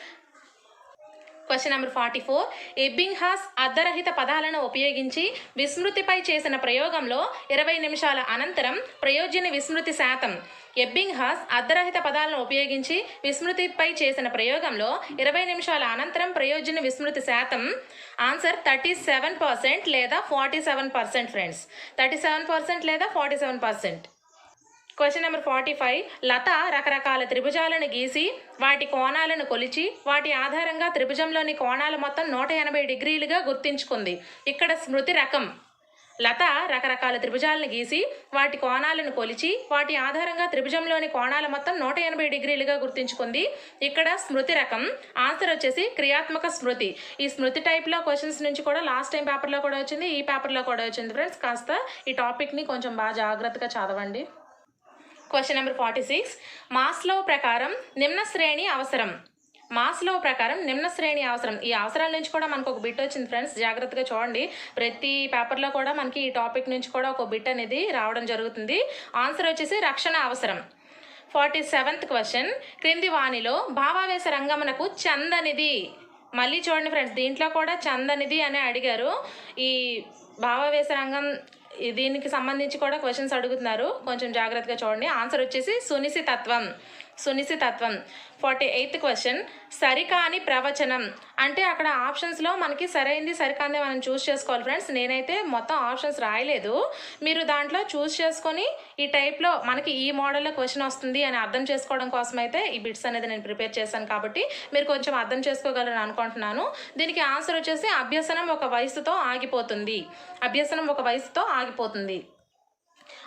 క్వశ్చన్ నెంబర్ 44, ఎబ్బింగ్హాస్ అర్ధరహిత పదాలను ఉపయోగించి విస్మృతిపై చేసిన ప్రయోగంలో 20 నిమిషాల అనంతరం ప్రయోజన విస్మృతి శాతం. ఎబ్బింగ్హాస్ అర్ధరహిత పదాలను ఉపయోగించి విస్మృతిపై చేసిన ప్రయోగంలో 20 నిమిషాల అనంతరం ప్రయోజన విస్మృతి శాతం. ఆన్సర్ 37% లేదా 47% ఫ్రెండ్స్, 37% లేదా 47%. క్వశ్చన్ నెంబర్ 45, లత రకరకాల త్రిభుజాలను గీసి వాటి కోణాలను కొలిచి వాటి ఆధారంగా త్రిభుజంలోని కోణాలు మొత్తం 180 డిగ్రీలుగా గుర్తించుకుంది. ఇక్కడ స్మృతి రకం. లత రకరకాల త్రిభుజాలను గీసి వాటి కోణాలను కొలిచి వాటి ఆధారంగా త్రిభుజంలోని కోణాలు మొత్తం 180 డిగ్రీలుగా గుర్తించుకుంది. ఇక్కడ స్మృతి రకం. ఆన్సర్ వచ్చేసి క్రియాత్మక స్మృతి. ఈ స్మృతి టైప్లో క్వశ్చన్స్ నుంచి కూడా లాస్ట్ టైం పేపర్లో కూడా వచ్చింది, ఈ పేపర్లో కూడా వచ్చింది ఫ్రెండ్స్. కాస్త ఈ టాపిక్ని కొంచెం బాగా జాగ్రత్తగా చదవండి. క్వశ్చన్ నెంబర్ 46, మాస్లో ప్రకారం నిమ్న శ్రేణి అవసరం. ఈ అవసరాల నుంచి కూడా మనకు ఒక బిట్ వచ్చింది ఫ్రెండ్స్, జాగ్రత్తగా చూడండి. ప్రతి పేపర్లో కూడా మనకి ఈ టాపిక్ నుంచి కూడా ఒక బిట్ అనేది రావడం జరుగుతుంది. ఆన్సర్ వచ్చేసి రక్షణ అవసరం. 47th క్వశ్చన్, క్రింది వాణిలో భావావేశ రంగమునకు చందనిది. మళ్ళీ చూడండి ఫ్రెండ్స్, దీంట్లో కూడా చందనిది అని అడిగారు. ఈ భావావేశ రంగం దీనికి సంబంధించి కూడా క్వశ్చన్స్ అడుగుతున్నారు, కొంచెం జాగ్రత్తగా చూడండి. ఆన్సర్ వచ్చేసి సునిశితత్వం. సునిశ్చితత్వం. 48th క్వశ్చన్ సరికాని ప్రవచనం. అంటే అక్కడ ఆప్షన్స్లో మనకి సరైంది సరికాంది మనం చూస్ చేసుకోవాలి ఫ్రెండ్స్. నేనైతే మొత్తం ఆప్షన్స్ రాయలేదు, మీరు దాంట్లో చూస్ చేసుకొని ఈ టైప్లో మనకి ఈ మోడల్లో క్వశ్చన్ వస్తుంది అని అర్థం చేసుకోవడం కోసం అయితే ఈ బిట్స్ అనేది నేను ప్రిపేర్ చేశాను, కాబట్టి మీరు కొంచెం అర్థం చేసుకోగలరని అనుకుంటున్నాను. దీనికి ఆన్సర్ వచ్చేసి అభ్యసనం ఒక వయసుతో ఆగిపోతుంది. అభ్యసనం ఒక వయసుతో ఆగిపోతుంది.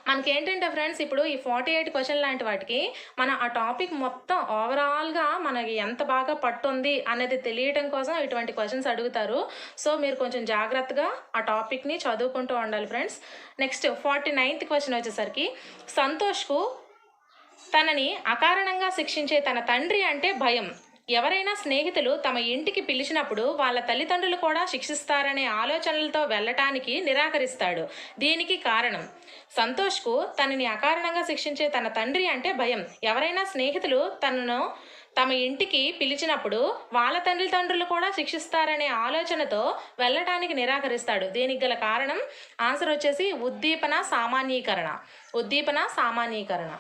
మనకి ఏంటంటే ఫ్రెండ్స్, ఇప్పుడు ఈ 48 క్వశ్చన్ లాంటి వాటికి మన ఆ టాపిక్ మొత్తం ఓవరాల్గా మనకి ఎంత బాగా పట్టుంది అనేది తెలియటం కోసం ఇటువంటి క్వశ్చన్స్ అడుగుతారు. సో మీరు కొంచెం జాగ్రత్తగా ఆ టాపిక్ని చదువుకుంటూ ఉండాలి ఫ్రెండ్స్. నెక్స్ట్ 49th క్వశ్చన్ వచ్చేసరికి సంతోష్కు తనని అకారణంగా శిక్షించే తన తండ్రి అంటే భయం. ఎవరైనా స్నేహితులు తమ ఇంటికి పిలిచినప్పుడు వాళ్ళ తల్లిదండ్రులు కూడా శిక్షిస్తారనే ఆలోచనలతో వెళ్ళటానికి నిరాకరిస్తాడు. దీనికి కారణం సంతోష్కు తనని అకారణంగా శిక్షించే తన తండ్రి అంటే భయం. ఎవరైనా స్నేహితులు తనను తమ ఇంటికి పిలిచినప్పుడు వాళ్ళ తల్లిదండ్రులు కూడా శిక్షిస్తారనే ఆలోచనతో వెళ్ళటానికి నిరాకరిస్తాడు. దీనికి గల కారణం ఆన్సర్ వచ్చేసి ఉద్దీపన సామాన్యీకరణ. ఉద్దీపన సామాన్యీకరణ.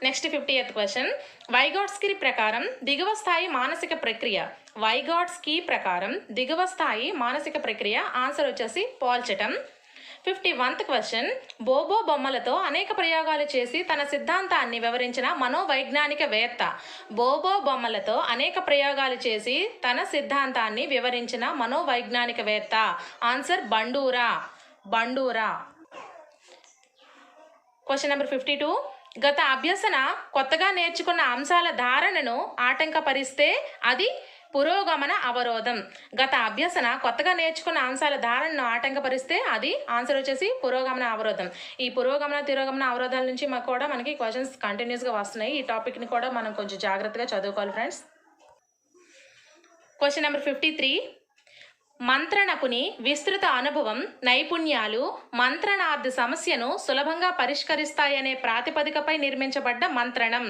నెక్స్ట్ 50th క్వశ్చన్ వైగాట్స్కీ ప్రకారం దిగువ స్థాయి మానసిక ప్రక్రియ. వైగాట్స్కీ ప్రకారం దిగువ స్థాయి మానసిక ప్రక్రియ. ఆన్సర్ వచ్చేసి పోల్చటం. 51th క్వశ్చన్ బోబో బొమ్మలతో అనేక ప్రయోగాలు చేసి తన సిద్ధాంతాన్ని వివరించిన మనోవైజ్ఞానికవేత్త. బోబో బొమ్మలతో అనేక ప్రయోగాలు చేసి తన సిద్ధాంతాన్ని వివరించిన మనోవైజ్ఞానికవేత్త. Answer Bandura. Bandura. Question number 52 గత అభ్యసన కొత్తగా నేర్చుకున్న అంశాల ధారణను ఆటంకపరిస్తే అది పురోగమన అవరోధం. గత అభ్యసన కొత్తగా నేర్చుకున్న అంశాల ధారణను ఆటంకపరిస్తే అది ఆన్సర్ వచ్చేసి పురోగమన అవరోధం. ఈ పురోగమన తిరోగమన అవరోధాల నుంచి కూడా మనకి క్వశ్చన్స్ కంటిన్యూస్గా వస్తున్నాయి. ఈ టాపిక్ని కూడా మనం కొంచెం జాగ్రత్తగా చదువుకోవాలి ఫ్రెండ్స్. క్వశ్చన్ నెంబర్ 53 మంత్రణకుని విస్తృత అనుభవం నైపుణ్యాలు మంత్రణార్థ సమస్యను సులభంగా పరిష్కరిస్తాయనే ప్రాతిపదికపై నిర్మించబడ్డ మంత్రణం.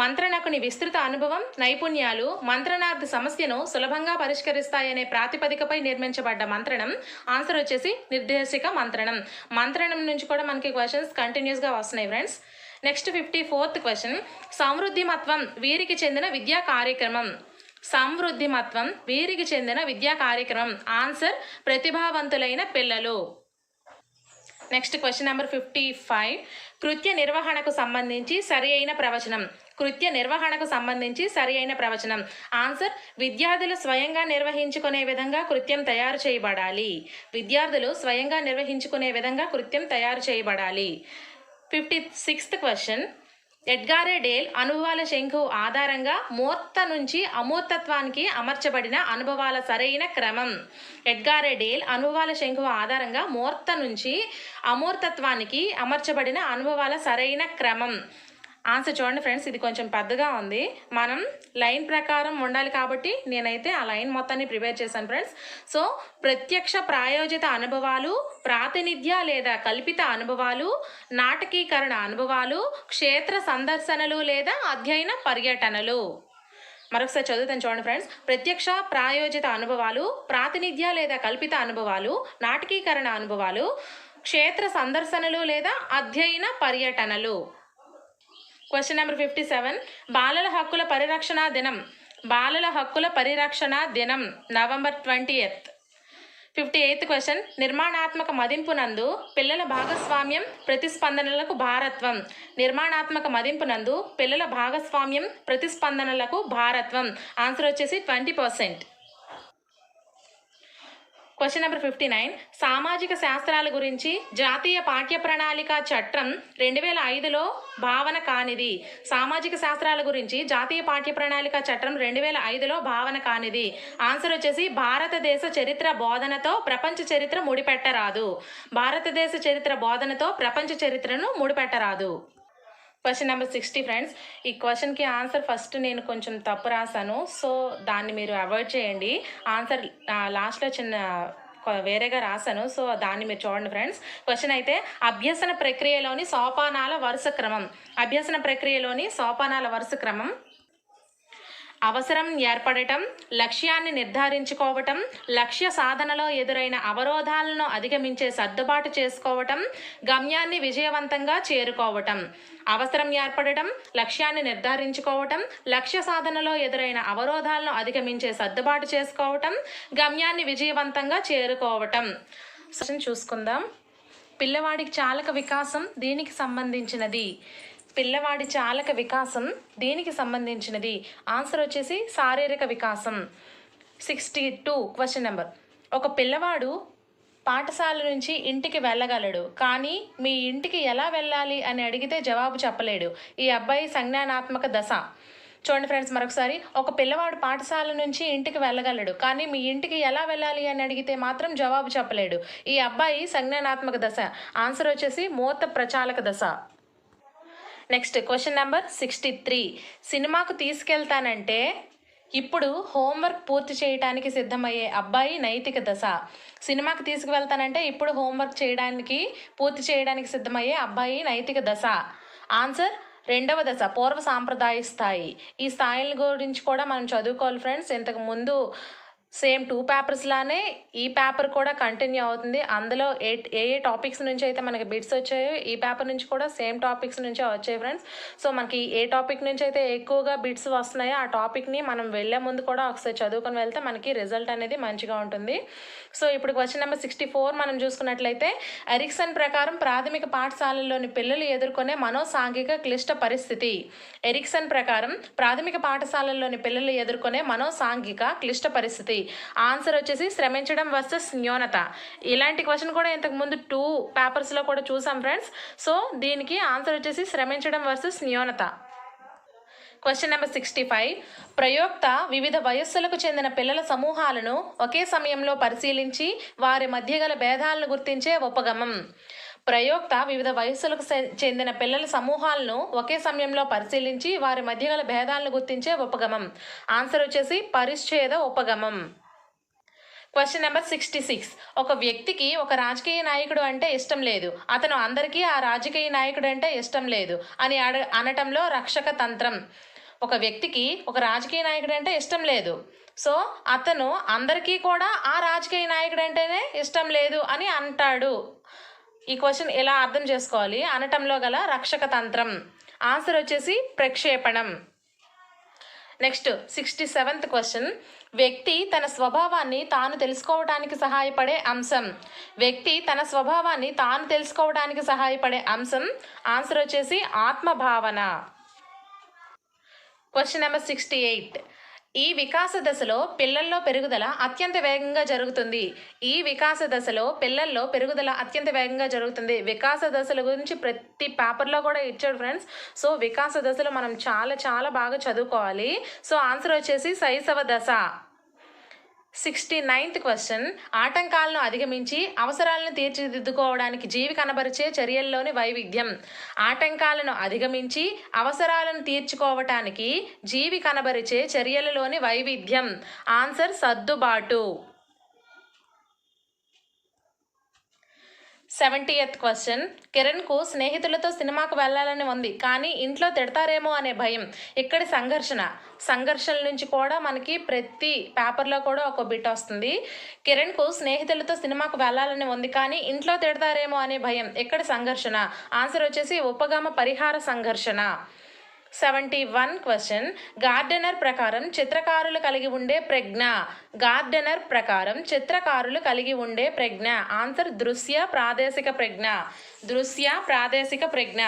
మంత్రణకుని విస్తృత అనుభవం నైపుణ్యాలు మంత్రణార్థ సమస్యను సులభంగా పరిష్కరిస్తాయనే ప్రాతిపదికపై నిర్మించబడ్డ మంత్రణం. ఆన్సర్ వచ్చేసి నిర్దేశిక మంత్రణం. మంత్రణం నుంచి కూడా మనకి క్వశ్చన్స్ కంటిన్యూస్గా వస్తున్నాయి ఫ్రెండ్స్. నెక్స్ట్ 54th క్వశ్చన్ సమృద్ధిమత్వం వీరికి చెందిన విద్యా కార్యక్రమం. సమృద్ధిమత్వం వీరికి చెందిన విద్యా కార్యక్రమం. ఆన్సర్ ప్రతిభావంతులైన పిల్లలు. నెక్స్ట్ క్వశ్చన్ నెంబర్ 55 కృత్య నిర్వహణకు సంబంధించి సరి అయిన ప్రవచనం. కృత్య నిర్వహణకు సంబంధించి సరి అయిన ప్రవచనం. ఆన్సర్ విద్యార్థులు స్వయంగా నిర్వహించుకునే విధంగా కృత్యం తయారు చేయబడాలి. విద్యార్థులు స్వయంగా నిర్వహించుకునే విధంగా కృత్యం తయారు చేయబడాలి. 56th క్వశ్చన్ ఎడ్గారే డేల్ అనుభవాల శంఖు ఆధారంగా మూర్త నుంచి అమూర్తత్వానికి అమర్చబడిన అనుభవాల సరైన క్రమం. ఎడ్గారే డేల్ అనుభవాల శంఖు ఆధారంగా మూర్త నుంచి అమూర్తత్వానికి అమర్చబడిన అనుభవాల సరైన క్రమం. ఆన్సర్ చూడండి ఫ్రెండ్స్, ఇది కొంచెం పెద్దగా ఉంది. మనం లైన్ ప్రకారం ఉండాలి కాబట్టి నేనైతే ఆ లైన్ మొత్తాన్ని ప్రిపేర్ చేశాను ఫ్రెండ్స్. సో ప్రత్యక్ష ప్రాయోజిత అనుభవాలు, ప్రాతినిధ్య లేదా కల్పిత అనుభవాలు, నాటకీకరణ అనుభవాలు, క్షేత్ర సందర్శనలు లేదా అధ్యయన పర్యటనలు. మరొకసారి చదువుతాను చూడండి ఫ్రెండ్స్. ప్రత్యక్ష ప్రాయోజిత అనుభవాలు, ప్రాతినిధ్య లేదా కల్పిత అనుభవాలు, నాటకీకరణ అనుభవాలు, క్షేత్ర సందర్శనలు లేదా అధ్యయన పర్యటనలు. క్వశ్చన్ నెంబర్ 57 బాలల హక్కుల పరిరక్షణ దినం. బాలల హక్కుల పరిరక్షణ దినం నవంబర్ 20th. 58th క్వశ్చన్ నిర్మాణాత్మక మదింపునందు పిల్లల భాగస్వామ్యం ప్రతిస్పందనలకు భారత్వం. నిర్మాణాత్మక మదింపునందు పిల్లల భాగస్వామ్యం ప్రతిస్పందనలకు భారత్వం. ఆన్సర్ వచ్చేసి 20%. క్వశ్చన్ నెంబర్ 59 సామాజిక శాస్త్రాల గురించి జాతీయ పాఠ్య ప్రణాళిక చట్టం 2005లో భావన కానిది. సామాజిక శాస్త్రాల గురించి జాతీయ పాఠ్య ప్రణాళిక చట్టం 2005లో భావన కానిది. ఆన్సర్ వచ్చేసి భారతదేశ చరిత్ర బోధనతో ప్రపంచ చరిత్ర ముడిపెట్టరాదు. భారతదేశ చరిత్ర బోధనతో ప్రపంచ చరిత్రను ముడిపెట్టరాదు. Question number 60 friends. ఈ క్వశ్చన్కి ఆన్సర్ ఫస్ట్ నేను కొంచెం తప్పు రాశాను, సో దాన్ని మీరు అవాయిడ్ చేయండి. ఆన్సర్ లాస్ట్లో చిన్న వేరేగా రాశాను, సో దాన్ని మీరు చూడండి ఫ్రెండ్స్. క్వశ్చన్ అయితే అభ్యసన ప్రక్రియలోని సోపానాల వరుస క్రమం. అభ్యసన ప్రక్రియలోని సోపానాల వరుస క్రమం. అవసరం ఏర్పడటం, లక్ష్యాన్ని నిర్ధారించుకోవటం, లక్ష్య సాధనలో ఎదురైన అవరోధాలను అధిగమించే సర్దుబాటు చేసుకోవటం, గమ్యాన్ని విజయవంతంగా చేరుకోవటం. అవసరం ఏర్పడటం, లక్ష్యాన్ని నిర్ధారించుకోవటం, లక్ష్య సాధనలో ఎదురైన అవరోధాలను అధిగమించే సర్దుబాటు చేసుకోవటం, గమ్యాన్ని విజయవంతంగా చేరుకోవటం. చూసుకుందాం. పిల్లవాడికి చాలక వికాసం దీనికి సంబంధించినది. పిల్లవాడి చాలక వికాసం దీనికి సంబంధించినది. ఆన్సర్ వచ్చేసి శారీరక వికాసం. 62 క్వశ్చన్ నెంబర్. ఒక పిల్లవాడు పాఠశాల నుంచి ఇంటికి వెళ్ళగలడు, కానీ మీ ఇంటికి ఎలా వెళ్ళాలి అని అడిగితే జవాబు చెప్పలేడు. ఈ అబ్బాయి సంజ్ఞానాత్మక దశ. చూడండి ఫ్రెండ్స్, మరొకసారి. ఒక పిల్లవాడు పాఠశాల నుంచి ఇంటికి వెళ్ళగలడు, కానీ మీ ఇంటికి ఎలా వెళ్ళాలి అని అడిగితే మాత్రం జవాబు చెప్పలేడు. ఈ అబ్బాయి సంజ్ఞానాత్మక దశ. ఆన్సర్ వచ్చేసి మూర్త ప్రచాలక దశ. Next question number 63. సినిమాకు తీసుకెళ్తానంటే ఇప్పుడు హోంవర్క్ పూర్తి చేయడానికి సిద్ధమయ్యే అబ్బాయి నైతిక దశ. సినిమాకి తీసుకువెళ్తానంటే ఇప్పుడు హోంవర్క్ పూర్తి చేయడానికి సిద్ధమయ్యే అబ్బాయి నైతిక దశ. ఆన్సర్ రెండవ దశ, పూర్వ సాంప్రదాయ స్థాయి. ఈ స్థాయిల గురించి కూడా మనం చదువుకోవాలి ఫ్రెండ్స్. ఇంతకు ముందు సేమ్ 2 పేపర్స్ లానే ఈ పేపర్ కూడా కంటిన్యూ అవుతుంది. అందులో ఏ టాపిక్స్ నుంచి అయితే మనకి బిట్స్ వచ్చాయో ఈ పేపర్ నుంచి కూడా సేమ్ టాపిక్స్ నుంచే వచ్చాయి ఫ్రెండ్స్. సో మనకి ఏ టాపిక్ నుంచి అయితే ఎక్కువగా బిట్స్ వస్తున్నాయో ఆ టాపిక్ని మనం వెళ్ళే ముందు కూడా ఒకసారి చదువుకొని వెళ్తే మనకి రిజల్ట్ అనేది మంచిగా ఉంటుంది. సో ఇప్పుడు క్వశ్చన్ నెంబర్ 64 మనం చూసుకున్నట్లయితే, ఎరిక్సన్ ప్రకారం ప్రాథమిక పాఠశాలల్లోని పిల్లలు ఎదుర్కొనే మనోసాంఘిక క్లిష్ట పరిస్థితి. ఎరిక్సన్ ప్రకారం ప్రాథమిక పాఠశాలల్లోని పిల్లలు ఎదుర్కొనే మనోసాంఘిక క్లిష్ట పరిస్థితి. ఆన్సర్ వచ్చేసి శ్రమించడం వర్సెస్ న్యూనత. ఇలాంటి క్వశ్చన్ కూడా ఇంతకు ముందు 2 పేపర్స్లో కూడా చూసాం ఫ్రెండ్స్. సో దీనికి ఆన్సర్ వచ్చేసి శ్రమించడం వర్సెస్ న్యూనత. Question number 65. ప్రయోక్త వివిధ వయస్సులకు చెందిన పిల్లల సమూహాలను ఒకే సమయంలో పరిశీలించి వారి మధ్య గల భేదాలను గుర్తించే ఉపగమం. ప్రయోక్త వివిధ వయస్సులకు చెందిన పిల్లల సమూహాలను ఒకే సమయంలో పరిశీలించి వారి మధ్య గల భేదాలను గుర్తించే ఉపగమం. ఆన్సర్ వచ్చేసి పరిచ్ఛేద ఉపగమం. Question number 66. ఒక వ్యక్తికి ఒక రాజకీయ నాయకుడు అంటే ఇష్టం లేదు, అతను అందరికీ ఆ రాజకీయ నాయకుడు అంటే ఇష్టం లేదు అని అనటంలో రక్షక తంత్రం. ఒక వ్యక్తికి ఒక రాజకీయ నాయకుడు అంటే ఇష్టం లేదు, సో అతను అందరికీ కూడా ఆ రాజకీయ నాయకుడు అంటేనే ఇష్టం లేదు అని అంటాడు. ఈ క్వశ్చన్ ఎలా అర్థం చేసుకోవాలి? అనటంలో గల రక్షక తంత్రం. ఆన్సర్ వచ్చేసి ప్రక్షేపణం. Next 67th question. వ్యక్తి తన స్వభావాన్ని తాను తెలుసుకోవడానికి సహాయపడే అంశం. వ్యక్తి తన స్వభావాన్ని తాను తెలుసుకోవడానికి సహాయపడే అంశం. ఆన్సర్ వచ్చేసి ఆత్మభావన. Question number 68. ఈ వికాస దశలో పిల్లల్లో పెరుగుదల అత్యంత వేగంగా జరుగుతుంది. ఈ వికాస దశలో పిల్లల్లో పెరుగుదల అత్యంత వేగంగా జరుగుతుంది. వికాస దశల గురించి ప్రతి పేపర్లో కూడా ఇచ్చాడు ఫ్రెండ్స్. సో వికాస దశలో మనం చాలా బాగా చదువుకోవాలి. సో ఆన్సర్ వచ్చేసి శైశవ దశ. 69th question. ఆటంకాలను అధిగమించి అవసరాలను తీర్చిదిద్దుకోవడానికి జీవి కనబరిచే చర్యల్లోని వైవిధ్యం. ఆటంకాలను అధిగమించి అవసరాలను తీర్చుకోవటానికి జీవి కనబరిచే చర్యలలోని వైవిధ్యం. ఆన్సర్ సర్దుబాటు. 70th question. కిరణ్కు స్నేహితులతో సినిమాకు వెళ్ళాలని ఉంది, కానీ ఇంట్లో తిడతారేమో అనే భయం. ఇక్కడి సంఘర్షణ నుంచి కూడా మనకి ప్రతి పేపర్లో కూడా ఒక బిట్ వస్తుంది. కిరణ్కు స్నేహితులతో సినిమాకు వెళ్ళాలని ఉంది, కానీ ఇంట్లో తిడతారేమో అనే భయం. ఇక్కడి సంఘర్షణ. ఆన్సర్ వచ్చేసి ఉపగమ పరిహార సంఘర్షణ. 71 క్వశ్చన్. గార్డెనర్ ప్రకారం చిత్రకారులు కలిగి ఉండే ప్రజ్ఞ. గార్డెనర్ ప్రకారం చిత్రకారులు కలిగి ఉండే ప్రజ్ఞ. ఆన్సర్ దృశ్య ప్రాదేశిక ప్రజ్ఞ. దృశ్య ప్రాదేశిక ప్రజ్ఞ.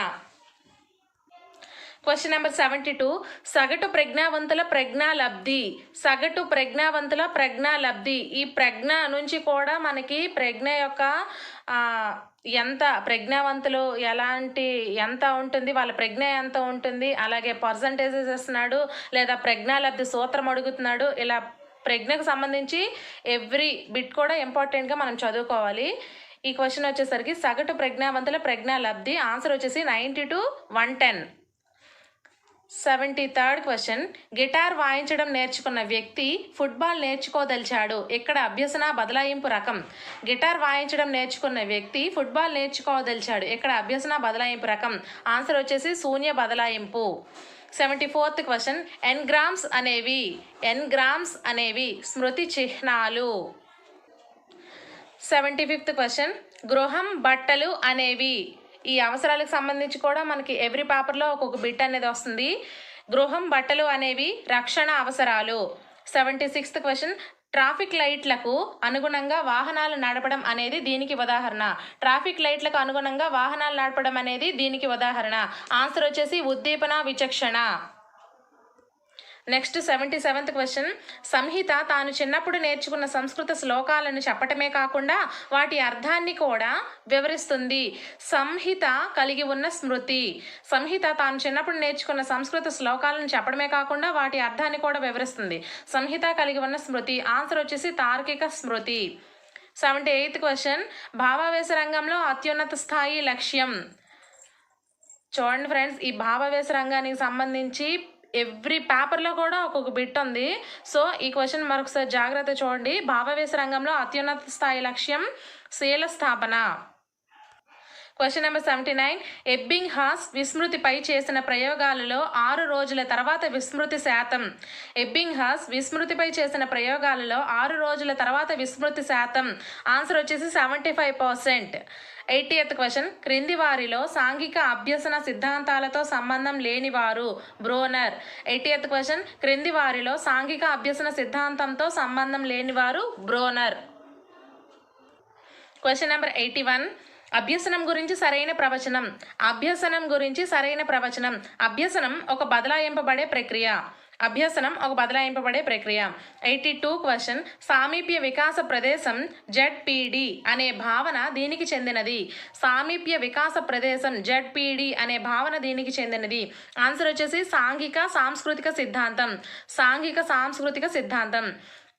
Question number 72. సగటు ప్రజ్ఞావంతుల ప్రజ్ఞాలబ్ధి. సగటు ప్రజ్ఞావంతుల ప్రజ్ఞాలబ్ధి. ఈ ప్రజ్ఞ నుంచి కూడా మనకి ప్రజ్ఞ యొక్క ఎంత ప్రజ్ఞావంతులు ఎంత ఉంటుంది, వాళ్ళ ప్రజ్ఞ ఎంత ఉంటుంది, అలాగే పర్సంటేజెస్ ఇస్తున్నాడు లేదా ప్రజ్ఞాలబ్ధి సూత్రం అడుగుతున్నాడు. ఇలా ప్రజ్ఞకు సంబంధించి ఎవ్రీ బిట్ కూడా ఇంపార్టెంట్గా మనం చదువుకోవాలి. ఈ క్వశ్చన్ వచ్చేసరికి సగటు ప్రజ్ఞావంతుల ప్రజ్ఞాలబ్ధి. ఆన్సర్ వచ్చేసి 90 to 110. 73rd question. గిటార్ వాయించడం నేర్చుకున్న వ్యక్తి ఫుట్బాల్ నేర్చుకోదలిచాడు. ఇక్కడ అభ్యసన బదలాయింపు రకం. గిటార్ వాయించడం నేర్చుకున్న వ్యక్తి ఫుట్బాల్ నేర్చుకోదలిచాడు. ఇక్కడ అభ్యసన బదలాయింపు రకం. ఆన్సర్ వచ్చేసి శూన్య బదలాయింపు. 74th క్వశ్చన్, ఎన్గ్రామ్స్ అనేవి స్మృతి చిహ్నాలు. 75th క్వశ్చన్, గృహం బట్టలు అనేవి. ఈ అవసరాలకు సంబంధించి కూడా మనకి ఎవ్రీ పేపర్లో ఒక్కొక్క బిట్ అనేది వస్తుంది. గృహం బట్టలు అనేవి రక్షణ అవసరాలు. 76th క్వశ్చన్, ట్రాఫిక్ లైట్లకు అనుగుణంగా వాహనాలు నడపడం అనేది దీనికి ఉదాహరణ. ట్రాఫిక్ లైట్లకు అనుగుణంగా వాహనాలు నడపడం అనేది దీనికి ఉదాహరణ. ఆన్సర్ వచ్చేసి ఉద్దీపన, విచక్షణ. నెక్స్ట్ 77th క్వశ్చన్, సంహిత తాను చిన్నప్పుడు నేర్చుకున్న సంస్కృత శ్లోకాలను చెప్పటమే కాకుండా వాటి అర్థాన్ని కూడా వివరిస్తుంది. సంహిత కలిగి ఉన్న స్మృతి. సంహిత తాను చిన్నప్పుడు నేర్చుకున్న సంస్కృత శ్లోకాలను చెప్పడమే కాకుండా వాటి అర్థాన్ని కూడా వివరిస్తుంది. సంహిత కలిగి ఉన్న స్మృతి. ఆన్సర్ వచ్చేసి తార్కిక స్మృతి. 78th క్వశ్చన్, భావావేశ రంగంలో అత్యున్నత స్థాయి లక్ష్యం. చూడండి ఫ్రెండ్స్, ఈ భావావేశ రంగానికి సంబంధించి ఎవ్రీ పేపర్లో కూడా ఒక్కొక్క బిట్ ఉంది. సో ఈ క్వశ్చన్ మరొకసారి జాగ్రత్త చూడండి. భావావేశ రంగంలో అత్యున్నత స్థాయి లక్ష్యం శీల స్థాపన. క్వశ్చన్ నెంబర్ 79, ఎబ్బింగ్హాస్ విస్మృతిపై చేసిన ప్రయోగాలలో 6 రోజుల తర్వాత విస్మృతి శాతం. ఎబ్బింగ్హాస్ విస్మృతిపై చేసిన ప్రయోగాలలో 6 రోజుల తర్వాత విస్మృతి శాతం. ఆన్సర్ వచ్చేసి 75%. 80th క్వశ్చన్, క్రింది వారిలో సాంఘిక అభ్యసన సిద్ధాంతాలతో సంబంధం లేనివారు. బ్రోనర్. 80th క్వశ్చన్, క్రింది వారిలో సాంఘిక అభ్యసన సిద్ధాంతంతో సంబంధం లేనివారు. బ్రోనర్. క్వశ్చన్ నెంబర్ 81, అభ్యసనం గురించి సరైన ప్రవచనం. అభ్యసనం గురించి సరైన ప్రవచనం. అభ్యసనం ఒక బదలాయింపబడే ప్రక్రియ. అభ్యసనం ఒక బదలాయింపబడే ప్రక్రియ. 82 క్వశ్చన్, సామీప్య వికాస ప్రదేశం ZPD అనే భావన దీనికి చెందినది. సామీప్య వికాస ప్రదేశం ZPD అనే భావన దీనికి చెందినది. ఆన్సర్ వచ్చేసి సాంఘిక సాంస్కృతిక సిద్ధాంతం. సాంఘిక సాంస్కృతిక సిద్ధాంతం.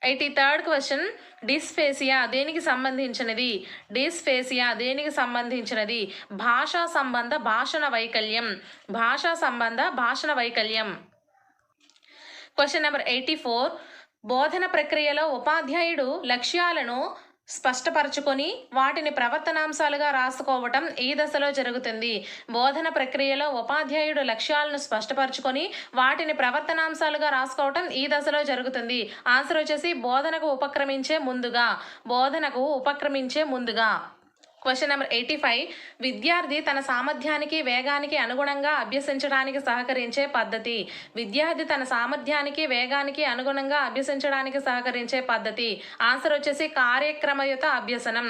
83rd క్వశ్చన్, డిస్ఫేసియా దేనికి సంబంధించినది. డిస్ఫేసియా దేనికి సంబంధించినది. భాషా సంబంధ భాషణ వైకల్యం. భాషా సంబంధ భాషణ వైకల్యం. క్వశ్చన్ నెంబర్ 84, బోధన ప్రక్రియలో ఉపాధ్యాయుడు లక్ష్యాలను స్పష్టపరచుకొని వాటిని ప్రవర్తనాంశాలుగా రాసుకోవటం ఈ దశలో జరుగుతుంది. బోధన ప్రక్రియలో ఉపాధ్యాయుడు లక్ష్యాలను స్పష్టపరచుకొని వాటిని ప్రవర్తనాంశాలుగా రాసుకోవటం ఈ దశలో జరుగుతుంది. ఆన్సర్ వచ్చేసి బోధనకు ఉపక్రమించే ముందుగా. బోధనకు ఉపక్రమించే ముందుగా. క్వశ్చన్ నెంబర్ 85, విద్యార్థి తన సామర్థ్యానికి వేగానికి అనుగుణంగా అభ్యసించడానికి సహకరించే పద్ధతి. విద్యార్థి తన సామర్థ్యానికి వేగానికి అనుగుణంగా అభ్యసించడానికి సహకరించే పద్ధతి. ఆన్సర్ వచ్చేసి కార్యక్రమయుత అభ్యసనం.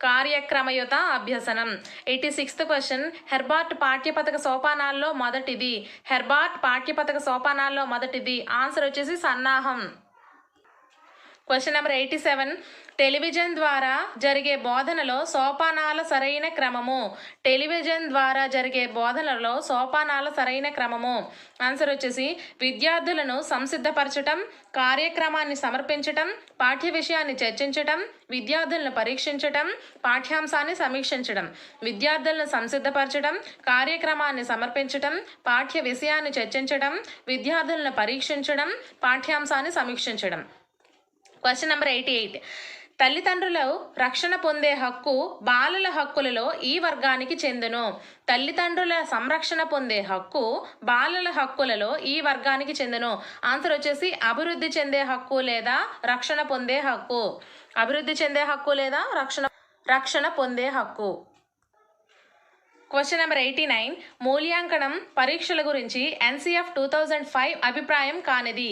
కార్యక్రమయుత అభ్యసనం. 86th క్వశ్చన్, హెర్బార్ట్ పాఠ్యపథక సోపానాల్లో మొదటిది. హెర్బార్ట్ పాఠ్యపథక సోపానాల్లో మొదటిది. ఆన్సర్ వచ్చేసి సన్నాహం. క్వశ్చన్ నెంబర్ 87, టెలివిజన్ ద్వారా జరిగే బోధనలో సోపానాల సరైన క్రమము. టెలివిజన్ ద్వారా జరిగే బోధనలో సోపానాల సరైన క్రమము. ఆన్సర్ వచ్చేసి విద్యార్థులను సంసిద్ధపరచటం, కార్యక్రమాన్ని సమర్పించటం, పాఠ్య విషయాన్ని చర్చించటం, విద్యార్థులను పరీక్షించటం, పాఠ్యాంశాన్ని సమీక్షించడం. విద్యార్థులను సంసిద్ధపరచడం, కార్యక్రమాన్ని సమర్పించటం, పాఠ్య విషయాన్ని చర్చించడం, విద్యార్థులను పరీక్షించడం, పాఠ్యాంశాన్ని సమీక్షించడం. క్వశ్చన్ నెంబర్ 88, తల్లిదండ్రులు రక్షణ పొందే హక్కు బాలల హక్కులలో ఈ వర్గానికి చెందును. తల్లిదండ్రుల సంరక్షణ పొందే హక్కు బాలల హక్కులలో ఈ వర్గానికి చెందును. ఆన్సర్ వచ్చేసి అభివృద్ధి చెందే హక్కు లేదా రక్షణ పొందే హక్కు. అభివృద్ధి చెందే హక్కు లేదా రక్షణ పొందే హక్కు. క్వశ్చన్ నెంబర్ 89, మూల్యాంకనం పరీక్షల గురించి NCF 2005 అభిప్రాయం కానిది.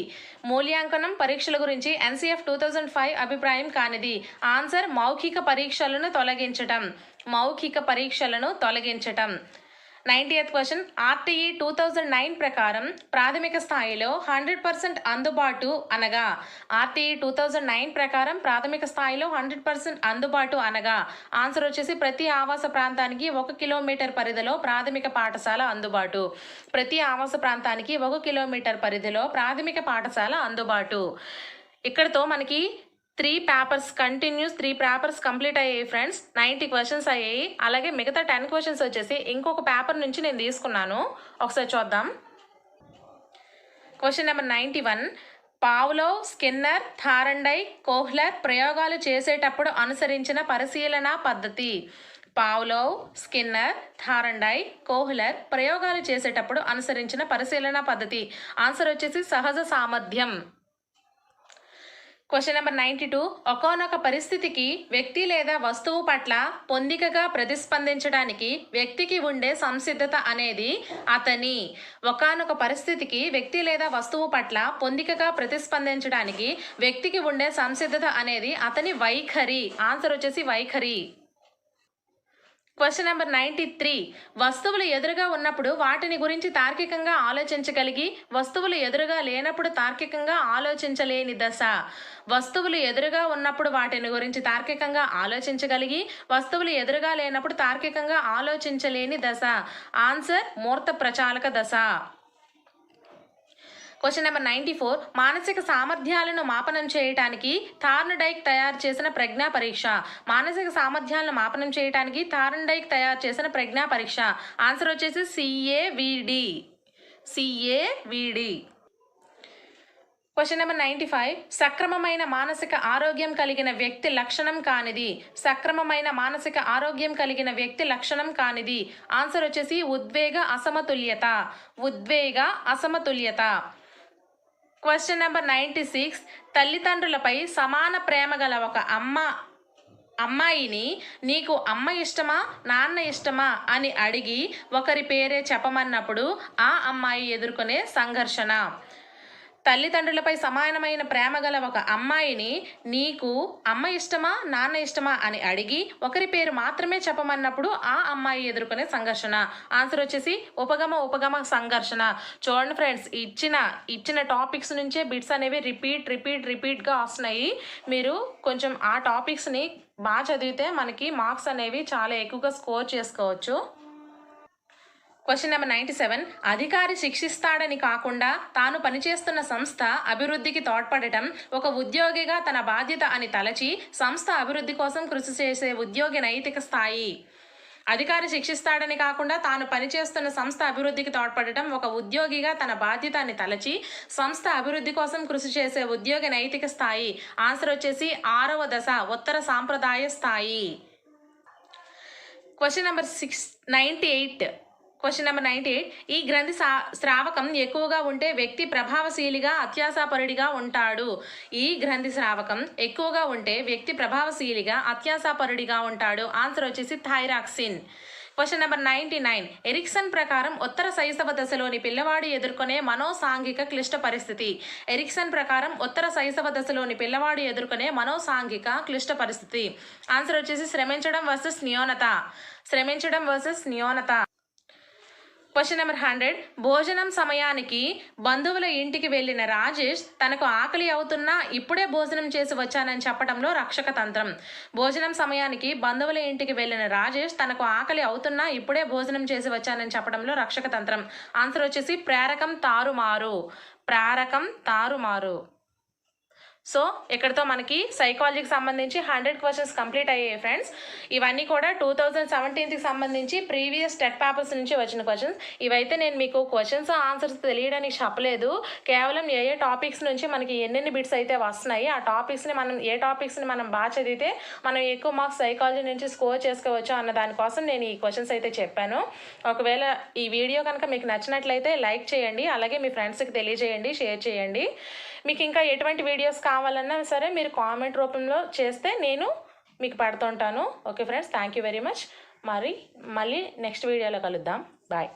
మూల్యాంకనం పరీక్షల గురించి NCF 2005 అభిప్రాయం కానిది. ఆన్సర్ మౌఖిక పరీక్షలను తొలగించటం. మౌఖిక పరీక్షలను తొలగించటం. 90th క్వశ్చన్, RTE 2009 ప్రకారం ప్రాథమిక స్థాయిలో 100% అందుబాటు అనగా. RTE 2009 ప్రకారం ప్రాథమిక స్థాయిలో 100% అందుబాటు అనగా. ఆన్సర్ వచ్చేసి ప్రతి ఆవాస ప్రాంతానికి 1 కిలోమీటర్ పరిధిలో ప్రాథమిక పాఠశాల అందుబాటు. ప్రతి ఆవాస ప్రాంతానికి 1 కిలోమీటర్ పరిధిలో ప్రాథమిక పాఠశాల అందుబాటు. ఇక్కడతో మనకి 3 పేపర్స్ కంటిన్యూస్ 3 పేపర్స్ కంప్లీట్ అయ్యాయి ఫ్రెండ్స్. 90 క్వశ్చన్స్ అయ్యాయి. అలాగే మిగతా 10 క్వశ్చన్స్ వచ్చేసి ఇంకొక పేపర్ నుంచి నేను తీసుకున్నాను. ఒకసారి చూద్దాం. Question number 91, Pavlov, Skinner, Thorndike, Kohler ప్రయోగాలు చేసేటప్పుడు అనుసరించిన పరిశీలన పద్ధతి. పావ్లోవ్, స్కిన్నర్, థారండైక్, కోహ్లర్ ప్రయోగాలు చేసేటప్పుడు అనుసరించిన పరిశీలన పద్ధతి. ఆన్సర్ వచ్చేసి సహజ సామర్థ్యం. Question number 92. ఒకానొక పరిస్థితికి వ్యక్తి లేదా వస్తువు పట్ల పొందికగా ప్రతిస్పందించడానికి వ్యక్తికి ఉండే సంసిద్ధత అనేది అతని. ఒకానొక పరిస్థితికి వ్యక్తి లేదా వస్తువు పట్ల పొందికగా ప్రతిస్పందించడానికి వ్యక్తికి ఉండే సంసిద్ధత అనేది అతని వైఖరి. ఆన్సర్ వచ్చేసి వైఖరి. Question number 93. వస్తువులు ఎదురుగా ఉన్నప్పుడు వాటిని గురించి తార్కికంగా ఆలోచించగలిగి వస్తువులు ఎదురుగా లేనప్పుడు తార్కికంగా ఆలోచించలేని దశ. వస్తువులు ఎదురుగా ఉన్నప్పుడు వాటిని గురించి తార్కికంగా ఆలోచించగలిగి వస్తువులు ఎదురుగా లేనప్పుడు తార్కికంగా ఆలోచించలేని దశ. ఆన్సర్ మూర్త ప్రచాలక దశ. Question number 94. మానసిక సామర్థ్యాలను మాపనం చేయడానికి థార్న్డైక్ తయారు చేసిన ప్రజ్ఞా పరీక్ష. మానసిక సామర్థ్యాలను మాపనం చేయడానికి థార్న్డైక్ తయారు చేసిన ప్రజ్ఞా పరీక్ష. ఆన్సర్ వచ్చేసి CAVD. Question number 95. సక్రమమైన మానసిక ఆరోగ్యం కలిగిన వ్యక్తి లక్షణం కానిది. సక్రమమైన మానసిక ఆరోగ్యం కలిగిన వ్యక్తి లక్షణం కానిది. ఆన్సర్ వచ్చేసి ఉద్వేగ అసమతుల్యత. Question number 96. తల్లిదండ్రులపై సమాన ప్రేమ గల ఒక అమ్మాయిని నీకు అమ్మ ఇష్టమా నాన్న ఇష్టమా అని అడిగి ఒకరి పేరే చెప్పమన్నప్పుడు ఆ అమ్మాయి ఎదుర్కొనే సంఘర్షణ. తల్లిదండ్రులపై సమానమైన ప్రేమ గల ఒక అమ్మాయిని నీకు అమ్మ ఇష్టమా నాన్న ఇష్టమా అని అడిగి ఒకరి పేరు మాత్రమే చెప్పమన్నప్పుడు ఆ అమ్మాయి ఎదుర్కొనే సంఘర్షణ. ఆన్సర్ వచ్చేసి ఉపగమ సంఘర్షణ. చూడండి ఫ్రెండ్స్, ఇచ్చిన టాపిక్స్ నుంచే బిట్స్ అనేవి రిపీట్గా వస్తున్నాయి. మీరు కొంచెం ఆ టాపిక్స్ని బాగా చదివితే మనకి మార్క్స్ అనేవి చాలా ఎక్కువగా స్కోర్ చేసుకోవచ్చు. Question number 97. అధికారి శిక్షిస్తాడని కాకుండా తాను పనిచేస్తున్న సంస్థ అభివృద్ధికి తోడ్పడటం ఒక ఉద్యోగిగా తన బాధ్యత అని తలచి సంస్థ అభివృద్ధి కోసం కృషి చేసే ఉద్యోగి నైతిక స్థాయి. అధికారి శిక్షిస్తాడని కాకుండా తాను పనిచేస్తున్న సంస్థ అభివృద్ధికి తోడ్పడటం ఒక ఉద్యోగిగా తన బాధ్యత అని తలచి సంస్థ అభివృద్ధి కోసం కృషి చేసే ఉద్యోగి నైతిక స్థాయి. ఆన్సర్ వచ్చేసి 6వ దశ ఉత్తర సాంప్రదాయ స్థాయి. Question number 98. ఈ గ్రంథి స్రావకం ఎక్కువగా ఉంటే వ్యక్తి ప్రభావశీలిగా అత్యాశాపరుడిగా ఉంటాడు. ఈ గ్రంథి స్రావకం ఎక్కువగా ఉంటే వ్యక్తి ప్రభావశీలిగా అత్యాశాపరుడిగా ఉంటాడు. ఆన్సర్ వచ్చేసి థైరాక్సిన్. Question number 99. ఎరిక్సన్ ప్రకారం ఉత్తర శైశవ దశలోని పిల్లవాడు ఎదుర్కొనే మనోసాంఘిక క్లిష్ట పరిస్థితి. ఎరిక్సన్ ప్రకారం ఉత్తర శైశవ దశలోని పిల్లవాడు ఎదుర్కొనే మనోసాంఘిక క్లిష్ట పరిస్థితి. ఆన్సర్ వచ్చేసి శ్రమించడం వర్సెస్ న్యూనత. Question number 100. భోజనం సమయానికి బంధువుల ఇంటికి వెళ్ళిన రాజేష్ తనకు ఆకలి అవుతున్నా ఇప్పుడే భోజనం చేసి వచ్చానని చెప్పడంలో రక్షక తంత్రం. భోజనం సమయానికి బంధువుల ఇంటికి వెళ్ళిన రాజేష్ తనకు ఆకలి అవుతున్నా ఇప్పుడే భోజనం చేసి వచ్చానని చెప్పడంలో రక్షక తంత్రం. ఆన్సర్ వచ్చేసి ప్రేరకం తారుమారు. సో ఇక్కడతో మనకి సైకాలజీకి సంబంధించి 100 క్వశ్చన్స్ కంప్లీట్ అయ్యాయి ఫ్రెండ్స్. ఇవన్నీ కూడా 2017కి సంబంధించి ప్రీవియస్ టెట్ పేపర్స్ నుంచి వచ్చిన క్వశ్చన్స్. ఇవైతే నేను మీకు క్వశ్చన్స్ ఆన్సర్స్ తెలియడానికి చెప్పలేదు. కేవలం ఏ టాపిక్స్ నుంచి మనకి ఎన్నెన్ని బిట్స్ అయితే వస్తున్నాయి ఆ టాపిక్స్ని మనం బాగా చదివితే మనం ఎక్కువ మార్క్స్ సైకాలజీ నుంచి స్కోర్ చేసుకోవచ్చు అన్న దానికోసం నేను ఈ క్వశ్చన్స్ అయితే చెప్పాను. ఒకవేళ ఈ వీడియో కనుక మీకు నచ్చినట్లయితే లైక్ చేయండి, అలాగే మీ ఫ్రెండ్స్కి తెలియజేయండి, షేర్ చేయండి. మీకు ఇంకా ఎటువంటి వీడియోస్ కావాలన్నా సరే మీరు కామెంట్ రూపంలో చేస్తే నేను మీకు పెడుతుంటాను. Okay friends, thank you very much. మళ్ళీ నెక్స్ట్ వీడియోలో కలుద్దాం. బాయ్.